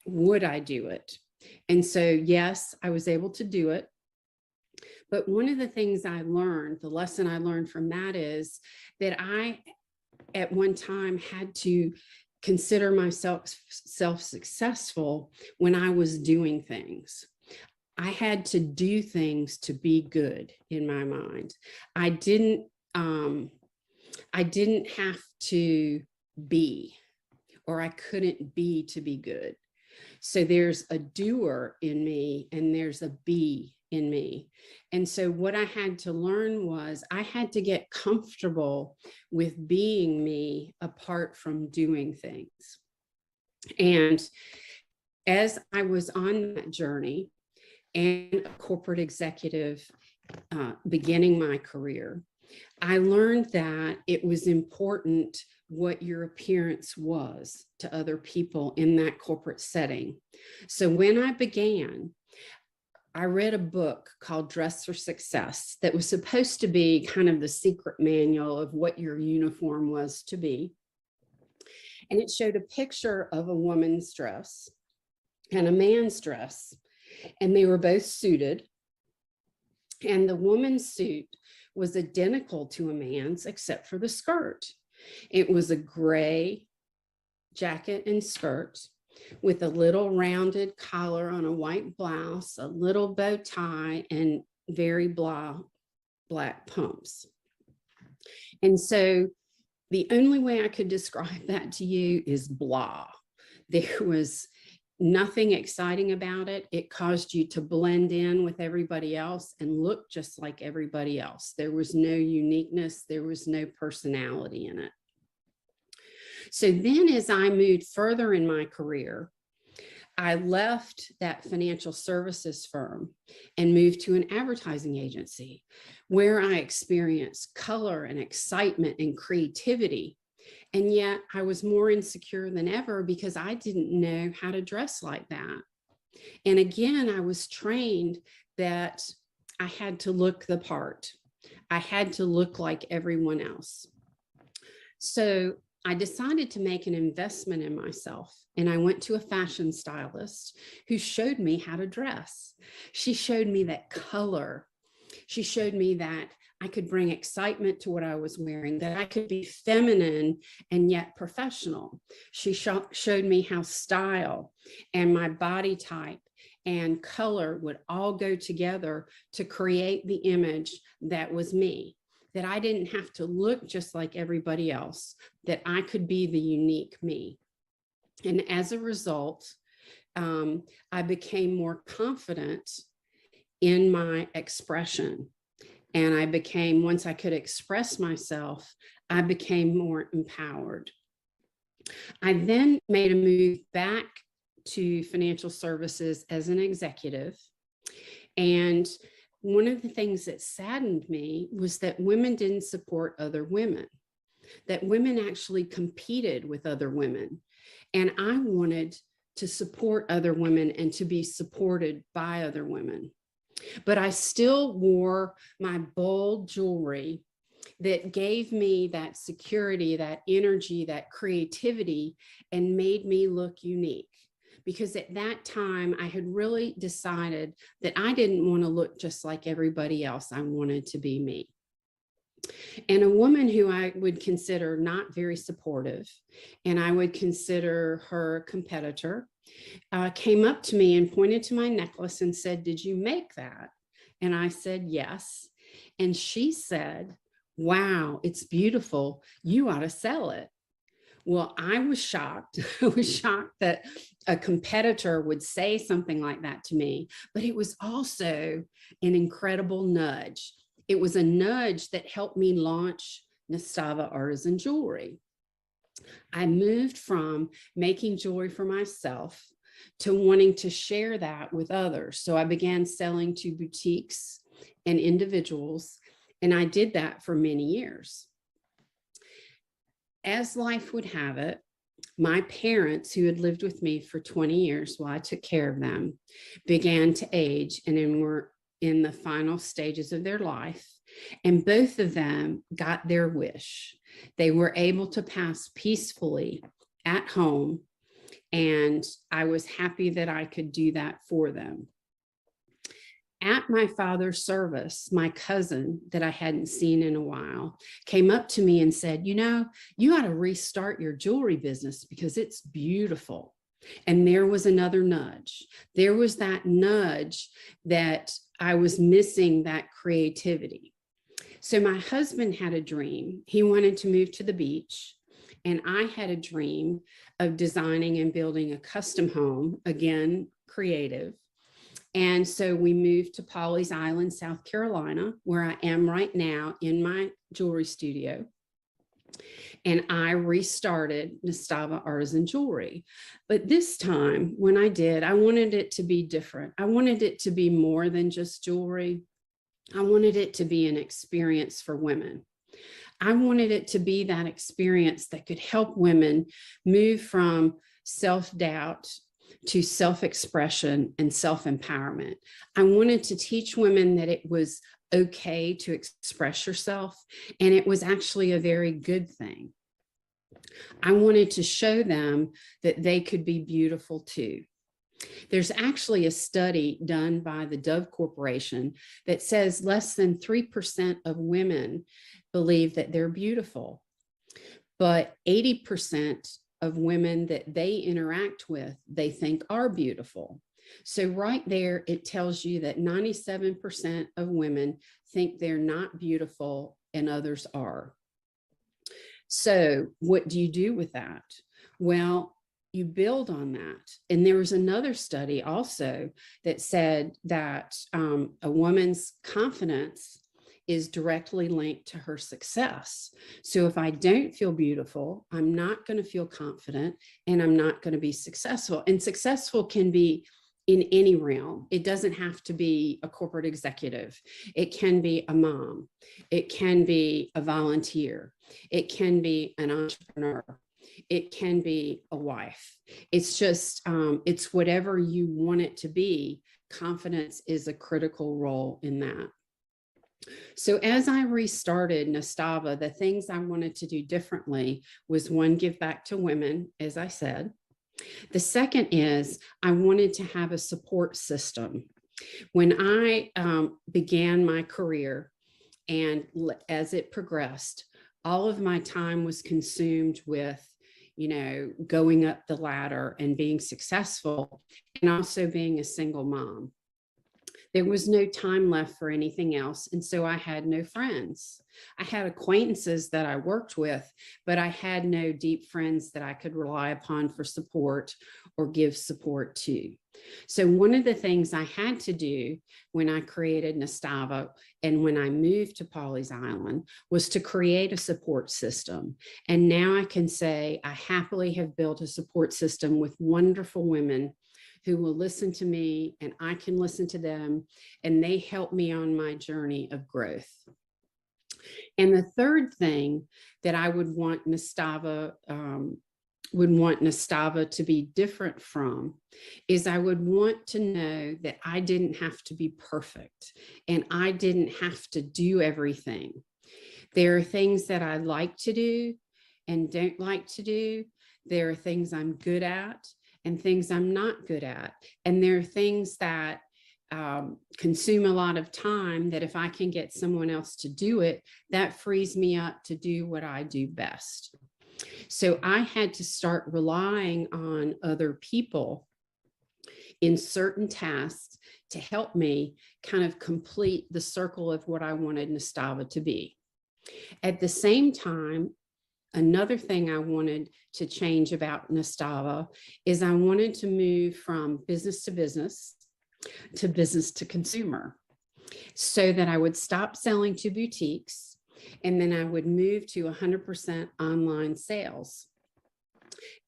would I do it? And so, yes, I was able to do it. But one of the things I learned, the lesson I learned from that is that I, at one time, had to consider myself successful when I was doing things. I had to do things to be good in my mind. I didn't I didn't have to be, or I couldn't be to be good. So there's a doer in me and there's a be in me. And so what I had to learn was I had to get comfortable with being me apart from doing things. And as I was on that journey and a corporate executive beginning my career, I learned that it was important what your appearance was to other people in that corporate setting. So when I began, I read a book called Dress for Success that was supposed to be kind of the secret manual of what your uniform was to be. And it showed a picture of a woman's dress and a man's dress, and they were both suited. And the woman's suit was identical to a man's except for the skirt. It was a gray jacket and skirt with a little rounded collar on a white blouse, a little bow tie, and very black pumps. And so the only way I could describe that to you is blah. There was nothing exciting about it. It caused you to blend in with everybody else and look just like everybody else. There was no uniqueness. There was no personality in it. So then as I moved further in my career, I left that financial services firm and moved to an advertising agency where I experienced color and excitement and creativity. And yet I was more insecure than ever because I didn't know how to dress like that. And again, I was trained that I had to look the part. I had to look like everyone else. So I decided to make an investment in myself, and I went to a fashion stylist who showed me how to dress. She showed me that color. She showed me that I could bring excitement to what I was wearing, that I could be feminine and yet professional. She showed me how style and my body type and color would all go together to create the image that was me, that I didn't have to look just like everybody else, that I could be the unique me. And as a result, I became more confident in my expression. And I became, once I could express myself, I became more empowered. I then made a move back to financial services as an executive. And one of the things that saddened me was that women didn't support other women, that women actually competed with other women. And I wanted to support other women and to be supported by other women. But I still wore my bold jewelry that gave me that security, that energy, that creativity, and made me look unique. Because at that time, I had really decided that I didn't want to look just like everybody else. I wanted to be me. And a woman who I would consider not very supportive, and I would consider her competitor, came up to me and pointed to my necklace and said, "Did you make that?" And I said, "Yes." And she said, "Wow, it's beautiful. You ought to sell it." Well, I was shocked. I was shocked that a competitor would say something like that to me, but it was also an incredible nudge. It was a nudge that helped me launch Nastava Artisan Jewelry. I moved from making jewelry for myself to wanting to share that with others. So I began selling to boutiques and individuals, and I did that for many years. As life would have it, my parents, who had lived with me for 20 years while I took care of them, began to age and were in the final stages of their life. And both of them got their wish. They were able to pass peacefully at home. And I was happy that I could do that for them. At my father's service, my cousin that I hadn't seen in a while came up to me and said, "You know, you ought to restart your jewelry business because it's beautiful." And there was another nudge. There was that nudge that I was missing, that creativity. So my husband had a dream. He wanted to move to the beach. And I had a dream of designing and building a custom home, again, creative. And so we moved to Pawleys Island, South Carolina, where I am right now in my jewelry studio. And I restarted Nastava Artisan Jewelry. But this time, when I did, I wanted it to be different. I wanted it to be more than just jewelry. I wanted it to be an experience for women. I wanted it to be that experience that could help women move from self-doubt to self-expression and self-empowerment. I wanted to teach women that it was okay to express yourself, and it was actually a very good thing. I wanted to show them that they could be beautiful too. There's actually a study done by the Dove Corporation that says less than 3% of women believe that they're beautiful, but 80% of women that they interact with, they think are beautiful. So right there, it tells you that 97% of women think they're not beautiful and others are. So what do you do with that? Well, you build on that. And there was another study also that said that a woman's confidence is directly linked to her success. So if I don't feel beautiful, I'm not going to feel confident and I'm not going to be successful. And successful can be in any realm. It doesn't have to be a corporate executive. It can be a mom. It can be a volunteer. It can be an entrepreneur. It can be a wife. It's just, it's whatever you want it to be. Confidence is a critical role in that. So as I restarted Nastava, the things I wanted to do differently was, one, give back to women, as I said. The second is I wanted to have a support system. When I began my career and as it progressed, all of my time was consumed with, you know, going up the ladder and being successful, and also being a single mom. There was no time left for anything else. And so I had no friends. I had acquaintances that I worked with, but I had no deep friends that I could rely upon for support or give support to. So one of the things I had to do when I created Nastava and when I moved to Pawleys Island was to create a support system. And now I can say I happily have built a support system with wonderful women who will listen to me and I can listen to them, and they help me on my journey of growth. And the third thing that I would want Nastava to be different from is I would want to know that I didn't have to be perfect and I didn't have to do everything. There are things that I like to do and don't like to do. There are things I'm good at and things I'm not good at. And there are things that consume a lot of time that if I can get someone else to do it, that frees me up to do what I do best. So I had to start relying on other people in certain tasks to help me kind of complete the circle of what I wanted Nastava to be. At the same time, another thing I wanted to change about Nastava is I wanted to move from business to business to consumer, so that I would stop selling to boutiques and then I would move to 100% online sales.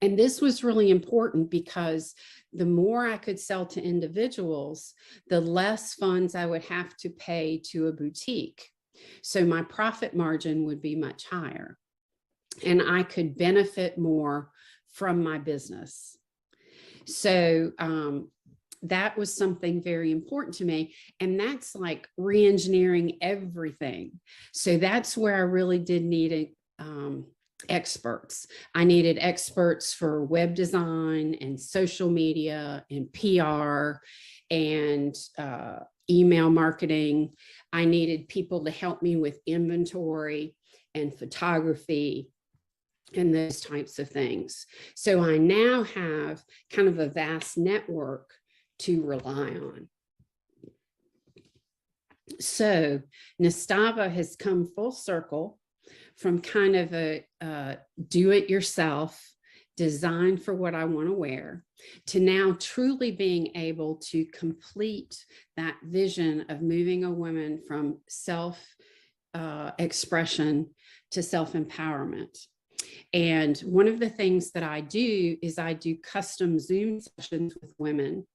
And this was really important because the more I could sell to individuals, the less funds I would have to pay to a boutique. So my profit margin would be much higher and I could benefit more from my business. So that was something very important to me. And that's like re-engineering everything. So that's where I really did need experts. I needed experts for web design and social media and PR and email marketing. I needed people to help me with inventory and photography and those types of things. So I now have kind of a vast network to rely on. So Nastava has come full circle from kind of a do-it-yourself, design for what I want to wear, to now truly being able to complete that vision of moving a woman from self expression to self-empowerment. And one of the things that I do is I do custom Zoom sessions with women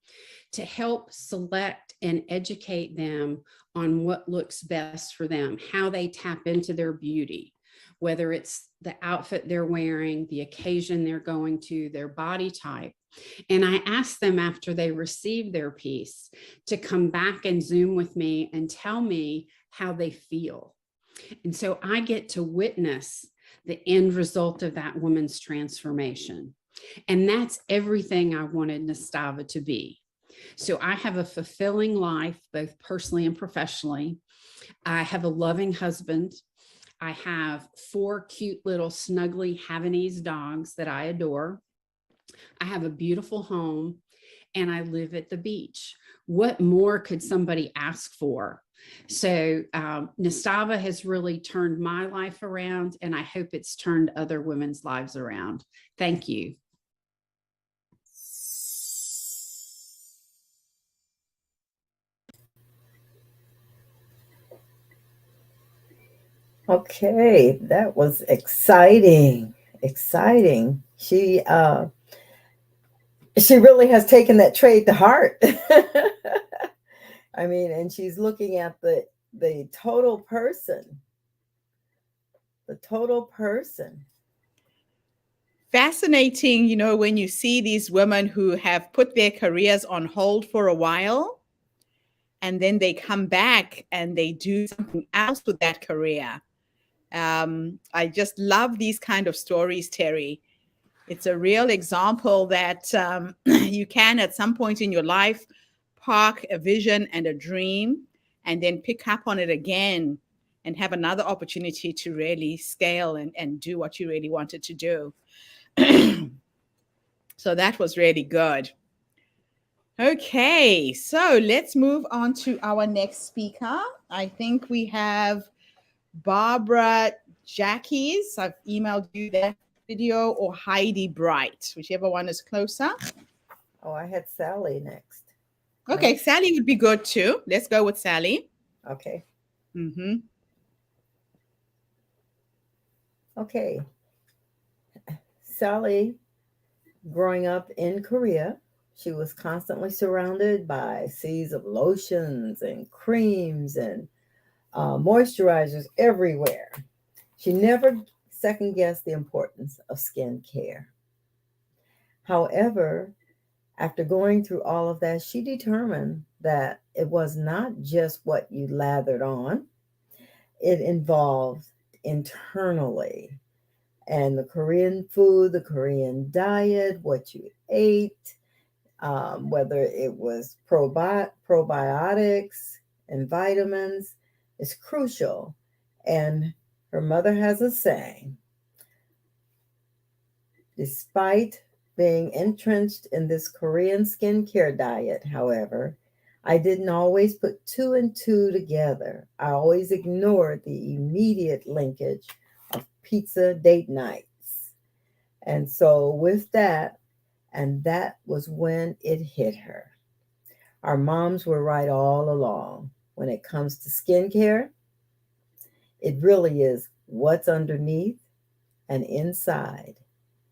to help select and educate them on what looks best for them, how they tap into their beauty, whether it's the outfit they're wearing, the occasion they're going to, their body type. And I ask them after they receive their piece to come back and Zoom with me and tell me how they feel. And so I get to witness the end result of that woman's transformation. And that's everything I wanted Nastava to be. So I have a fulfilling life, both personally and professionally. I have a loving husband. I have 4 cute little snuggly Havanese dogs that I adore. I have a beautiful home, and I live at the beach. What more could somebody ask for? So Nastava has really turned my life around, and I hope it's turned other women's lives around. Thank you. Okay, that was exciting. Exciting. She really has taken that trade to heart. I mean, and she's looking at the total person. The total person. Fascinating, you know, when you see these women who have put their careers on hold for a while, and then they come back and they do something else with that career. I just love these kind of stories, Terry. It's a real example that you can, at some point in your life, park a vision and a dream and then pick up on it again and have another opportunity to really scale and do what you really wanted to do. So that was really good. Okay, so let's move on to our next speaker. I think we have Barbara Jackies. I've emailed you that video, or Heidi Bright, whichever one is closer. Oh, I had Sally next. Okay, right? Sally would be good too. Let's go with Sally. Okay. Mm-hmm. Okay. Sally, growing up in Korea, she was constantly surrounded by seas of lotions and creams and moisturizers everywhere. She never second guessed the importance of skincare. However, after going through all of that, she determined that it was not just what you lathered on, it involved internally. And the Korean food, the Korean diet, what you ate, whether it was probiotics and vitamins, is crucial. And her mother has a saying, despite being entrenched in this Korean skincare diet, however, I didn't always put 2 and 2 together. I always ignored the immediate linkage of pizza date nights. And so with that, and that was when it hit her. Our moms were right all along. When it comes to skincare, it really is what's underneath and inside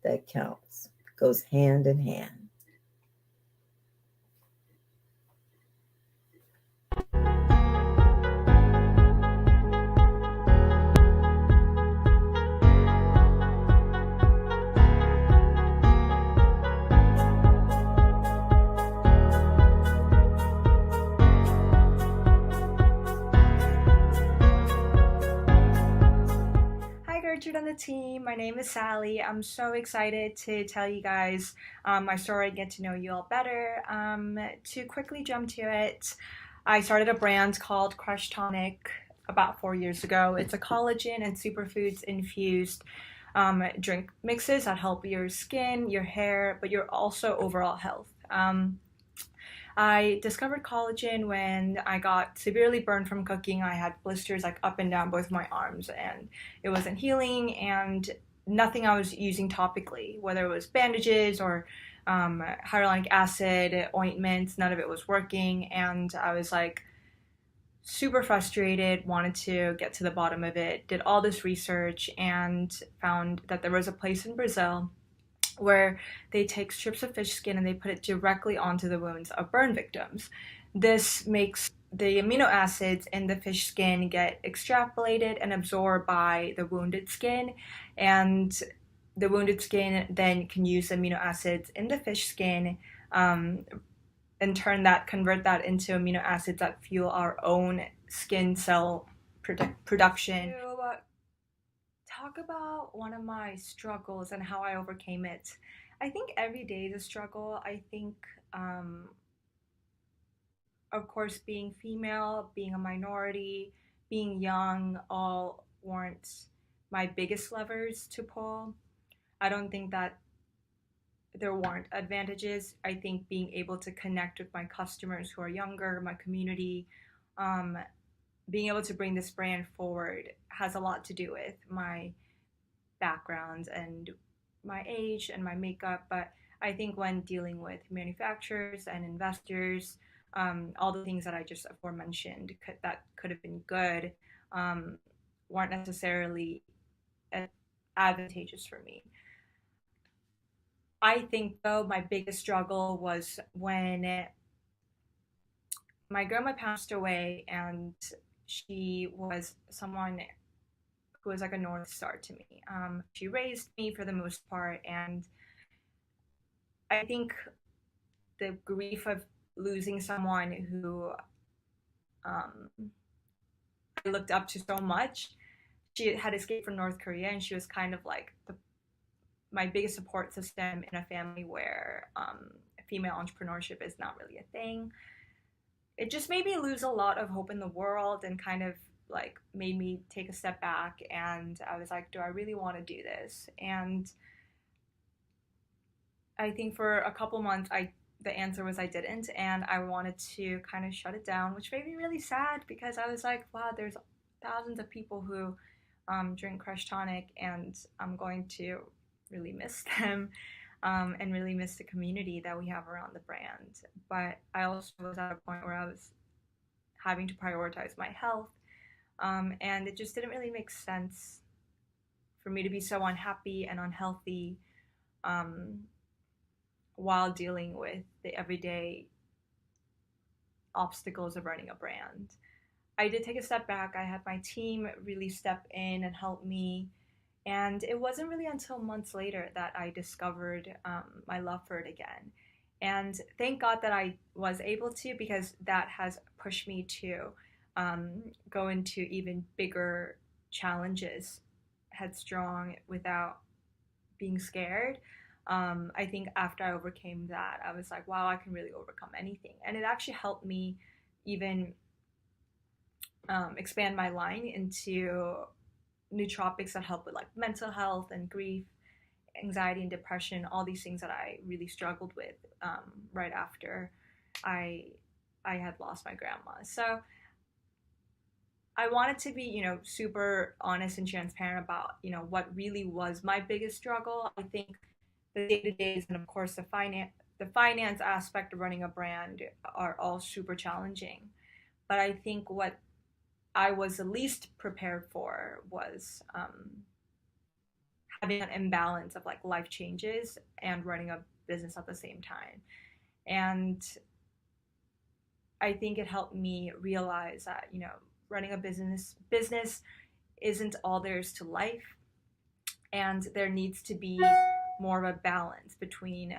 that counts. Goes hand in hand. On the team. My name is Sally. I'm so excited to tell you guys my story, get to know you all better. To quickly jump to it, I started a brand called Crush Tonic about 4 years ago. It's a collagen and superfoods infused drink mixes that help your skin, your hair, but your also overall health. I discovered collagen when I got severely burned from cooking. I had blisters like up and down both my arms, and it wasn't healing, and nothing I was using topically, whether it was bandages or hyaluronic acid, ointments, none of it was working. And I was like super frustrated, wanted to get to the bottom of it, did all this research, and found that there was a place in Brazil where they take strips of fish skin and they put it directly onto the wounds of burn victims. This makes the amino acids in the fish skin get extrapolated and absorbed by the wounded skin, and the wounded skin then can use amino acids in the fish skin, um, and convert that into amino acids that fuel our own skin cell production. To talk about one of my struggles and how I overcame it. I think every day is a struggle. I think, of course, being female, being a minority, being young, all weren't my biggest levers to pull. I don't think that there weren't advantages. I think being able to connect with my customers who are younger, my community, um, being able to bring this brand forward has a lot to do with my background and my age and my makeup. But I think when dealing with manufacturers and investors, all the things that I just aforementioned that could have been good, um, weren't necessarily advantageous for me. I think though my biggest struggle was when my grandma passed away, and she was someone who was like a North Star to me. She raised me for the most part, and I think the grief of losing someone who um, I looked up to so much. She had escaped from North Korea, and she was kind of like my biggest support system in a family where female entrepreneurship is not really a thing. It just made me lose a lot of hope in the world, and kind of like made me take a step back, and I was like, do I really want to do this? And I think for a couple months the answer was I didn't, and I wanted to kind of shut it down, which made me really sad because I was like, wow, there's thousands of people who drink Crush Tonic, and I'm going to really miss them, and really miss the community that we have around the brand. But I also was at a point where I was having to prioritize my health, and it just didn't really make sense for me to be so unhappy and unhealthy, um, while dealing with the everyday obstacles of running a brand. I did take a step back. I had my team really step in and help me. And it wasn't really until months later that I discovered my love for it again. And thank God that I was able to, because that has pushed me to go into even bigger challenges headstrong without being scared. I think after I overcame that, I was like, wow, I can really overcome anything. And it actually helped me even expand my line into nootropics that help with like mental health and grief, anxiety and depression, all these things that I really struggled with right after I I had lost my grandma. So I wanted to be, super honest and transparent about, what really was my biggest struggle. I think the day to days and of course the finance aspect of running a brand are all super challenging. But I think what I was the least prepared for was having an imbalance of like life changes and running a business at the same time. And I think it helped me realize that, running a business isn't all there is to life, and there needs to be more of a balance between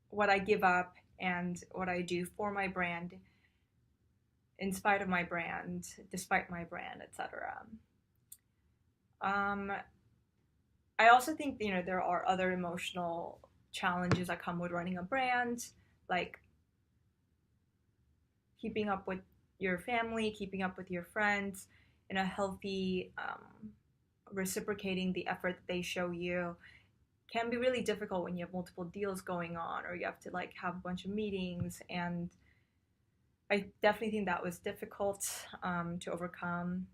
what I give up and what I do for my brand, in spite of my brand, despite my brand, etc. Um, I also think there are other emotional challenges that come with running a brand, like keeping up with your family, keeping up with your friends in a healthy, reciprocating the effort that they show you can be really difficult when you have multiple deals going on, or you have to like have a bunch of meetings. And I definitely think that was difficult to overcome.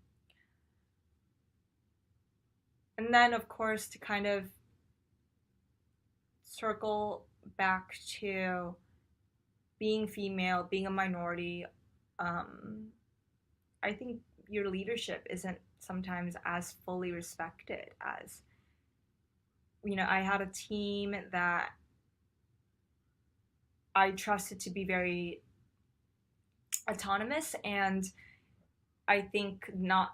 And then, of course, to kind of circle back to being female, being a minority, I think your leadership isn't sometimes as fully respected as, I had a team that I trusted to be very autonomous, and I think not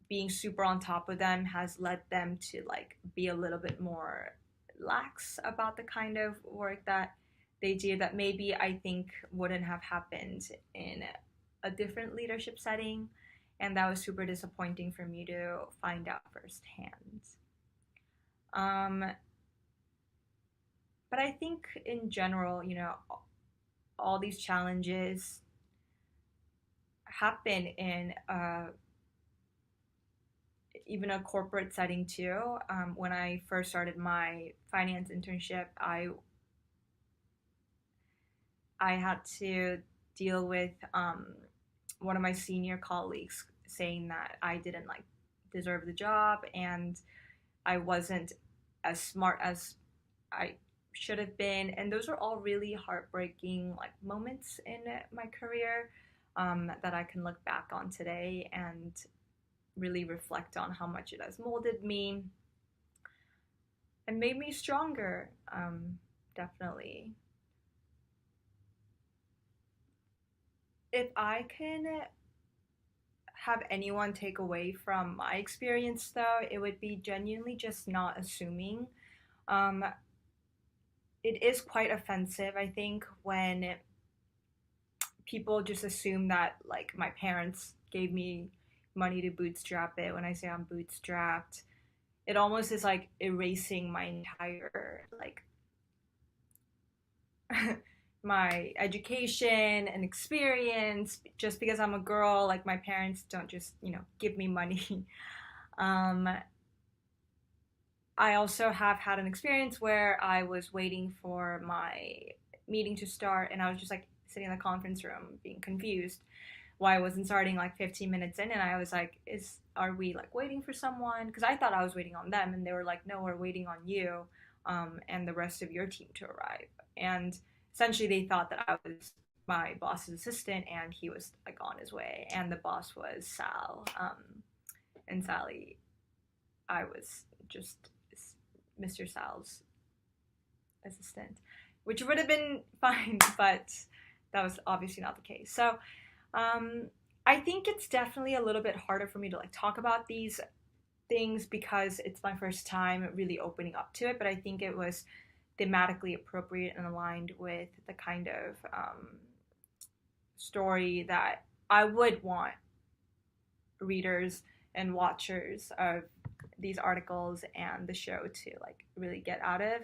being super on top of them has led them to like be a little bit more lax about the kind of work that they do, that maybe I think wouldn't have happened in a different leadership setting. And that was super disappointing for me to find out firsthand. Um, but I think in general, all these challenges happen in even a corporate setting too. When I first started my finance internship, I had to deal with one of my senior colleagues saying that I didn't like deserve the job, and I wasn't as smart as I should have been. And those are all really heartbreaking like moments in my career that I can look back on today and really reflect on how much it has molded me and made me stronger. Definitely. If I can have anyone take away from my experience, though, it would be genuinely just not assuming. Um, it is quite offensive, I think, when people just assume that, like, my parents gave me money to bootstrap it. When I say I'm bootstrapped, it almost is like erasing my entire, like, my education and experience just because I'm a girl. Like, my parents don't just, give me money. um, I also have had an experience where I was waiting for my meeting to start, and I was just like sitting in the conference room being confused why I wasn't starting like 15 minutes in, and I was like, are we like waiting for someone? Because I thought I was waiting on them, and they were like, no, we're waiting on you and the rest of your team to arrive. And essentially they thought that I was my boss's assistant, and he was like on his way, and the boss was Sal. And Sally, I was just Mr. Sal's assistant, which would have been fine, but that was obviously not the case. So I think it's definitely a little bit harder for me to like talk about these things because it's my first time really opening up to it, but I think it was thematically appropriate and aligned with the kind of story that I would want readers and watchers of these articles and the show to like really get out of.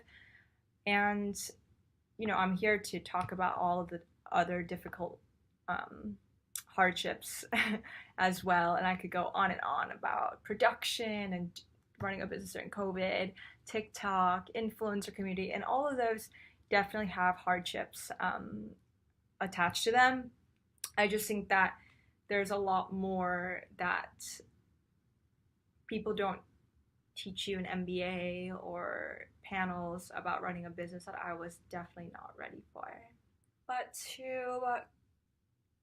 And I'm here to talk about all of the other difficult hardships as well, and I could go on and on about production and running a business during COVID, TikTok, influencer community, and all of those definitely have hardships attached to them. I just think that there's a lot more that people don't teach you in MBA or panels about running a business that I was definitely not ready for. But to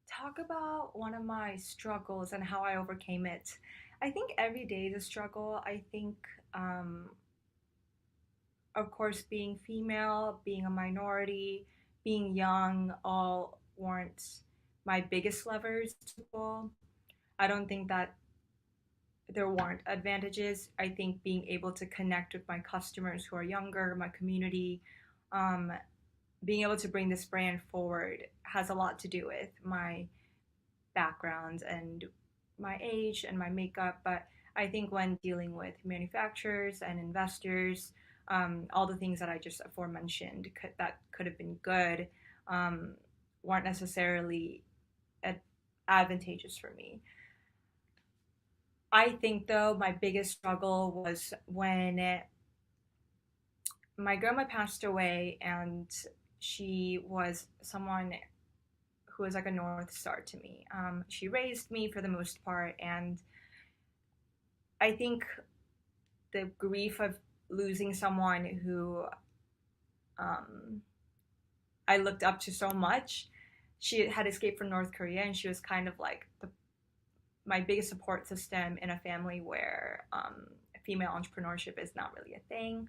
talk about one of my struggles and how I overcame it, I think every day is a struggle. I think, of course, being female, being a minority, being young, all weren't my biggest levers to pull. I don't think that there weren't advantages. I think being able to connect with my customers who are younger, my community, being able to bring this brand forward has a lot to do with my background and my age and my makeup. But I think when dealing with manufacturers and investors, all the things that I just aforementioned that could have been good weren't necessarily advantageous for me. I think, though, my biggest struggle was when my grandma passed away, and she was someone who was like a North Star to me. She raised me for the most part, and I think the grief of losing someone who um, I looked up to so much. She had escaped from North Korea, and she was kind of like my biggest support system in a family where female entrepreneurship is not really a thing.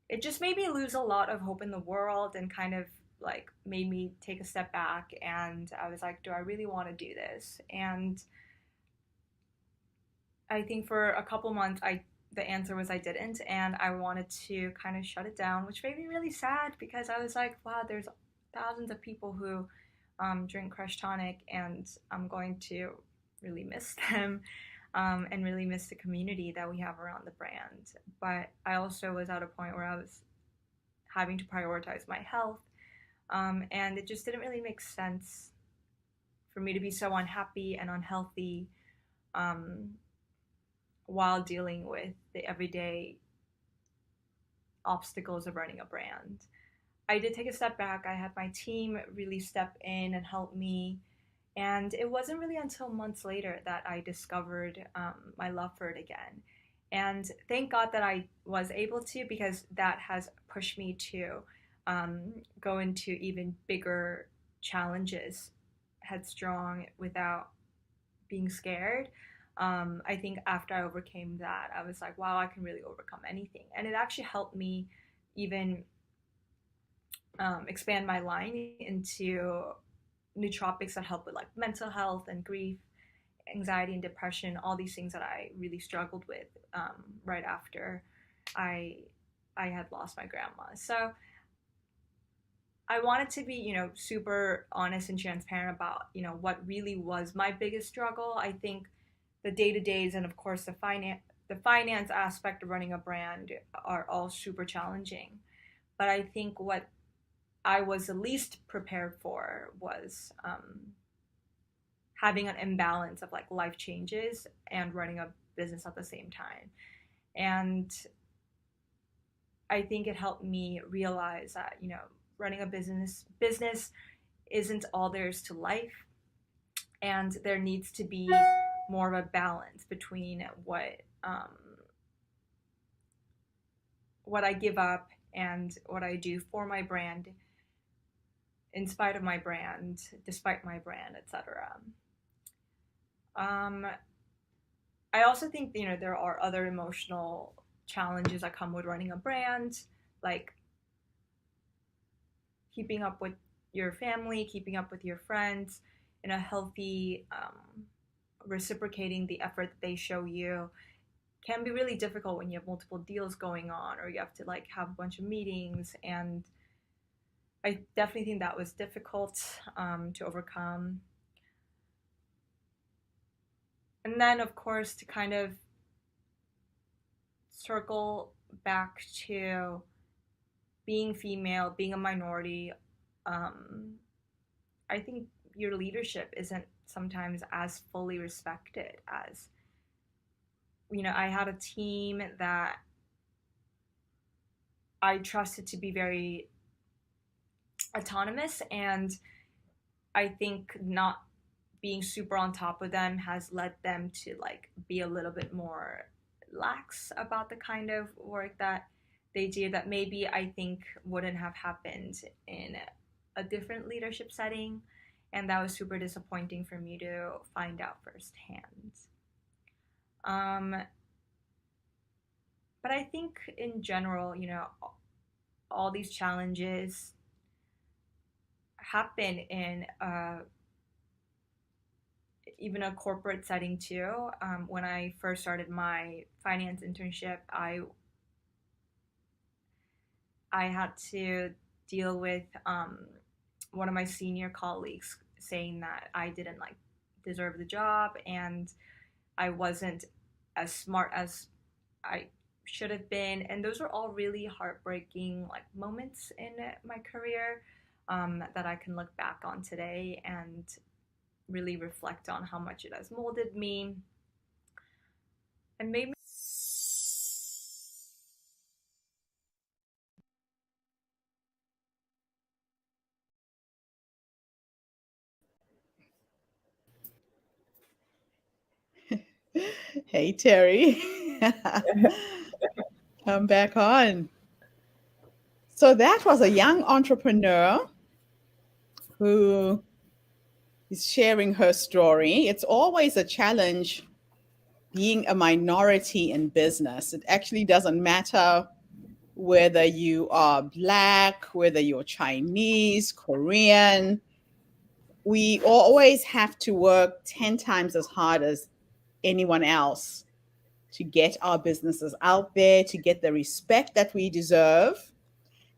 It just made me lose a lot of hope in the world, and kind of like made me take a step back, and I was like, do I really want to do this? And I think for a couple months the answer was I didn't, and I wanted to kind of shut it down, which made me really sad because I was like, wow, there's thousands of people who drink Crush Tonic, and I'm going to really miss them, and really miss the community that we have around the brand. But I also was at a point where I was having to prioritize my health, and it just didn't really make sense for me to be so unhappy and unhealthy um, while dealing with the everyday obstacles of running a brand. I did take a step back. I had my team really step in and help me. And it wasn't really until months later that I discovered my love for it again. And thank God that I was able to, because that has pushed me to go into even bigger challenges headstrong without being scared. I think after I overcame that, I was like, wow, I can really overcome anything. And it actually helped me even expand my line into nootropics that help with like mental health and grief, anxiety and depression, all these things that I really struggled with right after I I had lost my grandma. So I wanted to be, super honest and transparent about, what really was my biggest struggle. I think the day-to-days and of course the finance aspect of running a brand are all super challenging. But I think what I was the least prepared for was having an imbalance of like life changes and running a business at the same time. And I think it helped me realize that, running a business isn't all there is to life, and there needs to be more of a balance between what I give up and what I do for my brand, in spite of my brand, despite my brand, etc. Um, I also think there are other emotional challenges that come with running a brand, like keeping up with your family, keeping up with your friends in a healthy, reciprocating the effort that they show you can be really difficult when you have multiple deals going on, or you have to like have a bunch of meetings. And I definitely think that was difficult to overcome. And then, of course, to kind of circle back to being female, being a minority, I think your leadership isn't sometimes as fully respected as, I had a team that I trusted to be very autonomous, and I think not being super on top of them has led them to like be a little bit more lax about the kind of work that they do, that maybe I think wouldn't have happened in a different leadership setting. And that was super disappointing for me to find out firsthand. Um, but I think in general, all these challenges happen in even a corporate setting too. When I first started my finance internship, I had to deal with one of my senior colleagues saying that I didn't like deserve the job, and I wasn't as smart as I should have been. And those were all really heartbreaking like moments in my career that I can look back on today and really reflect on how much it has molded me and made me Hey, Terry. Come back on. So that was a young entrepreneur who is sharing her story. It's always a challenge being a minority in business. It actually doesn't matter whether you are Black, whether you're Chinese, Korean. We always have to work 10 times as hard as anyone else to get our businesses out there, to get the respect that we deserve.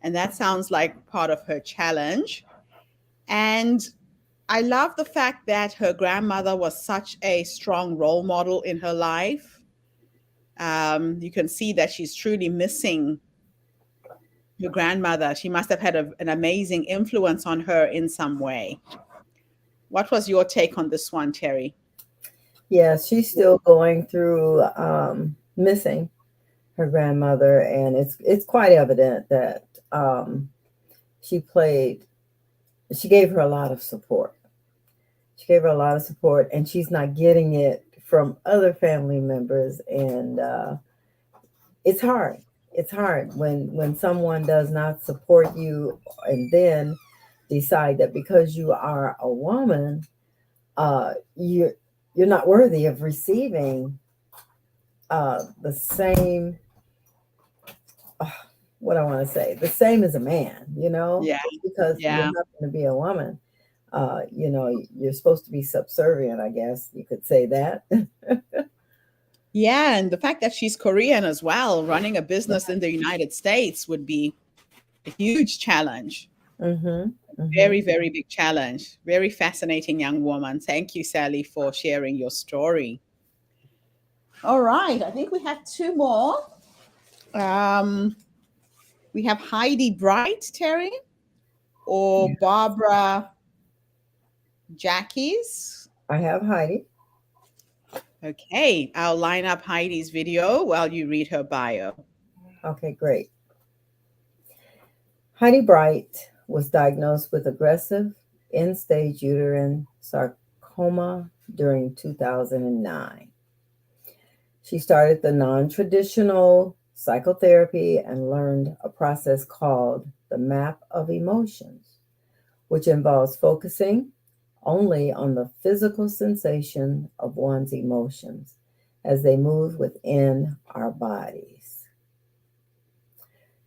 And that sounds like part of her challenge. And I love the fact that her grandmother was such a strong role model in her life. You can see that she's truly missing her grandmother. She must have had an amazing influence on her in some way. What was your take on this one, Terry? Yeah, she's still going through missing her grandmother, and it's quite evident that she played. She gave her a lot of support. She gave her a lot of support, and she's not getting it from other family members, and it's hard. It's hard when someone does not support you, and then decide that because you are a woman, you're not worthy of receiving the same, uh, what I want to say, the same as a man, Yeah, just because you yeah. happen to be a woman. You're supposed to be subservient, I guess you could say that. Yeah, and the fact that she's Korean as well, running a business in the United States would be a huge challenge. Mm-hmm. Mm-hmm. Very, very big challenge. Very fascinating young woman. Thank you, Sally, for sharing your story. All right, I think we have two more. Um, we have Heidi Bright, Terry, or Barbara Jackies. I have Heidi. Okay, I'll line up Heidi's video while you read her bio. Okay, great. Heidi Bright was diagnosed with aggressive end-stage uterine sarcoma during 2009. She started the non-traditional psychotherapy and learned a process called the map of emotions, which involves focusing only on the physical sensation of one's emotions as they move within our bodies.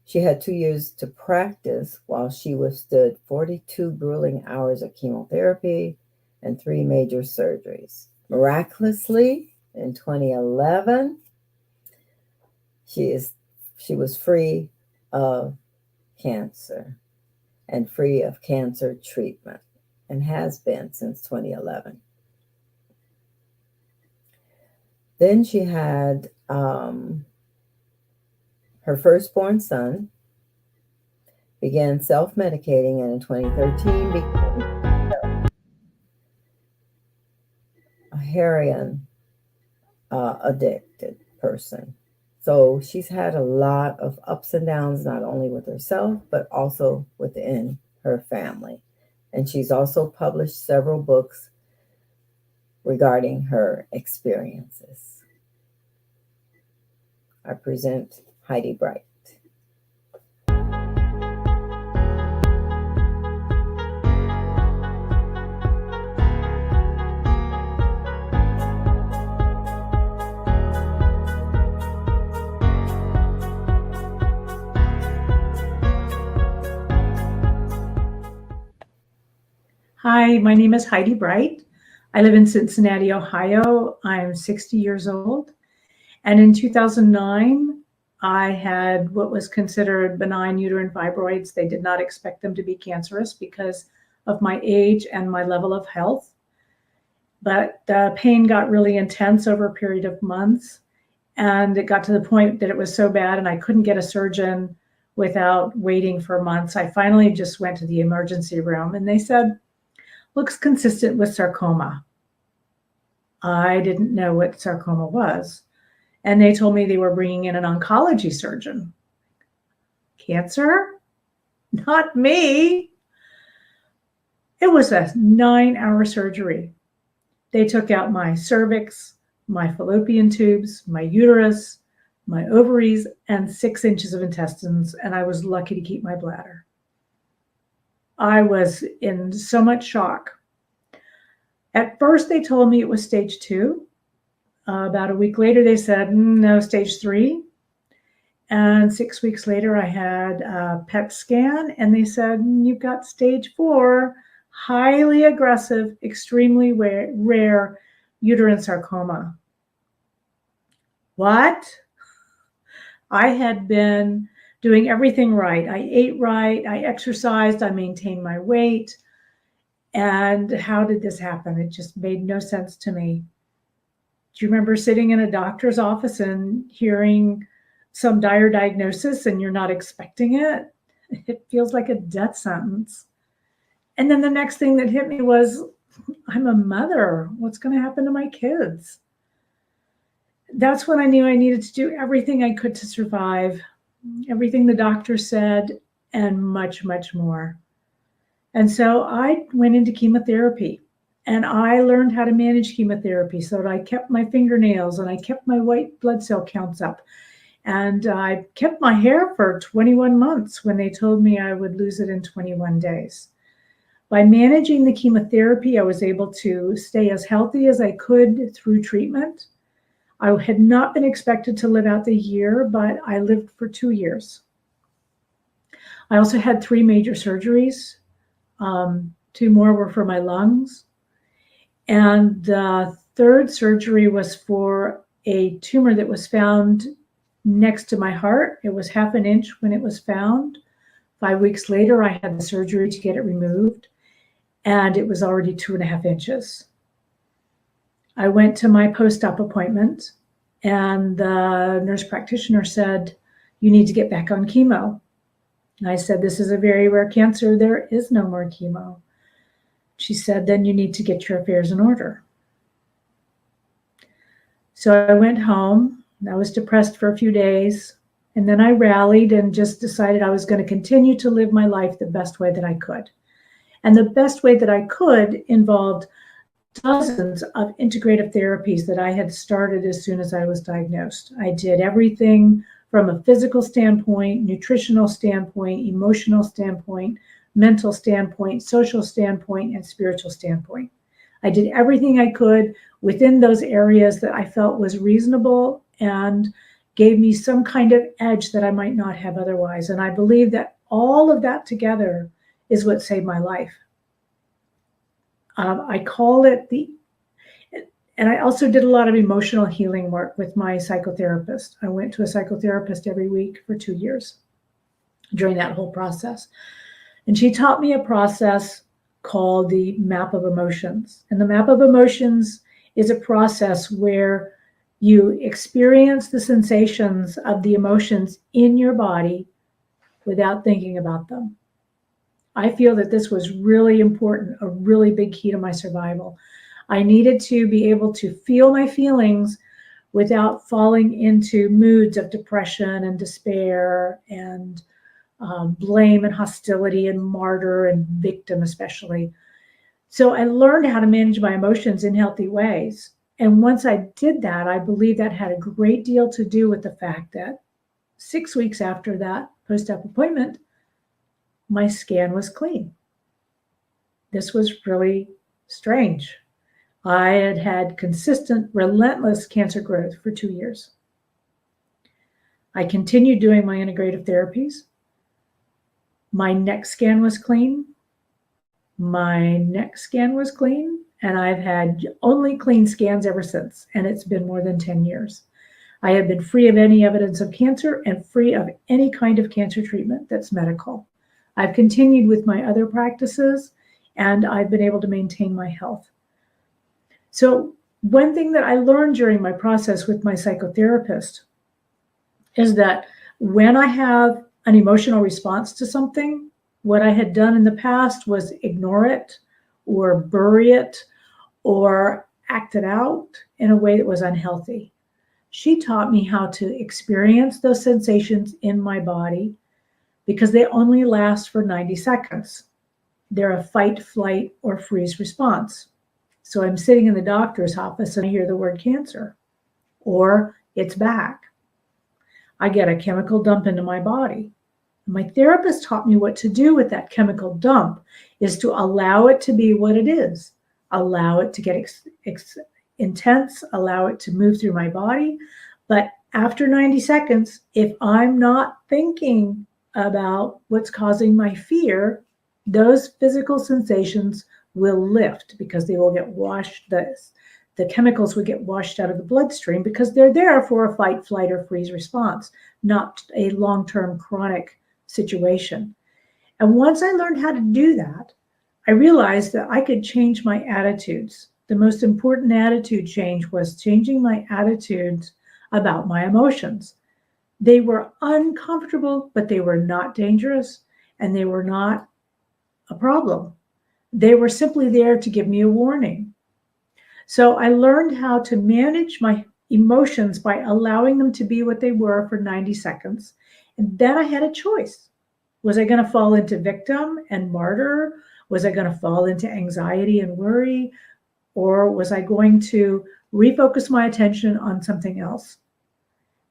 She had 2 years to practice while she withstood 42 grueling hours of chemotherapy and 3 major surgeries. Miraculously, in 2011, she was free of cancer and free of cancer treatment, and has been since 2011. Then she had her firstborn son, began self-medicating, and in 2013 became a heroin addicted person. So she's had a lot of ups and downs, not only with herself, but also within her family. And she's also published several books regarding her experiences. I present Heidi Bright. Hi, my name is Heidi Bright. I live in Cincinnati, Ohio. I'm 60 years old. And in 2009, I had what was considered benign uterine fibroids. They did not expect them to be cancerous because of my age and my level of health. But the pain got really intense over a period of months. And it got to the point that it was so bad and I couldn't get a surgeon without waiting for months. I finally just went to the emergency room and they said, looks consistent with sarcoma. I didn't know what sarcoma was. And they told me they were bringing in an oncology surgeon. Cancer? Not me. It was a 9-hour surgery. They took out my cervix, my fallopian tubes, my uterus, my ovaries, and 6 inches of intestines, and I was lucky to keep my bladder. I was in so much shock. At first, they told me it was stage 2. About a week later, they said, no, stage 3. And 6 weeks later, I had a PET scan, and they said, you've got stage 4, highly aggressive, extremely rare uterine sarcoma. What? I had been doing everything right. I ate right, I exercised, I maintained my weight. And how did this happen? It just made no sense to me. Do you remember sitting in a doctor's office and hearing some dire diagnosis and you're not expecting it? It feels like a death sentence. And then the next thing that hit me was, I'm a mother. What's going to happen to my kids? That's when I knew I needed to do everything I could to survive, everything the doctor said, and much, much more. And so I went into chemotherapy, and I learned how to manage chemotherapy so that I kept my fingernails and I kept my white blood cell counts up. And I kept my hair for 21 months when they told me I would lose it in 21 days. By managing the chemotherapy, I was able to stay as healthy as I could through treatment. I had not been expected to live out the year, but I lived for 2 years. I also had 3 major surgeries. 2 more were for my lungs. And the 3rd surgery was for a tumor that was found next to my heart. It was 1/2 inch when it was found. 5 weeks later, I had the surgery to get it removed, and it was already 2.5 inches. I went to my post-op appointment, and the nurse practitioner said, you need to get back on chemo. And I said, this is a very rare cancer. There is no more chemo. She said, then you need to get your affairs in order. So I went home. I was depressed for a few days. And then I rallied and just decided I was going to continue to live my life the best way that I could. And the best way that I could involved dozens of integrative therapies that I had started as soon as I was diagnosed. I did everything from a physical standpoint, nutritional standpoint, emotional standpoint, mental standpoint, social standpoint, and spiritual standpoint. I did everything I could within those areas that I felt was reasonable and gave me some kind of edge that I might not have otherwise. And I believe that all of that together is what saved my life. I call it and I also did a lot of emotional healing work with my psychotherapist. I went to a psychotherapist every week for 2 years during that whole process. And she taught me a process called the map of emotions. And the map of emotions is a process where you experience the sensations of the emotions in your body without thinking about them. I feel that this was really important, a really big key to my survival. I needed to be able to feel my feelings without falling into moods of depression and despair and blame and hostility and martyr and victim especially. So I learned how to manage my emotions in healthy ways. And once I did that, I believe that had a great deal to do with the fact that 6 weeks after that post-op appointment, my scan was clean. This was really strange. I had had consistent, relentless cancer growth for 2 years. I continued doing my integrative therapies. My neck scan was clean. My neck scan was clean, and I've had only clean scans ever since, and it's been more than 10 years. I have been free of any evidence of cancer and free of any kind of cancer treatment that's medical. I've continued with my other practices, and I've been able to maintain my health. So one thing that I learned during my process with my psychotherapist is that when I have an emotional response to something, what I had done in the past was ignore it or bury it or act it out in a way that was unhealthy. She taught me how to experience those sensations in my body because they only last for 90 seconds. They're a fight, flight, or freeze response. So I'm sitting in the doctor's office and I hear the word cancer or it's back. I get a chemical dump into my body. My therapist taught me what to do with that chemical dump is to allow it to be what it is, allow it to get intense, allow it to move through my body. But after 90 seconds, if I'm not thinking about what's causing my fear, those physical sensations will lift because they will get washed, the chemicals will get washed out of the bloodstream because they're there for a fight, flight, or freeze response, not a long-term chronic situation. And once I learned how to do that, I realized that I could change my attitudes. The most important attitude change was changing my attitudes about my emotions. They were uncomfortable, but they were not dangerous and they were not a problem. They were simply there to give me a warning. So I learned how to manage my emotions by allowing them to be what they were for 90 seconds. And then I had a choice. Was I going to fall into victim and martyr? Was I going to fall into anxiety and worry? Or was I going to refocus my attention on something else?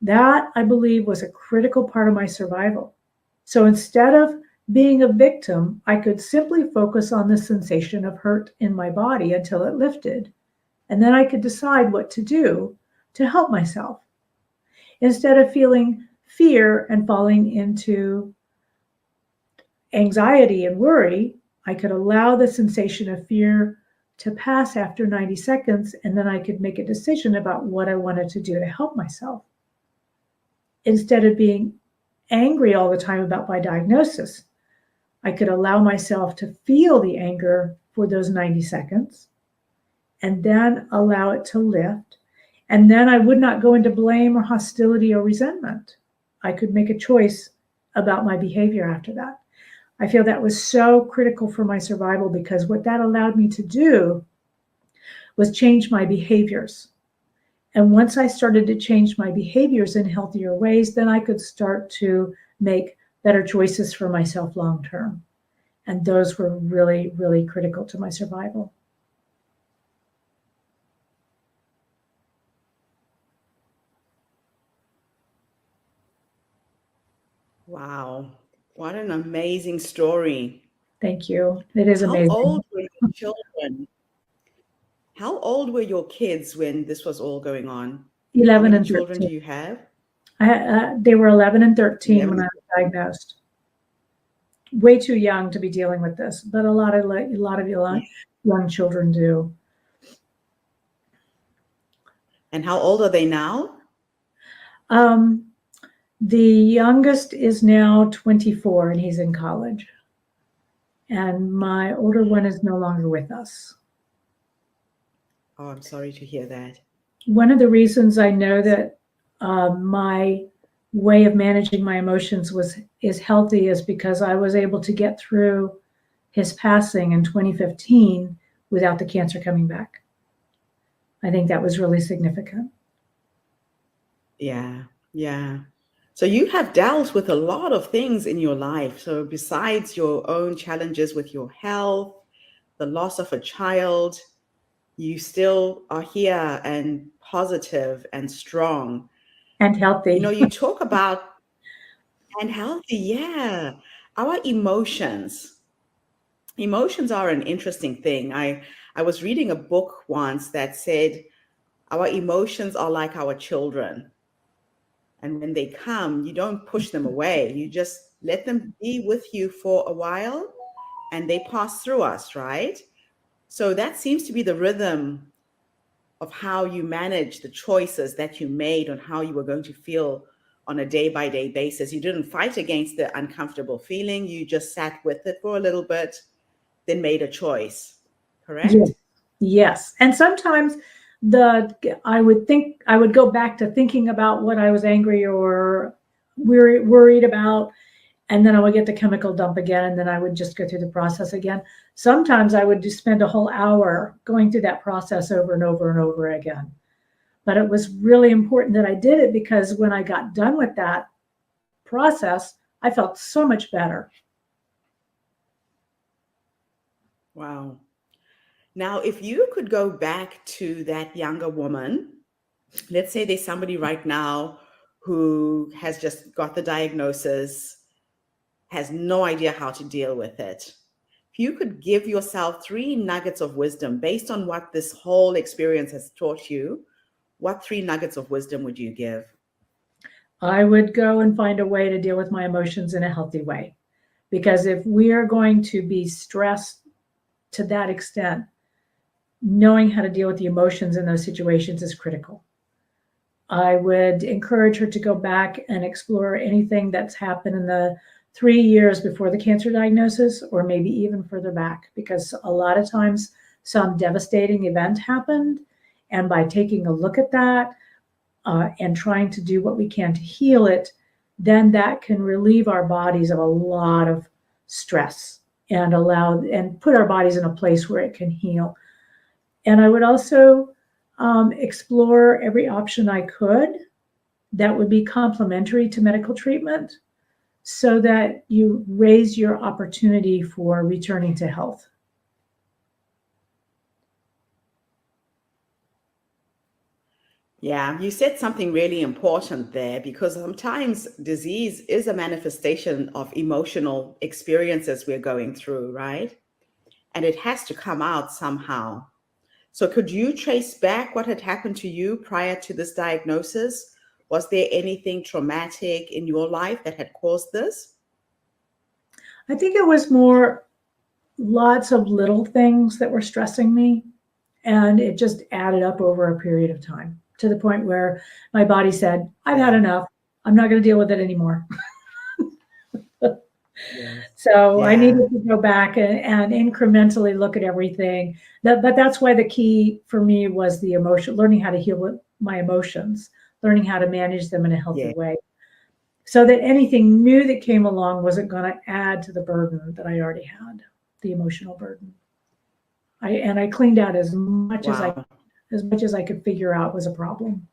That, I believe, was a critical part of my survival. So instead of being a victim, I could simply focus on the sensation of hurt in my body until it lifted. And then I could decide what to do to help myself. Instead of feeling fear and falling into anxiety and worry, I could allow the sensation of fear to pass after 90 seconds, and then I could make a decision about what I wanted to do to help myself. Instead of being angry all the time about my diagnosis, I could allow myself to feel the anger for those 90 seconds and then allow it to lift. And then I would not go into blame or hostility or resentment. I could make a choice about my behavior after that. I feel that was so critical for my survival because what that allowed me to do was change my behaviors. And once I started to change my behaviors in healthier ways, then I could start to make better choices for myself long term. And those were really, really critical to my survival. Wow. What an amazing story. Thank you. It is How amazing. old were your children? How old were your kids when this was all going on? How 11 many and children 13. do you have? They were 11 and 13 11 when I and was diagnosed. Way too young to be dealing with this, but a lot of Yeah. young children do. And how old are they now? The youngest is now 24 and he's in college. And my older one is no longer with us. Oh, I'm sorry to hear that. One of the reasons I know that my way of managing my emotions is healthy is because I was able to get through his passing in 2015 without the cancer coming back. I think that was really significant. Yeah, yeah. So you have dealt with a lot of things in your life. So besides your own challenges with your health, the loss of a child, you still are here and positive and strong. And healthy. You talk about and healthy, yeah. Our emotions. Emotions are an interesting thing. I was reading a book once that said our emotions are like our children. And when they come, you don't push them away. You just let them be with you for a while and they pass through us, right? So that seems to be the rhythm of how you manage the choices that you made on how you were going to feel on a day by day basis. You didn't fight against the uncomfortable feeling. You just sat with it for a little bit, then made a choice. Correct? Yes. And sometimes I would go back to thinking about what I was angry or worried about, and then I would get the chemical dump again, and then I would just go through the process again. Sometimes I would just spend a whole hour going through that process over and over and over again. But it was really important that I did it because when I got done with that process, I felt so much better. Wow. Now, if you could go back to that younger woman, let's say there's somebody right now who has just got the diagnosis, has no idea how to deal with it. If you could give yourself 3 nuggets of wisdom based on what this whole experience has taught you, what 3 nuggets of wisdom would you give? I would go and find a way to deal with my emotions in a healthy way. Because if we are going to be stressed to that extent, knowing how to deal with the emotions in those situations is critical. I would encourage her to go back and explore anything that's happened in the 3 years before the cancer diagnosis, or maybe even further back, because a lot of times some devastating event happened. And by taking a look at that and trying to do what we can to heal it, then that can relieve our bodies of a lot of stress and allow and put our bodies in a place where it can heal. And I would also explore every option I could that would be complementary to medical treatment so that you raise your opportunity for returning to health. Yeah, you said something really important there, because sometimes disease is a manifestation of emotional experiences we're going through, right? And it has to come out somehow. So, could you trace back what had happened to you prior to this diagnosis? Was there anything traumatic in your life that had caused this? I think it was more lots of little things that were stressing me, and it just added up over a period of time to the point where my body said, I've had enough. I'm not going to deal with it anymore. Yes. So I Yeah. needed to go back and incrementally look at everything. But that's why the key for me was the emotion, learning how to heal my emotions, learning how to manage them in a healthy Yeah. way, so that anything new that came along wasn't going to add to the burden that I already had, the emotional burden. I cleaned out as much as Wow. I could figure out was a problem.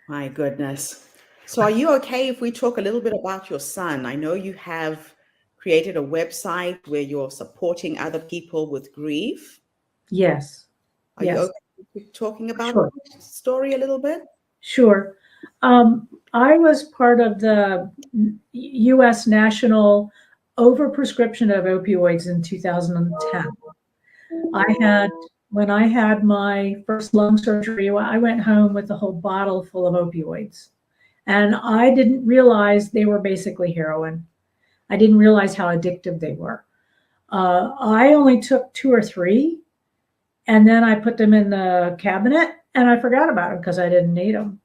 My goodness. So, are you okay if we talk a little bit about your son? I know you have created a website where you're supporting other people with grief. Yes. Are you Yes. okay with talking about Sure. that story a little bit? Sure. I was part of the U.S. national overprescription of opioids in 2010. When I had my first lung surgery, I went home with a whole bottle full of opioids. And I didn't realize they were basically heroin. I didn't realize how addictive they were. I only took 2 or 3, and then I put them in the cabinet, and I forgot about them because I didn't need them.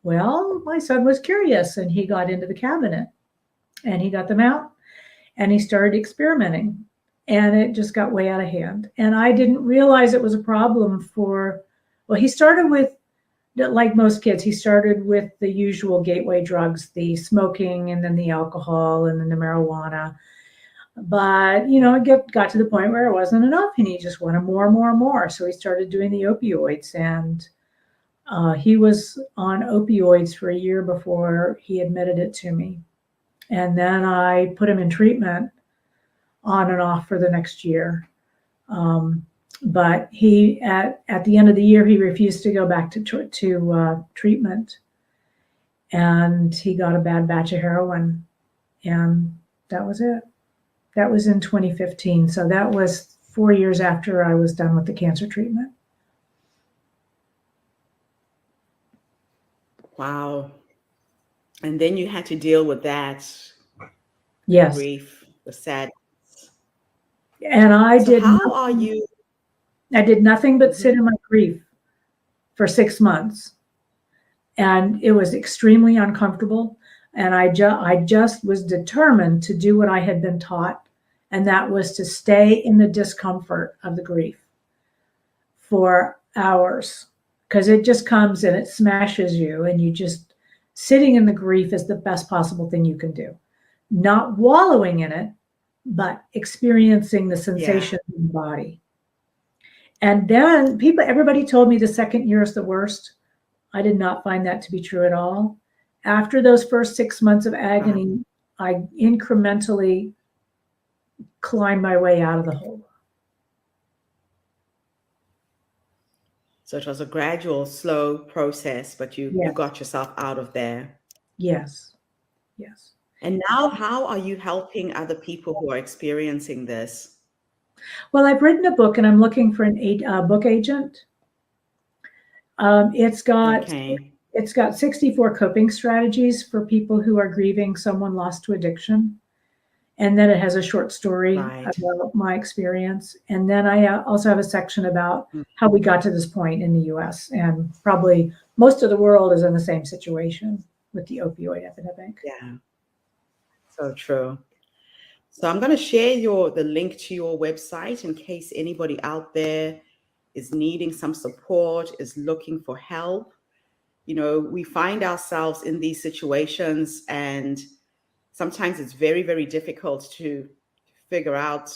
Well, my son was curious, and he got into the cabinet, and he got them out, and he started experimenting, and it just got way out of hand. And I didn't realize it was a problem he started with, like most kids, he started with the usual gateway drugs, the smoking and then the alcohol and then the marijuana. But, it got to the point where it wasn't enough and he just wanted more and more and more. So he started doing the opioids, and he was on opioids for a year before he admitted it to me. And then I put him in treatment on and off for the next year. But he, at the end of the year, he refused to go back to treatment, and he got a bad batch of heroin, and that was it. That was in 2015, so that was 4 years after I was done with the cancer treatment. Wow. And then you had to deal with that Yes, grief, the sadness. and I So, did how are you? nothing but sit Mhm. in my grief for 6 months, and it was extremely uncomfortable. And I just was determined to do what I had been taught, and that was to stay in the discomfort of the grief for hours, because it just comes and it smashes you, and you just sitting in the grief is the best possible thing you can do. Not wallowing in it, but experiencing the Yeah. sensation in the body. And then everybody told me the second year is the worst. I did not find that to be true at all. After those first 6 months of agony, I incrementally climb my way out of the hole. So it was a gradual, slow process, but you Yes, got yourself out of there. yes, yes. And now, how are you helping other people who are experiencing this? Well, I've written a book and I'm looking for a book agent. It's got Okay. 64 coping strategies for people who are grieving someone lost to addiction. And then it has a short story Right. about my experience. And then I also have a section about Mm. how we got to this point in the US. And probably most of the world is in the same situation with the opioid epidemic. Yeah, so true. So I'm going to share the link to your website in case anybody out there is needing some support, is looking for help. You know, we find ourselves in these situations, and sometimes it's very, very difficult to figure out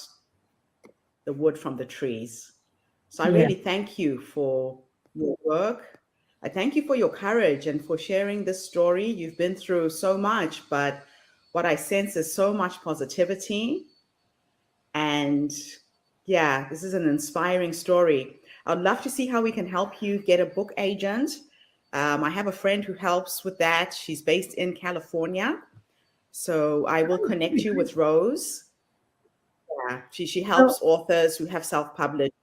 the wood from the trees. So I Yeah. really thank you for your work. I thank you for your courage and for sharing this story. You've been through so much, but what I sense is so much positivity. And yeah, this is an inspiring story. I'd love to see how we can help you get a book agent. I have a friend who helps with that. She's based in California. So I will connect you with Rose. Yeah, she Oh, helps authors who have self-published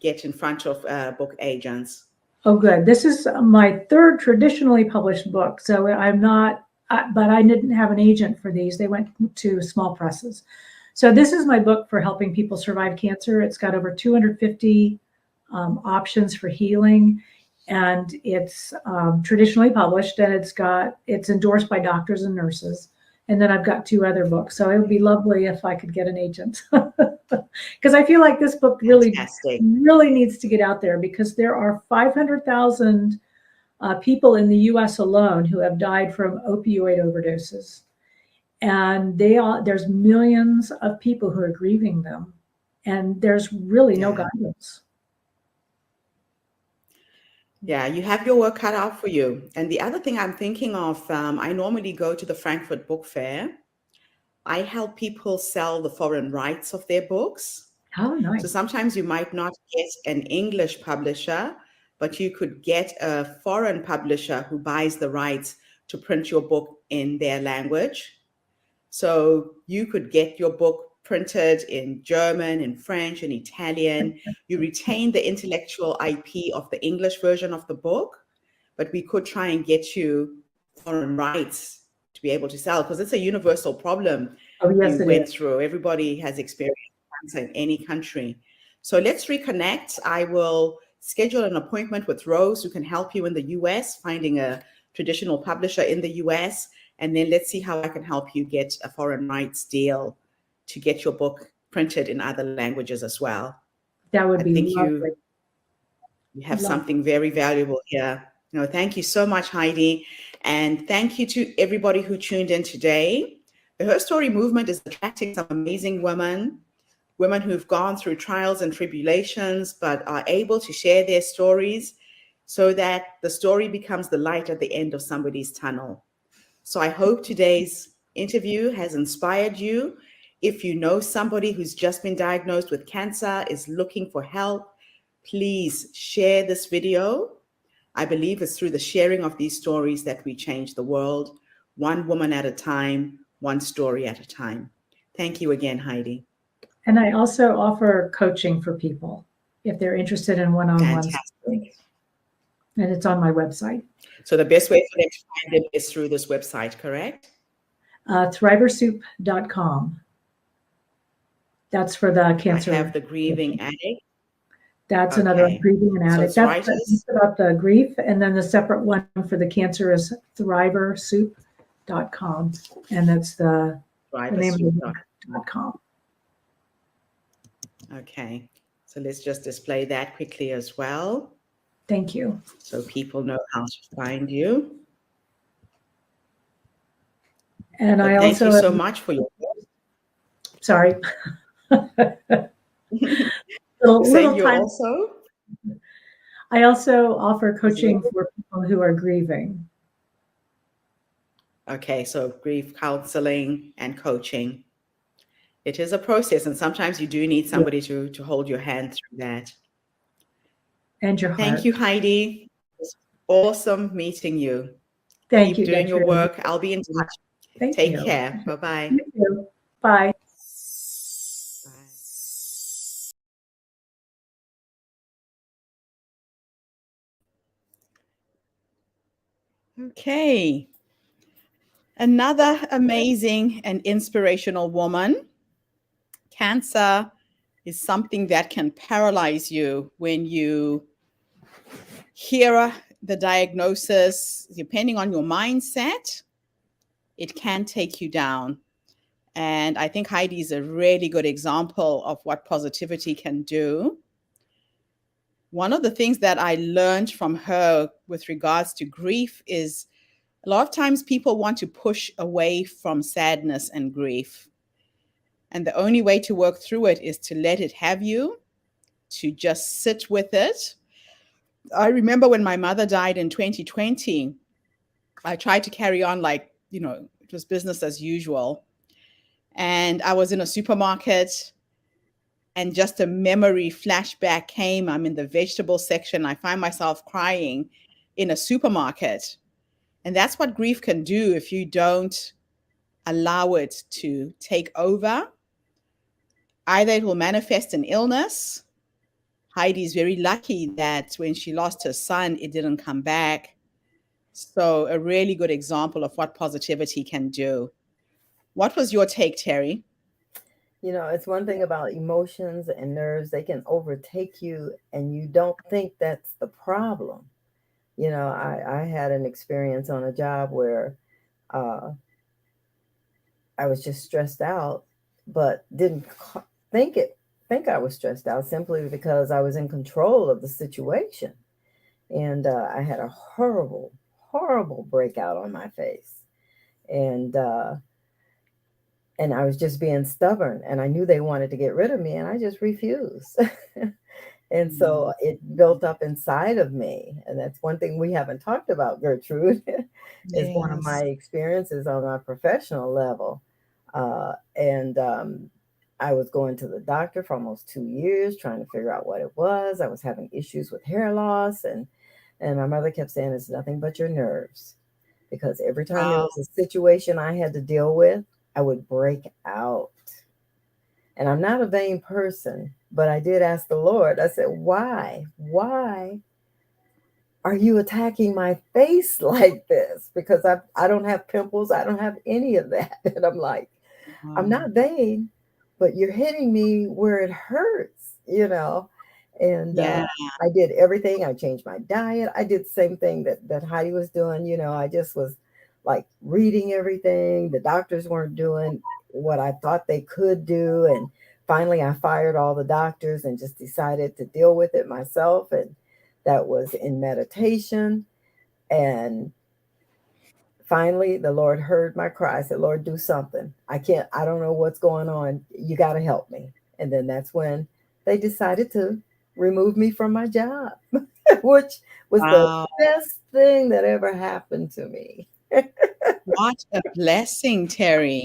get in front of book agents. oh, good. This is my third traditionally published book. So I'm not, but I didn't have an agent for these. They went to small presses. So this is my book for helping people survive cancer. It's got over 250 options for healing, and it's traditionally published, and it's endorsed by doctors and nurses. And then I've got 2 other books. So it would be lovely if I could get an agent, because I feel like this book Fantastic. really needs to get out there, because there are 500,000 people in the U.S. alone who have died from opioid overdoses. And there's millions of people who are grieving them, and there's really no Yeah. guidance. Yeah, you have your work cut out for you. And the other thing I'm thinking of, I normally go to the Frankfurt Book Fair. I help people sell the foreign rights of their books. Oh, nice. So sometimes you might not get an English publisher, but you could get a foreign publisher who buys the rights to print your book in their language. So you could get your book printed in German, in French, in Italian. You retain the intellectual IP of the English version of the book, but we could try and get you foreign rights to be able to sell, because it's a universal problem Oh, yes, you it went is. through. Everybody has experienced cancer in any country. So let's reconnect. I will schedule an appointment with Rose, who can help you in the US, finding a traditional publisher in the US. And then let's see how I can help you get a foreign rights deal to get your book printed in other languages as well. That would I be think lovely. you have Lovely. something very valuable here. No, thank you so much, Heidi. And thank you to everybody who tuned in today. The Her Story movement is attracting some amazing women who've gone through trials and tribulations, but are able to share their stories so that the story becomes the light at the end of somebody's tunnel. So I hope today's interview has inspired you. If you know somebody who's just been diagnosed with cancer, is looking for help, please share this video. I believe it's through the sharing of these stories that we change the world, one woman at a time, one story at a time. Thank you again, Heidi. And I also offer coaching for people if they're interested in one-on-one. Fantastic. And it's on my website. So the best way for them to find them is through this website, correct? Thriversoup.com. That's for the cancer. I have the grieving addict. That's another grieving and addict. So That's about the grief. And then the separate one for the cancer is thriversoup.com. And that's the name of the .com. Okay. So let's just display that quickly as well. Thank you. So people know how to find you. And I thank also you so much for your sorry. I also offer coaching for people who are grieving. Okay, so grief counseling and coaching. It is a process, and sometimes you do need Yeah. somebody to hold your hand through that. And your Thank heart. you, Heidi. It's awesome meeting you. Thank Keep you, doing your Dr. Amy. work. I'll be in touch. Thank Take you. care. Bye bye. You too. Bye. Okay. Another amazing and inspirational woman. Cancer is something that can paralyze you when you hear the diagnosis. Depending on your mindset, it can take you down. And I think Heidi is a really good example of what positivity can do. One of the things that I learned from her with regards to grief is a lot of times people want to push away from sadness and grief. And the only way to work through it is to let it have you, to just sit with it. I remember when my mother died in 2020, I tried to carry on like, it was business as usual. And I was in a supermarket and just a memory flashback came. I'm in the vegetable section. I find myself crying in a supermarket. And that's what grief can do if you don't allow it to take over. Either it will manifest in illness. Heidi's very lucky that when she lost her son, it didn't come back. So, a really good example of what positivity can do. What was your take, Terry? It's one thing about emotions and nerves, they can overtake you and you don't think that's the problem. I had an experience on a job where uh, I was just stressed out, but didn't think it think I was stressed out simply because I was in control of the situation. And I had a horrible, horrible breakout on my face. And and I was just being stubborn, and I knew they wanted to get rid of me, and I just refused. And Mm, so it built up inside of me. And that's one thing we haven't talked about, Gertrude, is one of my yes. experiences on a professional level. And I was going to the doctor for almost 2 years trying to figure out what it was. I was having issues with hair loss, and my mother kept saying it's nothing but your nerves. Because every time there Wow. was a situation I had to deal with, I would break out. And I'm not a vain person, but I did ask the Lord, I said, why? Why are you attacking my face like this? Because I don't have pimples, I don't have any of that. And I'm like, I'm Wow. not vain, but you're hitting me where it hurts. And Yeah. I did everything. I changed my diet. I did the same thing that Heidi was doing. I just was like reading everything. The doctors weren't doing what I thought they could do. And finally, I fired all the doctors and just decided to deal with it myself. And that was in meditation. And finally, the Lord heard my cry. I said, Lord, do something. I don't know what's going on. You got to help me. And then that's when they decided to remove me from my job, which was the Wow. best thing that ever happened to me. What a blessing, Terry.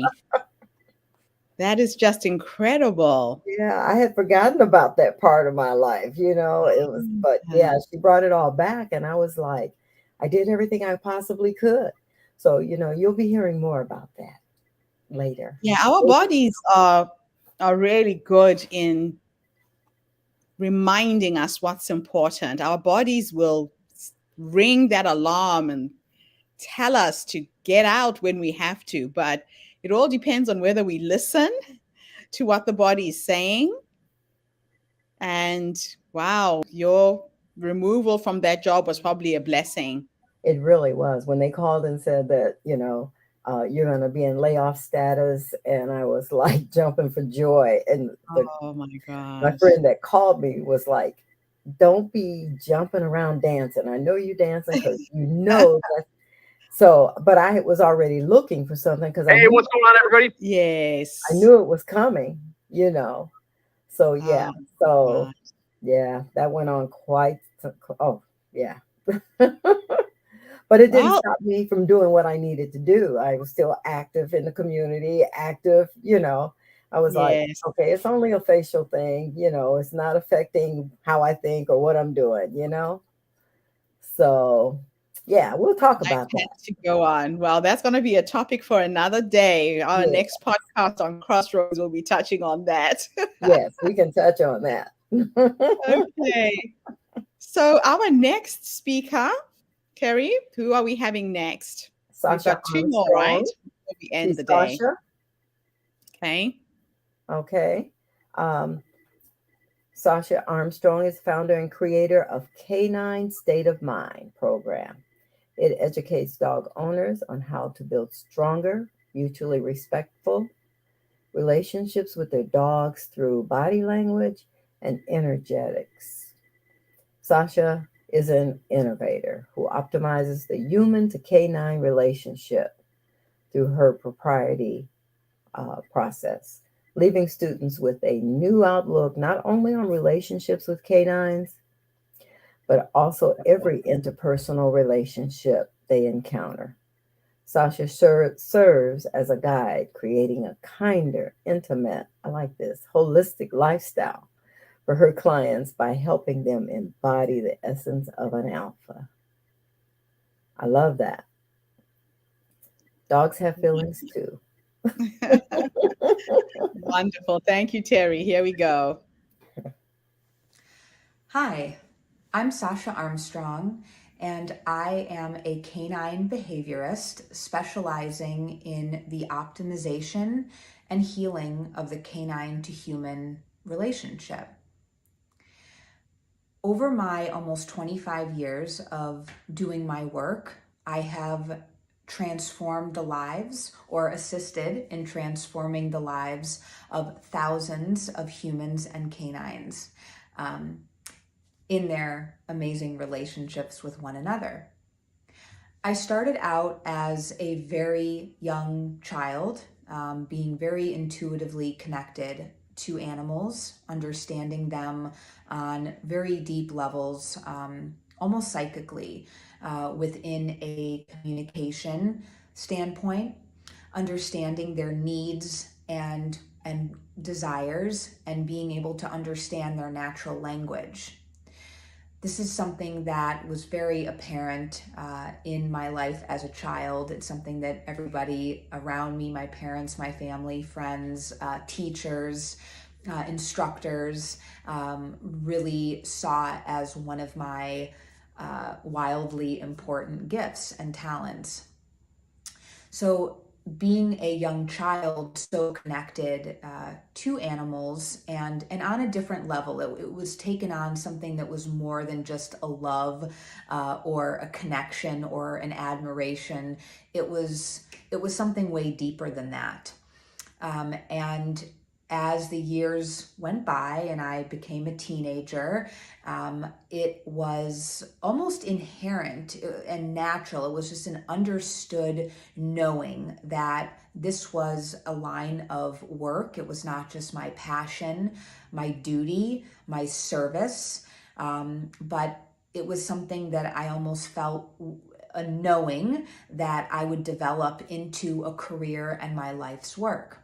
That is just incredible. Yeah, I had forgotten about that part of my life. But Yeah. yeah, she brought it all back. And I was like, I did everything I possibly could. So, you'll be hearing more about that later. Yeah, our bodies are really good in reminding us what's important. Our bodies will ring that alarm and tell us to get out when we have to, but it all depends on whether we listen to what the body is saying. And wow, your removal from that job was probably a blessing. It really was. When they called and said that, you're going to be in layoff status, and I was like jumping for joy. And Oh my my gosh. friend that called me was like, "Don't be jumping around dancing. I know you dancing because you know that." So, but I was already looking for something because Hey, what's going on, everybody? I Yes. knew it was coming. So yeah, Oh so my yeah, that went on quite. Oh yeah. But it didn't Well, stop me from doing what I needed to do. I was still active in the community, active. I was like, Yes. okay, it's only a facial thing, it's not affecting how I think or what I'm doing, So, yeah, we'll talk Life about has that. to go on. Well, that's going to be a topic for another day. Our Yeah, next podcast on Crossroads will be touching on that. yes, we can touch on that. Okay. So, our next speaker, Kerry, who are we having next? We've Sasha got two more, right? Armstrong. Before we end She's the day. Sasha. Okay. Okay. Um, Sasha Armstrong is founder and creator of Canine State of Mind program. It educates dog owners on how to build stronger, mutually respectful relationships with their dogs through body language and energetics. Sasha is an innovator who optimizes the human to canine relationship through her propriety process, leaving students with a new outlook not only on relationships with canines, but also every interpersonal relationship they encounter. Sasha serves as a guide, creating a kinder, intimate, I like this, holistic lifestyle for her clients by helping them embody the essence of an alpha. I love that. Dogs have feelings too. Wonderful. Thank you, Terry. Here we go. Hi, I'm Sasha Armstrong, and I am a canine behaviorist specializing in the optimization and healing of the canine to human relationship. Over my almost 25 years of doing my work, I have transformed the lives or assisted in transforming the lives of thousands of humans and canines in their amazing relationships with one another. I started out as a very young child, being very intuitively connected to animals, understanding them on very deep levels, almost psychically, within a communication standpoint, understanding their needs and desires, and being able to understand their natural language. This is something that was very apparent in my life as a child. It's something that everybody around me, my parents, my family, friends, teachers, instructors, really saw as one of my wildly important gifts and talents. So being a young child so connected to animals and on a different level, it was taken on something that was more than just a love or a connection or an admiration. It was something way deeper than that. And as the years went by and I became a teenager, it was almost inherent and natural. It was just an understood knowing that this was a line of work. It was not just my passion, my duty, my service, but it was something that I almost felt a knowing that I would develop into a career and my life's work.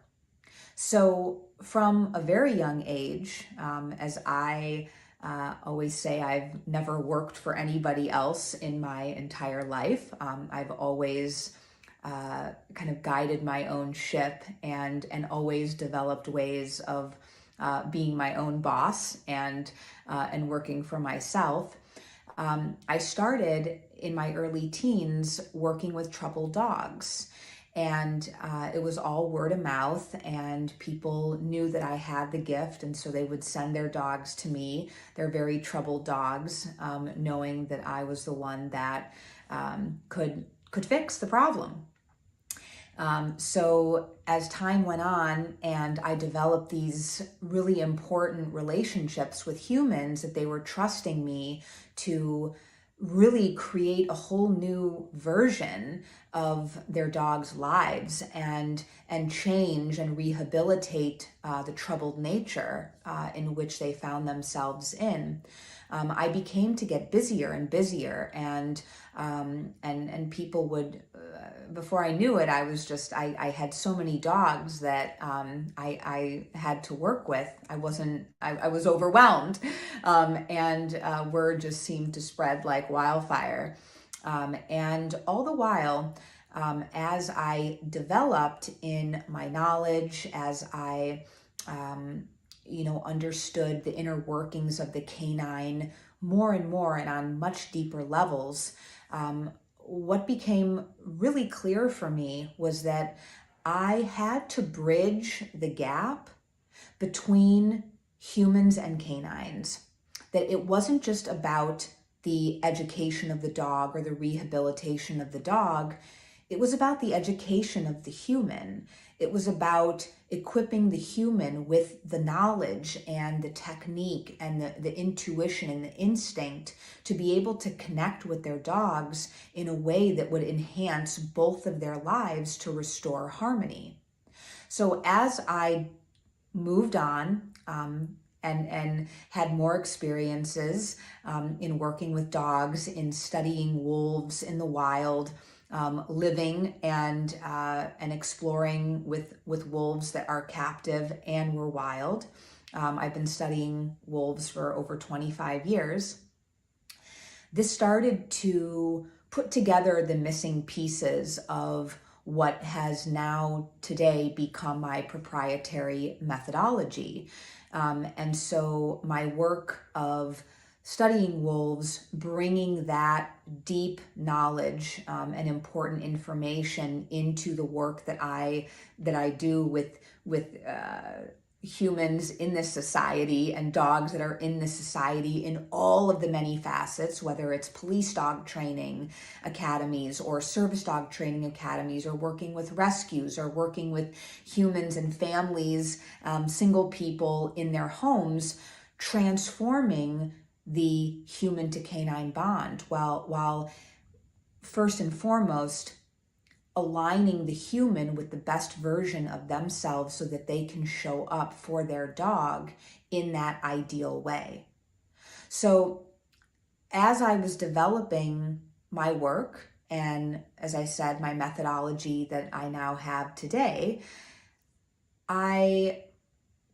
So from a very young age, as I always say, I've never worked for anybody else in my entire life. I've always kind of guided my own ship and always developed ways of being my own boss and working for myself. I started in my early teens working with troubled dogs. And it was all word of mouth, and people knew that I had the gift, and so they would send their dogs to me. They're very troubled dogs, knowing that I was the one that could fix the problem. So as time went on and I developed these really important relationships with humans, that they were trusting me to really create a whole new version of their dogs' lives and change and rehabilitate the troubled nature in which they found themselves in. I became to get busier and busier, and people would, before I knew it, I had so many dogs that I had to work with. I was overwhelmed, and word just seemed to spread like wildfire. And all the while, as I developed in my knowledge, as I understood the inner workings of the canine more and more and on much deeper levels, what became really clear for me was that I had to bridge the gap between humans and canines. That it wasn't just about the education of the dog or the rehabilitation of the dog, it was about the education of the human. It was about equipping the human with the knowledge and the technique and the intuition and the instinct to be able to connect with their dogs in a way that would enhance both of their lives to restore harmony. So as I moved on, and had more experiences in working with dogs, in studying wolves in the wild, living and exploring with wolves that are captive and were wild. I've been studying wolves for over 25 years. This started to put together the missing pieces of what has now today become my proprietary methodology. And so my work of studying wolves, bringing that deep knowledge and important information into the work that I do with humans in this society and dogs that are in this society in all of the many facets, whether it's police dog training academies or service dog training academies, or working with rescues, or working with humans and families, single people in their homes, transforming the human to canine bond, while first and foremost aligning the human with the best version of themselves so that they can show up for their dog in that ideal way. So as I was developing my work, and as I said, my methodology that I now have today, I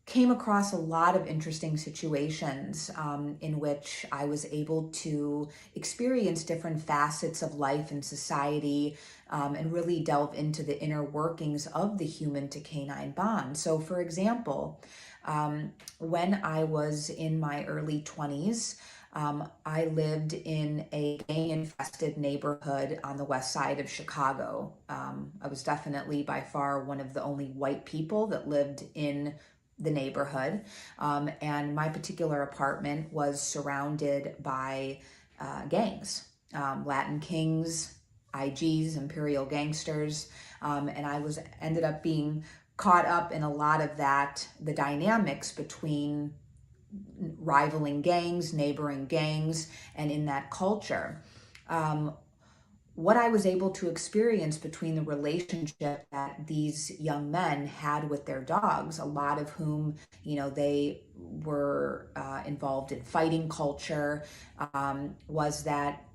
came across a lot of interesting situations in which I was able to experience different facets of life and society, and really delve into the inner workings of the human to canine bond. So for example, when I was in my early 20s, I lived in a gang-infested neighborhood on the west side of Chicago. I was definitely by far one of the only white people that lived in the neighborhood, and my particular apartment was surrounded by gangs, Latin Kings, IGs, Imperial Gangsters, and I ended up being caught up in a lot of that, the dynamics between rivaling gangs, neighboring gangs, and in that culture. What I was able to experience between the relationship that these young men had with their dogs, a lot of whom, they were involved in fighting culture, was that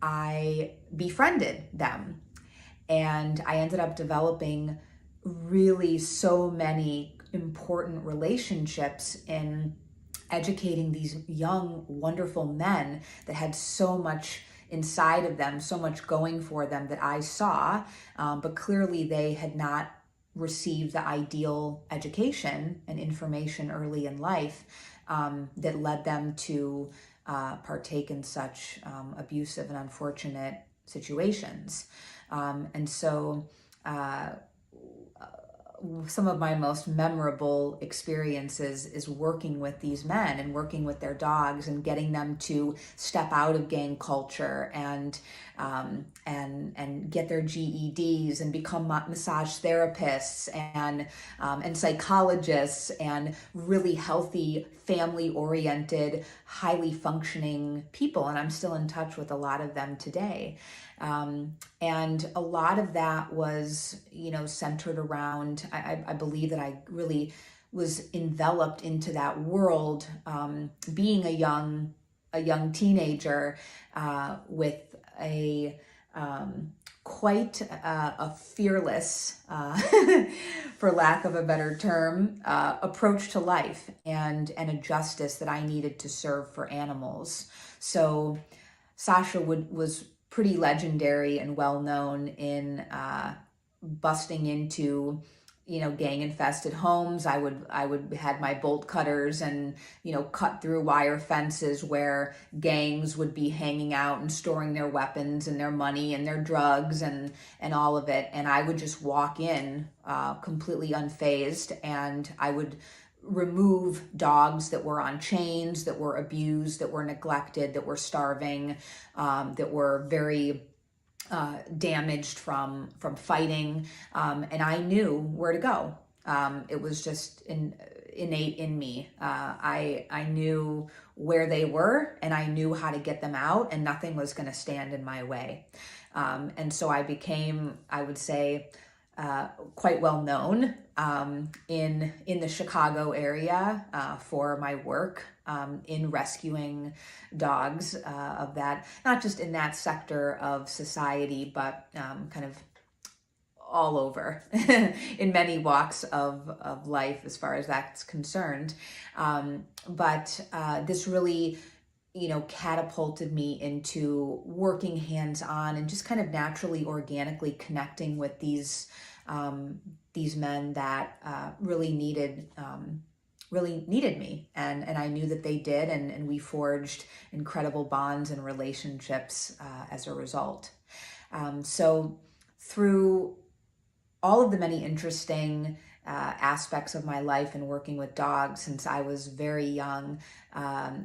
I befriended them. And I ended up developing really so many important relationships in educating these young, wonderful men that had so much inside of them, so much going for them that I saw, but clearly they had not received the ideal education and information early in life that led them to partake in such abusive and unfortunate situations. And so some of my most memorable experiences is working with these men and working with their dogs and getting them to step out of gang culture and get their GEDs and become massage therapists and psychologists and really healthy, family-oriented, highly functioning people. And I'm still in touch with a lot of them today. And a lot of that was, centered around, I believe that I really was enveloped into that world, being a young a young teenager with a quite a fearless, for lack of a better term, approach to life and a justice that I needed to serve for animals. So Sasha was pretty legendary and well known in busting into, you know, gang infested homes. I would had my bolt cutters and, you know, cut through wire fences where gangs would be hanging out and storing their weapons and their money and their drugs and all of it. And I would just walk in completely unfazed, and I would remove dogs that were on chains, that were abused, that were neglected, that were starving, that were very damaged from fighting, and I knew where to go. It was just innate in me. I knew where they were, and I knew how to get them out, and nothing was going to stand in my way. And so I became, I would say, quite well known in the Chicago area for my work in rescuing dogs of that, not just in that sector of society, but kind of all over in many walks of life as far as that's concerned. But this really, you know, catapulted me into working hands-on and just kind of naturally, organically connecting with these men that really needed me, and I knew that they did, and we forged incredible bonds and relationships as a result. So through all of the many interesting aspects of my life and working with dogs since I was very young,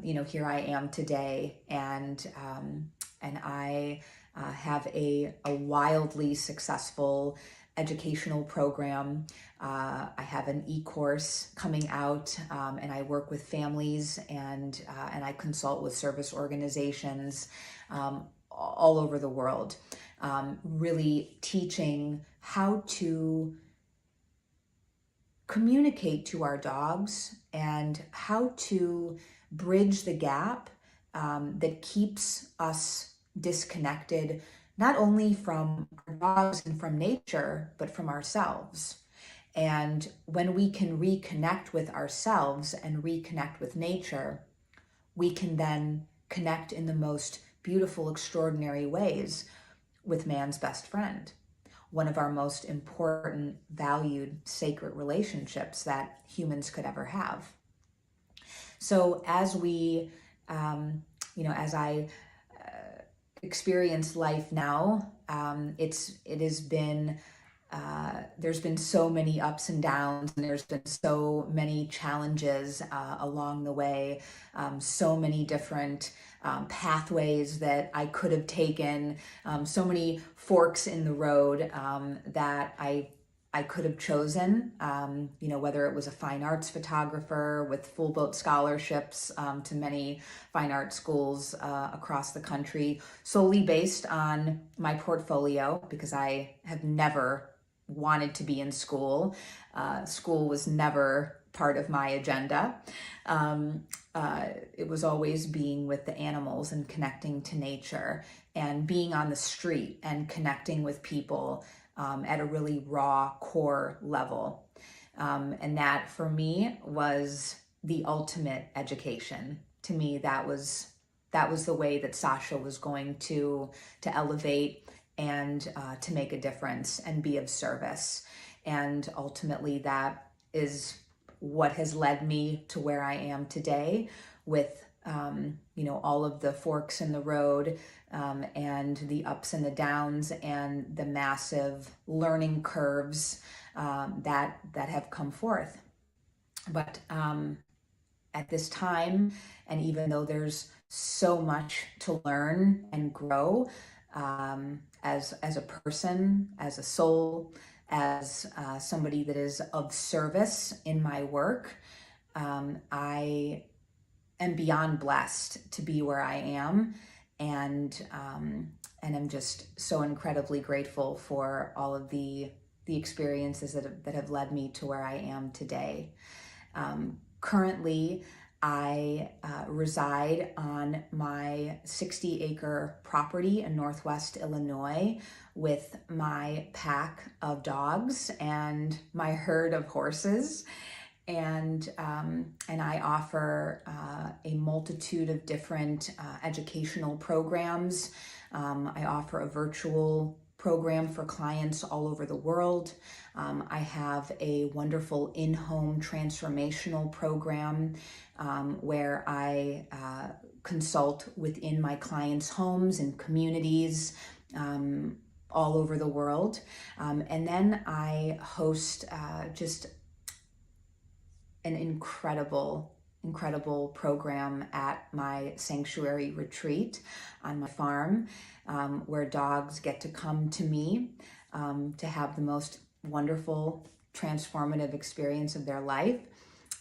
you know, here I am today, and I have a wildly successful educational program. I have an e-course coming out, and I work with families, and I consult with service organizations all over the world, really teaching how to communicate to our dogs and how to bridge the gap that keeps us disconnected, not only from our dogs and from nature, but from ourselves. And when we can reconnect with ourselves and reconnect with nature, we can then connect in the most beautiful, extraordinary ways with man's best friend, one of our most important, valued, sacred relationships that humans could ever have. So as we, you know, as I experience life now, it has been, there's been so many ups and downs, and there's been so many challenges along the way, so many different pathways that I could have taken, so many forks in the road that I could have chosen, you know, whether it was a fine arts photographer with full boat scholarships to many fine art schools across the country, solely based on my portfolio, because I have never wanted to be in school. School was never part of my agenda. It was always being with the animals and connecting to nature and being on the street and connecting with people at a really raw core level. And that for me was the ultimate education. To me, that was the way that Sasha was going to elevate and to make a difference and be of service. And ultimately that is what has led me to where I am today with, you know, all of the forks in the road and the ups and the downs and the massive learning curves that have come forth. But at this time, and even though there's so much to learn and grow as a person, as a soul, as somebody that is of service in my work, I am beyond blessed to be where I am, and I'm just so incredibly grateful for all of the experiences that have led me to where I am today. Currently, I reside on my 60-acre property in Northwest Illinois with my pack of dogs and my herd of horses. And I offer a multitude of different educational programs. I offer a virtual program for clients all over the world. I have a wonderful in-home transformational program where I consult within my clients' homes and communities all over the world. And then I host just an incredible program at my sanctuary retreat on my farm, where dogs get to come to me to have the most wonderful transformative experience of their life,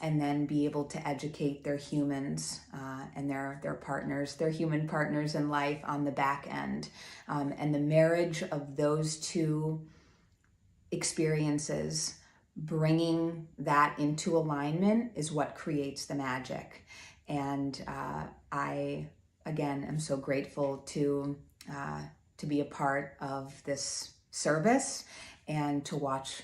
and then be able to educate their humans and their partners, their human partners in life on the back end. And the marriage of those two experiences, bringing that into alignment, is what creates the magic. And I, again, am so grateful to be a part of this service and to watch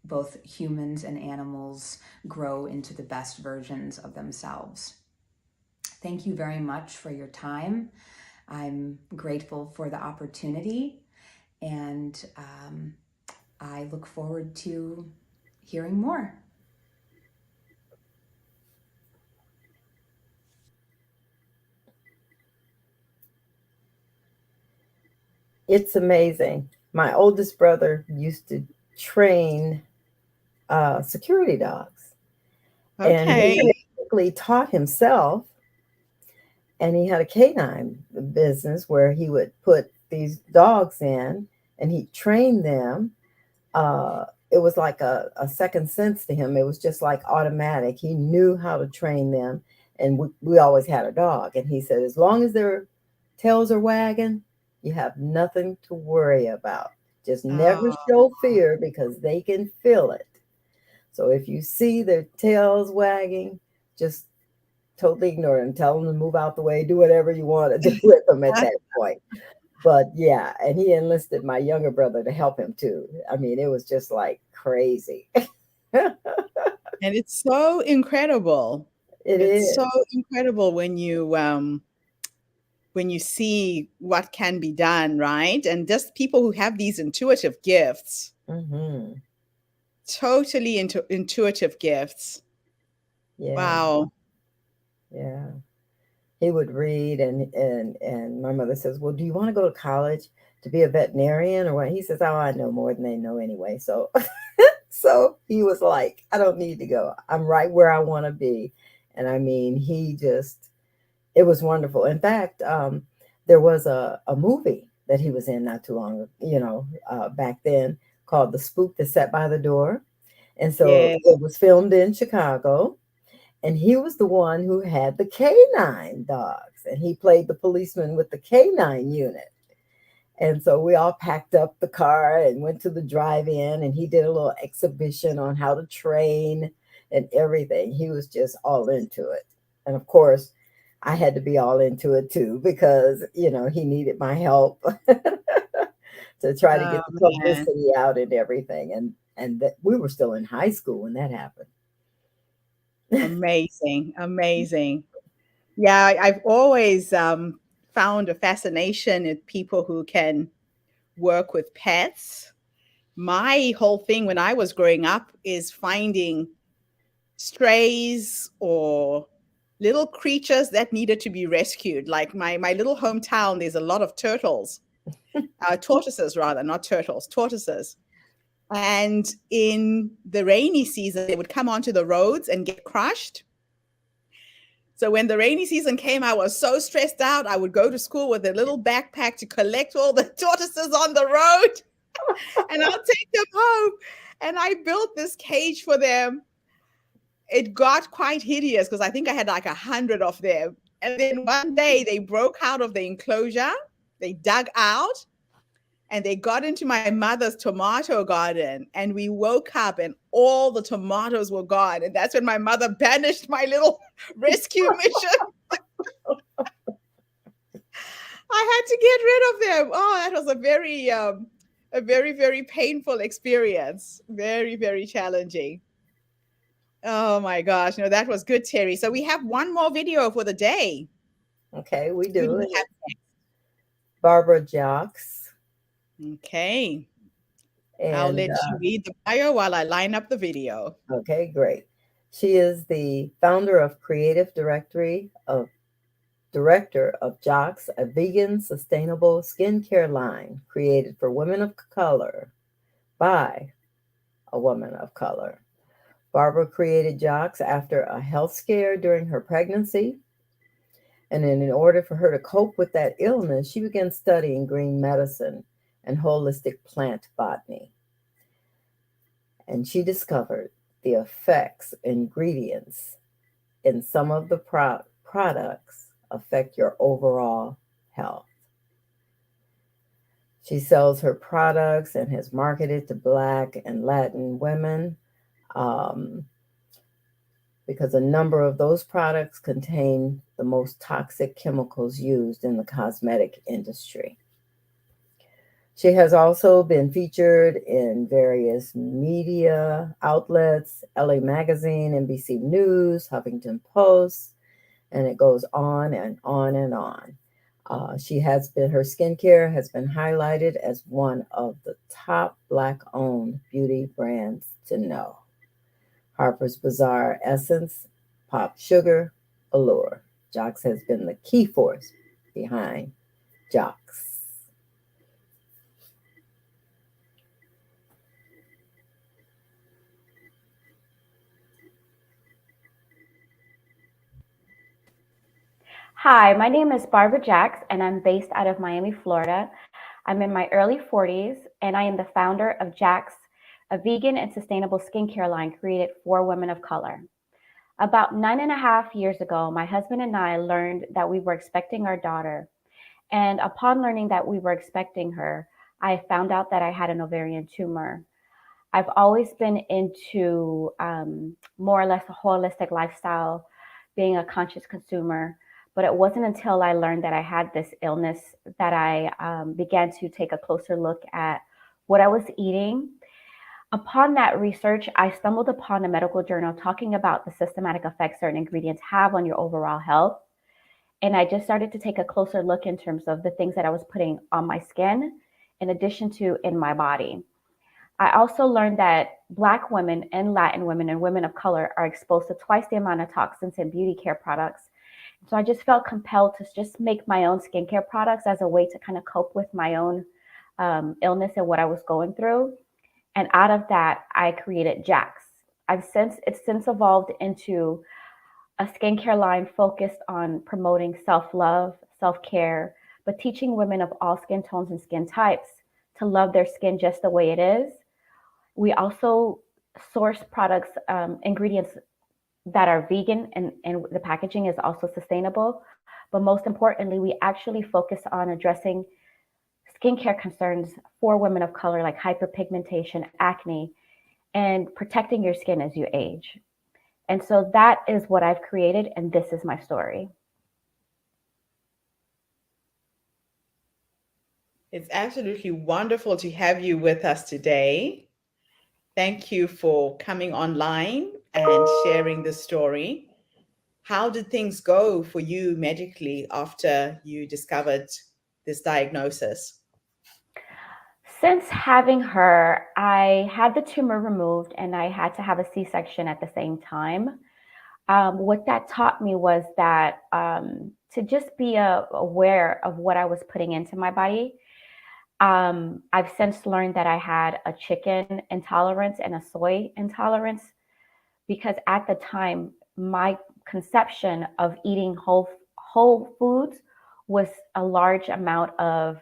both humans and animals grow into the best versions of themselves. Thank you very much for your time. I'm grateful for the opportunity, and I look forward to hearing more. It's amazing. My oldest brother used to train security dogs, and he Okay. basically taught himself. And he had a canine business where he would put these dogs in, and he trained them. It was like a second sense to him. It was just like automatic. He knew how to train them. And we always had a dog. And he said, as long as their tails are wagging, you have nothing to worry about. Just never Oh, show fear because they can feel it. So if you see their tails wagging, just totally ignore them. Tell them to move out the way. Do whatever you want to do with them at that point. But yeah, and he enlisted my younger brother to help him too. I mean, it was just like crazy. It and it's so incredible. It's so is. incredible when you see what can be done, right? And just people who have these intuitive gifts, Hmm. totally intuitive gifts. Yeah, Wow. yeah. He would read, and my mother says, "Well, do you want to go to college to be a veterinarian or what?" He says, "Oh, I know more than they know anyway." So, so he was like, "I don't need to go. I'm right where I want to be." And I mean, he just, it was wonderful. In fact, there was a movie that he was in not too long, back then, called "The Spook That Sat by the Door," and so Yes. it was filmed in Chicago. And he was the one who had the canine dogs, and he played the policeman with the canine unit. And so we all packed up the car and went to the drive-in, and he did a little exhibition on how to train and everything. He was just all into it. And of course, I had to be all into it too because, he needed my help to try to Oh get the man. publicity out and everything. And that we were still in high school when that happened. Amazing. Amazing. Yeah, I've always found a fascination in people who can work with pets. My whole thing when I was growing up is finding strays or little creatures that needed to be rescued. Like my little hometown, there's a lot of turtles, tortoises rather, not turtles, tortoises. And in the rainy season, they would come onto the roads and get crushed. So when the rainy season came, I was so stressed out. I would go to school with a little backpack to collect all the tortoises on the road, and I'll take them home. And I built this cage for them. It got quite hideous because I think I had like 100 of them. And then one day they broke out of the enclosure, they dug out, and they got into my mother's tomato garden, and we woke up and all the tomatoes were gone. And that's when my mother banished my little rescue mission. I had to get rid of them. Oh, that was a very, very painful experience. Very, very challenging. Oh my gosh. No, that was good, Terry. So we have one more video for the day. Okay, we Who do do. we And have it's Barbara Jocks. next? Okay. I'll And let you read the bio while I line up the video. okay, great. She is the founder of Director of Jocks, a vegan sustainable skincare line created for women of color by a woman of color. Barbara created Jocks after a health scare during her pregnancy. And then, in order for her to cope with that illness, she began studying green medicine and holistic plant botany. And she discovered the effects, ingredients in some of the products affect your overall health. She sells her products and has marketed to Black and Latin women um, because a number of those products contain the most toxic chemicals used in the cosmetic industry. She has also been featured in various media outlets, LA Magazine, NBC News, Huffington Post, and it goes on and on and on. Her skincare has been highlighted as one of the top Black-owned beauty brands to know. Harper's Bazaar Essence, Pop Sugar, Allure. Jocks has been the key force behind Jocks. Hi, my name is Barbara Jacks, and I'm based out of Miami, Florida. I'm in my early 40s, and I am the founder of Jacks, a vegan and sustainable skincare line created for women of color. About 9.5 years ago, my husband and I learned that we were expecting our daughter. And upon learning that we were expecting her, I found out that I had an ovarian tumor. I've always been into more or less a holistic lifestyle, being a conscious consumer. But it wasn't until I learned that I had this illness that I began to take a closer look at what I was eating. Upon that research, I stumbled upon a medical journal talking about the systematic effects certain ingredients have on your overall health. And I just started to take a closer look in terms of the things that I was putting on my skin, in addition to in my body. I also learned that Black women and Latin women and women of color are exposed to twice the amount of toxins in beauty care products. So I just felt compelled to just make my own skincare products as a way to kind of cope with my own illness and what I was going through. And out of that, I created Jacks. It's since evolved into a skincare line focused on promoting self-love, self-care, but teaching women of all skin tones and skin types to love their skin just the way it is. We also source products, ingredients that are vegan, and the packaging is also sustainable. But most importantly, we actually focus on addressing skincare concerns for women of color like hyperpigmentation, acne, and protecting your skin as you age. And so that is what I've created, and this is my story. It's absolutely wonderful to have you with us today. Thank you for coming online and sharing the story. How did things go for you medically after you discovered this diagnosis? Since having her, I had the tumor removed and I had to have a C-section at the same time. What that taught me was that to just be aware of what I was putting into my body. I've since learned that I had a chicken intolerance and a soy intolerance, because at the time, my conception of eating whole foods was a large amount of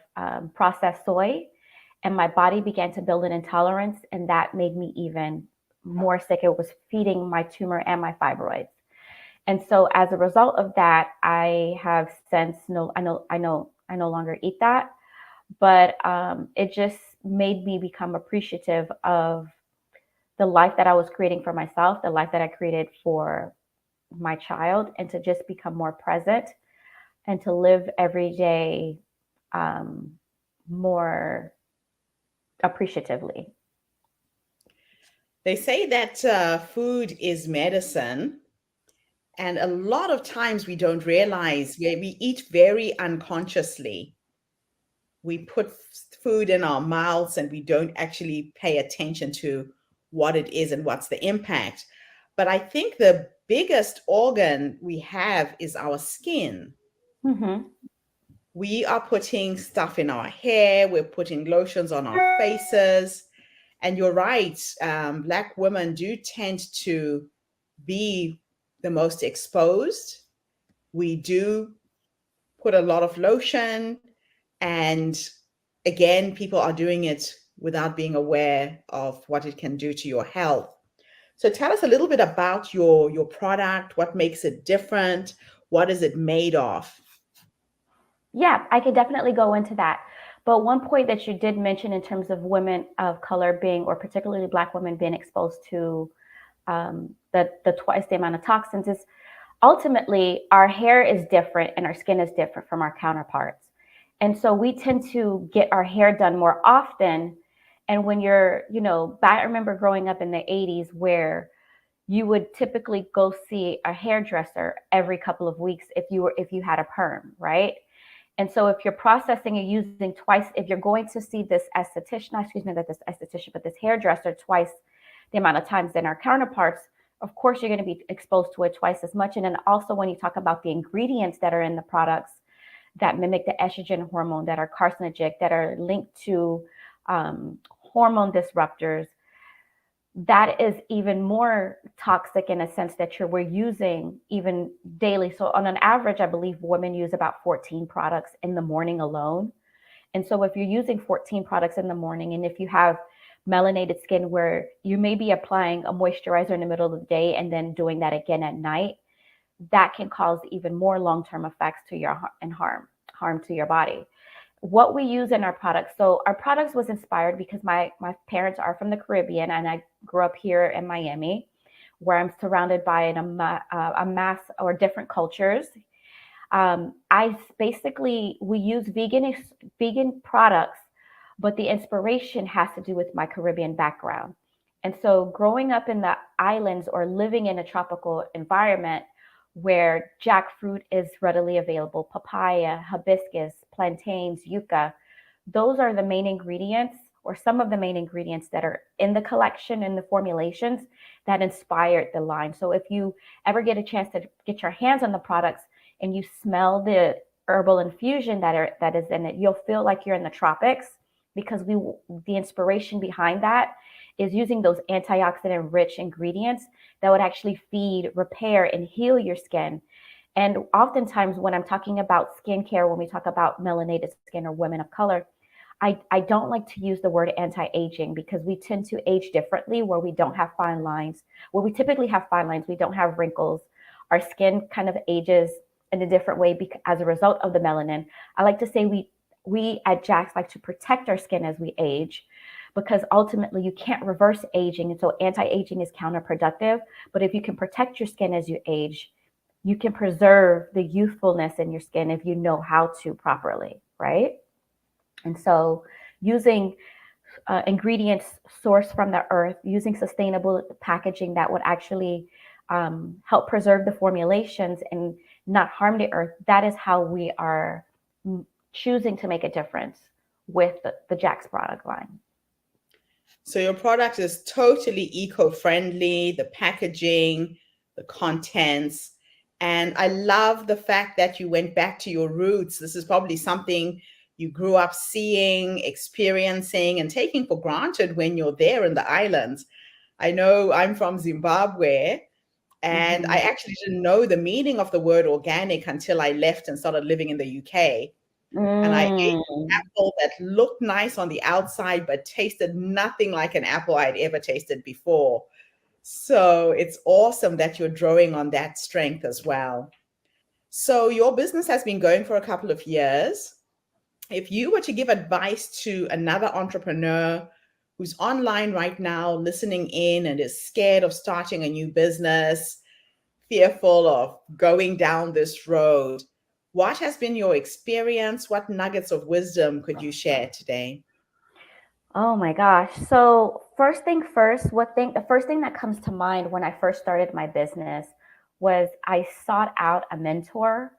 processed soy, and my body began to build an intolerance, and that made me even more sick. It was feeding my tumor and my fibroids. And so as a result of that, I have since I no longer eat that. but it just made me become appreciative of the life that I was creating for myself, the life that I created for my child, and to just become more present and to live every day um, more appreciatively. They say that food is medicine. And a lot of times we don't realize we eat very unconsciously. We put food in our mouths and we don't actually pay attention to what it is and what's the impact. But I think the biggest organ we have is our skin. Mm-hmm. We are putting stuff in our hair, we're putting lotions on our faces. And you're right, Black women do tend to be the most exposed. We do put a lot of lotion, and again, people are doing it without being aware of what it can do to your health. So tell us a little bit about your product, what makes it different, what is it made of? Yeah, I could definitely go into that. But one point that you did mention in terms of women of color being, or particularly Black women being exposed to the twice the amount of toxins is ultimately our hair is different and our skin is different from our counterparts. And so we tend to get our hair done more often. And when you're, back, I remember growing up in the 80s where you would typically go see a hairdresser every couple of weeks if you had a perm, right? And so if you're processing and using twice, if you're going to see this esthetician, excuse me, not this esthetician, but this hairdresser twice the amount of times than our counterparts, of course, you're going to be exposed to it twice as much. And then also when you talk about the ingredients that are in the products that mimic the estrogen hormone, that are carcinogenic, that are linked to hormone disruptors, that is even more toxic in a sense that we're using even daily. So on an average, I believe women use about 14 products in the morning alone. And so if you're using 14 products in the morning, and if you have melanated skin where you may be applying a moisturizer in the middle of the day and then doing that again at night, that can cause even more long-term effects to your and harm to your body. What we use in our products. So our products was inspired because my parents are from the Caribbean and I grew up here in Miami, where I'm surrounded by a mass or different cultures. I basically we use vegan products, but the inspiration has to do with my Caribbean background. And so growing up in the islands or living in a tropical environment where jackfruit is readily available, papaya, hibiscus, plantains, yucca, those are the main ingredients or some of the main ingredients that are in the collection and the formulations that inspired the line. So if you ever get a chance to get your hands on the products and you smell the herbal infusion that is in it, you'll feel like you're in the tropics because the inspiration behind that is using those antioxidant rich ingredients that would actually feed, repair, and heal your skin. And oftentimes when I'm talking about skincare, when we talk about melanated skin or women of color, I don't like to use the word anti-aging because we tend to age differently where we don't have fine lines. Where we typically have fine lines, we don't have wrinkles. Our skin kind of ages in a different way as a result of the melanin. I like to say we at Jax like to protect our skin as we age because ultimately you can't reverse aging. And so anti-aging is counterproductive. But if you can protect your skin as you age, you can preserve the youthfulness in your skin if you know how to properly, right? And so using ingredients sourced from the earth, using sustainable packaging that would actually help preserve the formulations and not harm the earth, that is how we are choosing to make a difference with the Jax product line. So your product is totally eco-friendly, the packaging, the contents. And I love the fact that you went back to your roots. This is probably something you grew up seeing, experiencing, and taking for granted when you're there in the islands. I know I'm from Zimbabwe, and I actually didn't know the meaning of the word organic until I left and started living in the UK. And I ate an apple that looked nice on the outside, but tasted nothing like an apple I'd ever tasted before. So it's awesome that you're drawing on that strength as well. So your business has been going for a couple of years. if you were to give advice to another entrepreneur who's online right now, listening in and is scared of starting a new business, fearful of going down this road, what has been your experience? What nuggets of wisdom could you share today? Oh my gosh. So first thing first, the first thing that comes to mind when I first started my business was I sought out a mentor.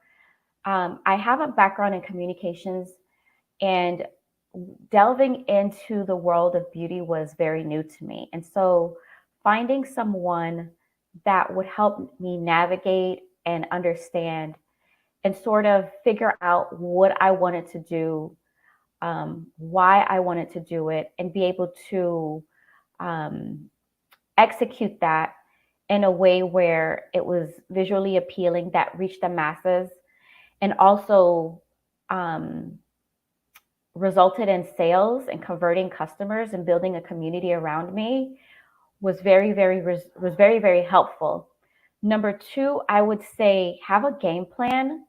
I have a background in communications, and delving into the world of beauty was very new to me. And so finding someone that would help me navigate and understand and sort of figure out what I wanted to do, why I wanted to do it, and be able to um, execute that in a way where it was visually appealing, that reached the masses, and also um, resulted in sales and converting customers and building a community around me was very helpful. Number two, I would say have a game plan,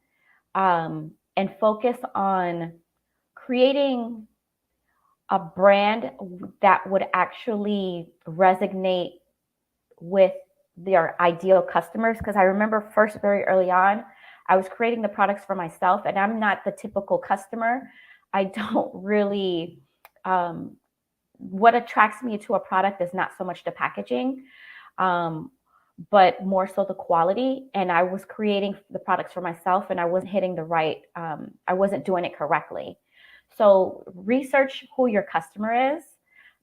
and focus on creating a brand that would actually resonate with their ideal customers. Because I remember first, very early on, I was creating the products for myself, and I'm not the typical customer. I don't really, what attracts me to a product is not so much the packaging, um, but more so the quality. And I was creating the products for myself, and I wasn't hitting the right, I wasn't doing it correctly. So research who your customer is,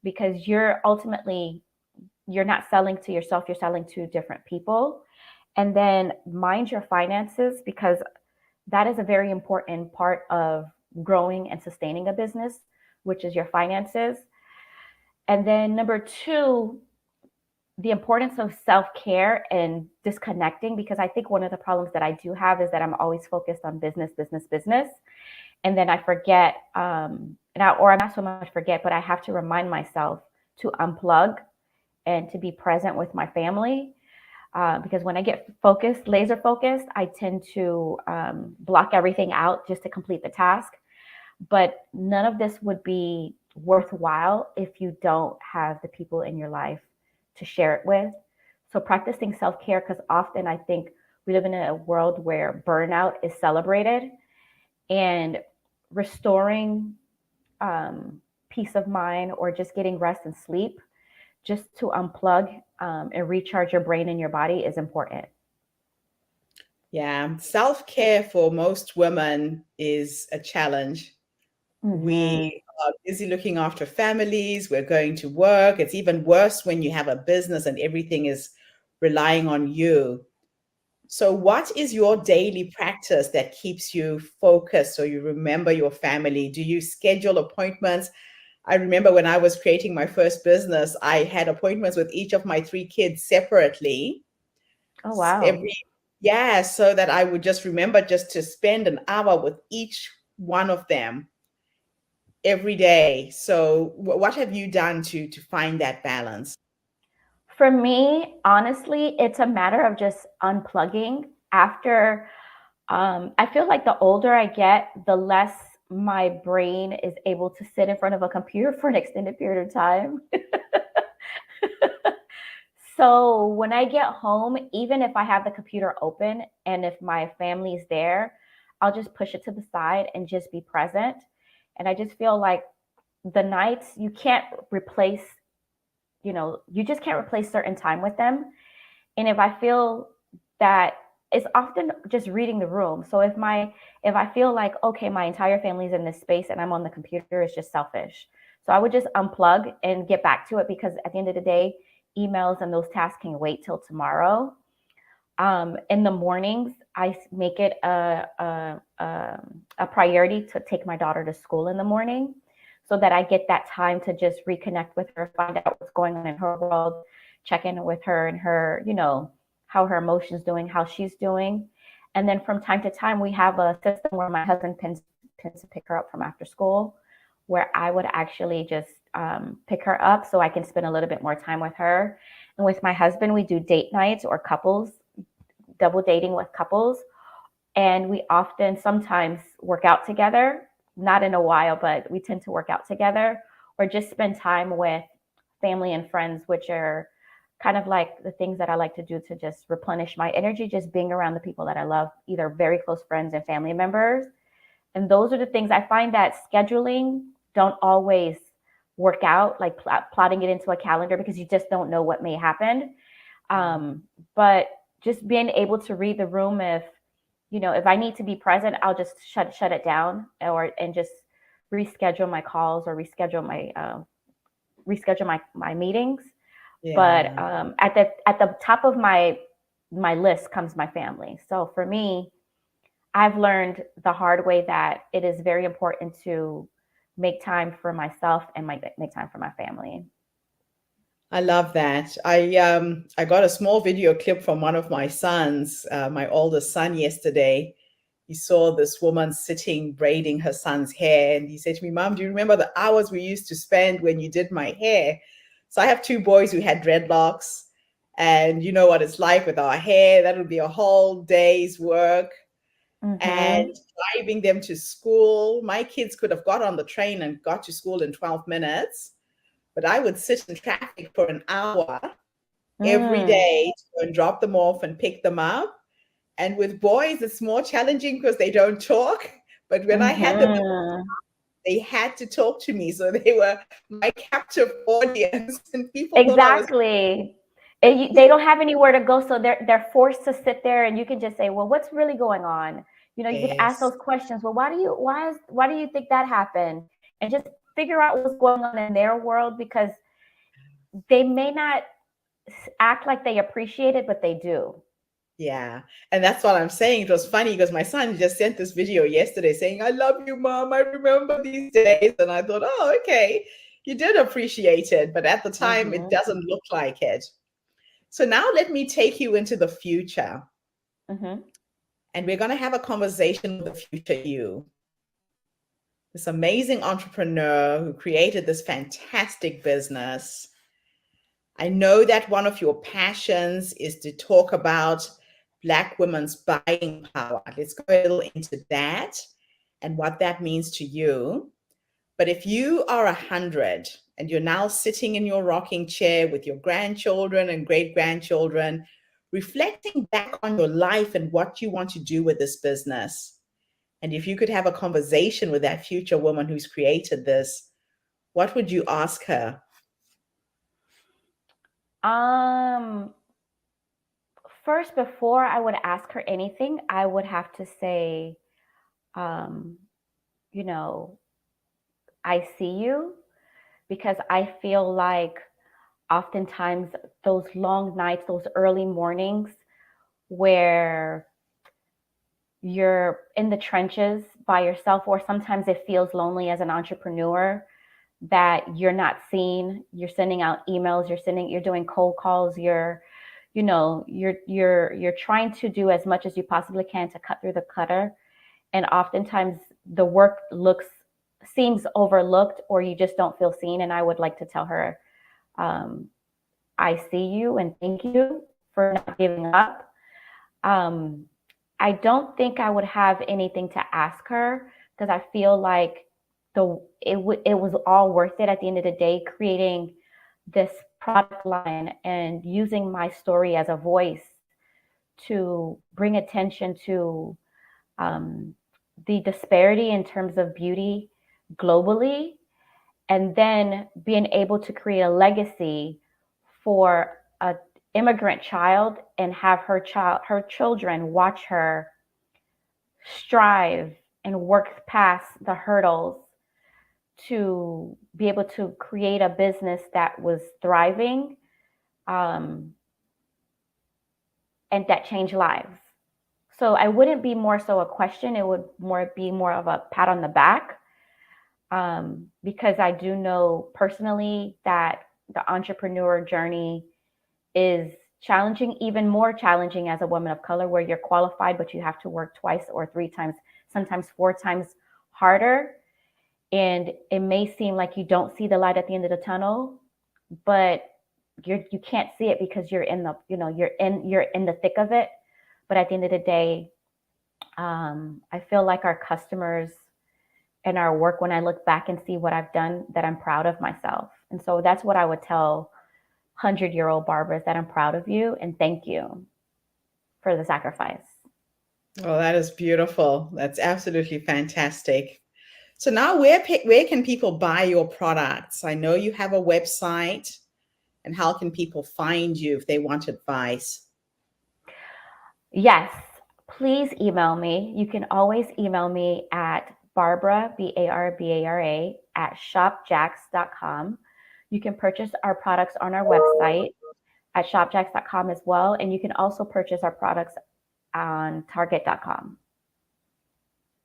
because you're not selling to yourself, you're selling to different people. And then mind your finances, because that is a very important part of growing and sustaining a business, which is your finances. And then number two, the importance of self-care and disconnecting, because I think one of the problems that I do have is that I'm always focused on business, business, business. And then I forget, or I'm not so much forget, but I have to remind myself to unplug and to be present with my family. Because when I get focused, laser focused, I tend to block everything out just to complete the task. But none of this would be worthwhile if you don't have the people in your life to share it with. So practicing self-care, because often I think we live in a world where burnout is celebrated, and restoring peace of mind or just getting rest and sleep, just to unplug and recharge your brain and your body, is important. Yeah, self care for most women is a challenge. Mm-hmm. We are busy looking after families, we're going to work. It's even worse when you have a business and everything is relying on you. So, what is your daily practice that keeps you focused so you remember your family? Do you schedule appointments? I remember when I was creating my first business, I had appointments with each of my three kids separately. Oh, wow. Every, yeah, so that I would just remember just to spend an hour with each one of them every day. So, what have you done to find that balance? For me, honestly, it's a matter of just unplugging. After, I feel like the older I get, the less my brain is able to sit in front of a computer for an extended period of time. So when I get home, even if I have the computer open and if my family's there, I'll just push it to the side and just be present. And I just feel like the nights, you can't replace, you just can't replace certain time with them. And if I feel that, it's often just reading the room. So if I feel like, okay, my entire family's in this space and I'm on the computer, it's just selfish. So I would just unplug and get back to it, because at the end of the day, emails and those tasks can wait till tomorrow. In the mornings, I make it a priority to take my daughter to school in the morning, so that I get that time to just reconnect with her, find out what's going on in her world, check in with her and her, how her emotions doing, how she's doing. And then from time to time, we have a system where my husband tends to pick her up from after school, where I would actually just pick her up so I can spend a little bit more time with her. And with my husband, we do date nights or couples, double dating with couples. And we often sometimes work out together. not in a while, but we tend to work out together or just spend time with family and friends, which are kind of like the things that I like to do to just replenish my energy, just being around the people that I love, either very close friends and family members. And those are the things I find that scheduling don't always work out, like plotting it into a calendar, because you just don't know what may happen. But just being able to read the room, if I need to be present, I'll just shut it down, and just reschedule my calls or reschedule my meetings. But Yeah. at the top of my list comes my family. So for me, I've learned the hard way that it is very important to make time for myself and make time for my family. I love that. I got a small video clip from one of my sons, my oldest son, yesterday. He saw this woman sitting braiding her son's hair, and he said to me, "Mom, do you remember the hours we used to spend when you did my hair?" So I have two boys who had dreadlocks, and you know what it's like with our hair. That would be a whole day's work. And Mm-hmm. driving them to school. My kids could have got on the train and got to school in 12 minutes, but I would sit in traffic for an hour every Mm. day to go and drop them off and pick them up. And with boys, it's more challenging because they don't talk. But when I had them, Mm-hmm. they had to talk to me. So they were my captive audience, and people thought I was. Exactly. They don't have anywhere to go, so they're forced to sit there, and you can just say, "Well, what's really going on?" You can ask Yes. those questions. Well, why do you think that happened? And just figure out what's going on in their world, because they may not act like they appreciate it, but they do. Yeah. And that's what I'm saying. It was funny because my son just sent this video yesterday saying, "I love you, Mom. I remember these days." And I thought, oh, okay, you did appreciate it. But at the time, it Mm-hmm. doesn't look like it. So now let me take you into the future. Mm-hmm. And we're going to have a conversation with the future you, this amazing entrepreneur who created this fantastic business. I know that one of your passions is to talk about Black women's buying power. Let's go a little into that and what that means to you. But if you are 100 and you're now sitting in your rocking chair with your grandchildren and great grandchildren, reflecting back on your life and what you want to do with this business, and if you could have a conversation with that future woman who's created this, what would you ask her? Um, First, before I would ask her anything, I would have to say, um, you know, I see you, because I feel like oftentimes those long nights, those early mornings where you're in the trenches by yourself, or sometimes it feels lonely as an entrepreneur, that you're not seen, you're sending out emails, you're doing cold calls, you're trying to do as much as you possibly can to cut through the clutter, and oftentimes the work seems overlooked, or you just don't feel seen. And I would like to tell her, um, I see you and thank you for not giving up. um, I don't think I would have anything to ask her, because I feel like it was all worth it at the end of the day, creating this product line and using my story as a voice to bring attention to um, the disparity in terms of beauty globally, and then being able to create a legacy for a immigrant child, and have her children watch her strive and work past the hurdles to be able to create a business that was thriving, um, and that changed lives. So I wouldn't be more so a question, it would be more of a pat on the back, because I do know personally that the entrepreneur journey is challenging, even more challenging as a woman of color, where you're qualified, but you have to work twice or three times, sometimes four times harder. And it may seem like you don't see the light at the end of the tunnel, but you can't see it because you're in the, you're in the thick of it. But at the end of the day, I feel like our customers in our work, when I look back and see what I've done, that I'm proud of myself. And so that's what I would tell 100-year-old Barbara, is that I'm proud of you and thank you for the sacrifice. Oh, that is beautiful. That's absolutely fantastic. So now where can people buy your products? I know you have a website. And how can people find you if they want advice? Yes, please email me. You can always email me at Barbara, Barbara, at shopjax.com. You can purchase our products on our website at shopjax.com as well. And you can also purchase our products on target.com.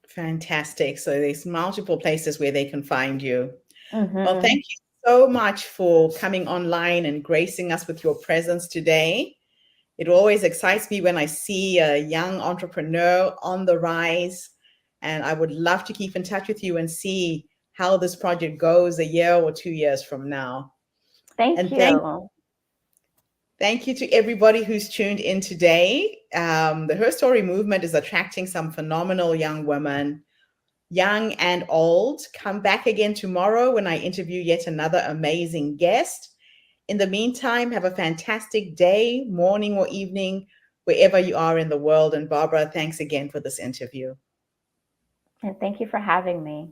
Fantastic. So there's multiple places where they can find you. Mm-hmm. Well, thank you so much for coming online and gracing us with your presence today. It always excites me when I see a young entrepreneur on the rise, and I would love to keep in touch with you and see how this project goes a year or 2 years from now. Thank you. Thank you to everybody who's tuned in today. The HerStory movement is attracting some phenomenal young women, young and old. Come back again tomorrow when I interview yet another amazing guest. In the meantime, have a fantastic day, morning, or evening, wherever you are in the world. And Barbara, thanks again for this interview. And thank you for having me.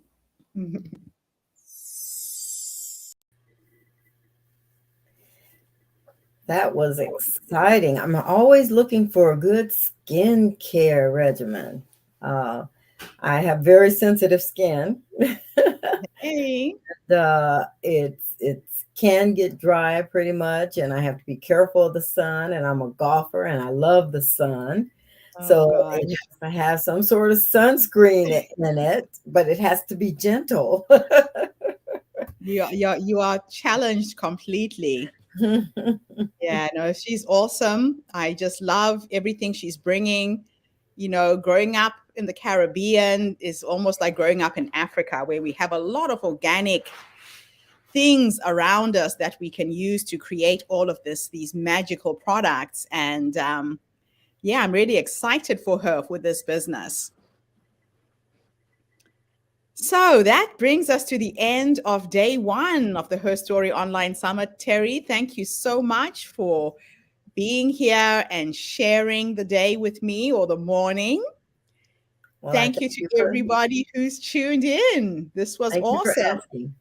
That was exciting. I'm always looking for a good skincare regimen. I have very sensitive skin. Hey. It can get dry pretty much, and I have to be careful of the sun. And I'm a golfer, and I love the sun. So it has to have some sort of sunscreen in it, but it has to be gentle. You are challenged completely. Yeah, no, she's awesome. I just love everything she's bringing. You know, growing up in the Caribbean is almost like growing up in Africa, where we have a lot of organic things around us that we can use to create all of these magical products. And yeah, I'm really excited for her for this business. So that brings us to the end of day 1 of the HerStory Online Summit. Terry, thank you so much for being here and sharing the day with me, or the morning. Well, thank you to everybody who's tuned in. This was awesome.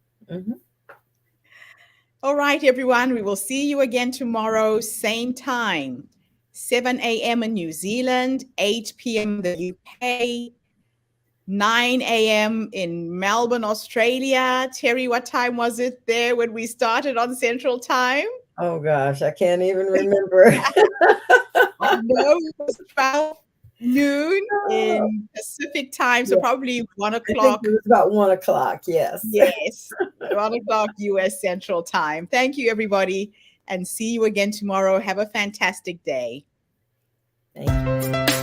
All right, everyone, we will see you again tomorrow, same time, 7 a.m. in New Zealand, 8 p.m. in the UK, 9 a.m. in Melbourne, Australia. Terry, what time was it there when we started on Central Time? Oh, gosh, I can't even remember. I know it was 12 noon in Pacific time, so probably 1 o'clock. I think it was about 1 o'clock, yes. Yes, 1 o'clock U.S. Central Time. Thank you, everybody, and see you again tomorrow. Have a fantastic day. Thank you.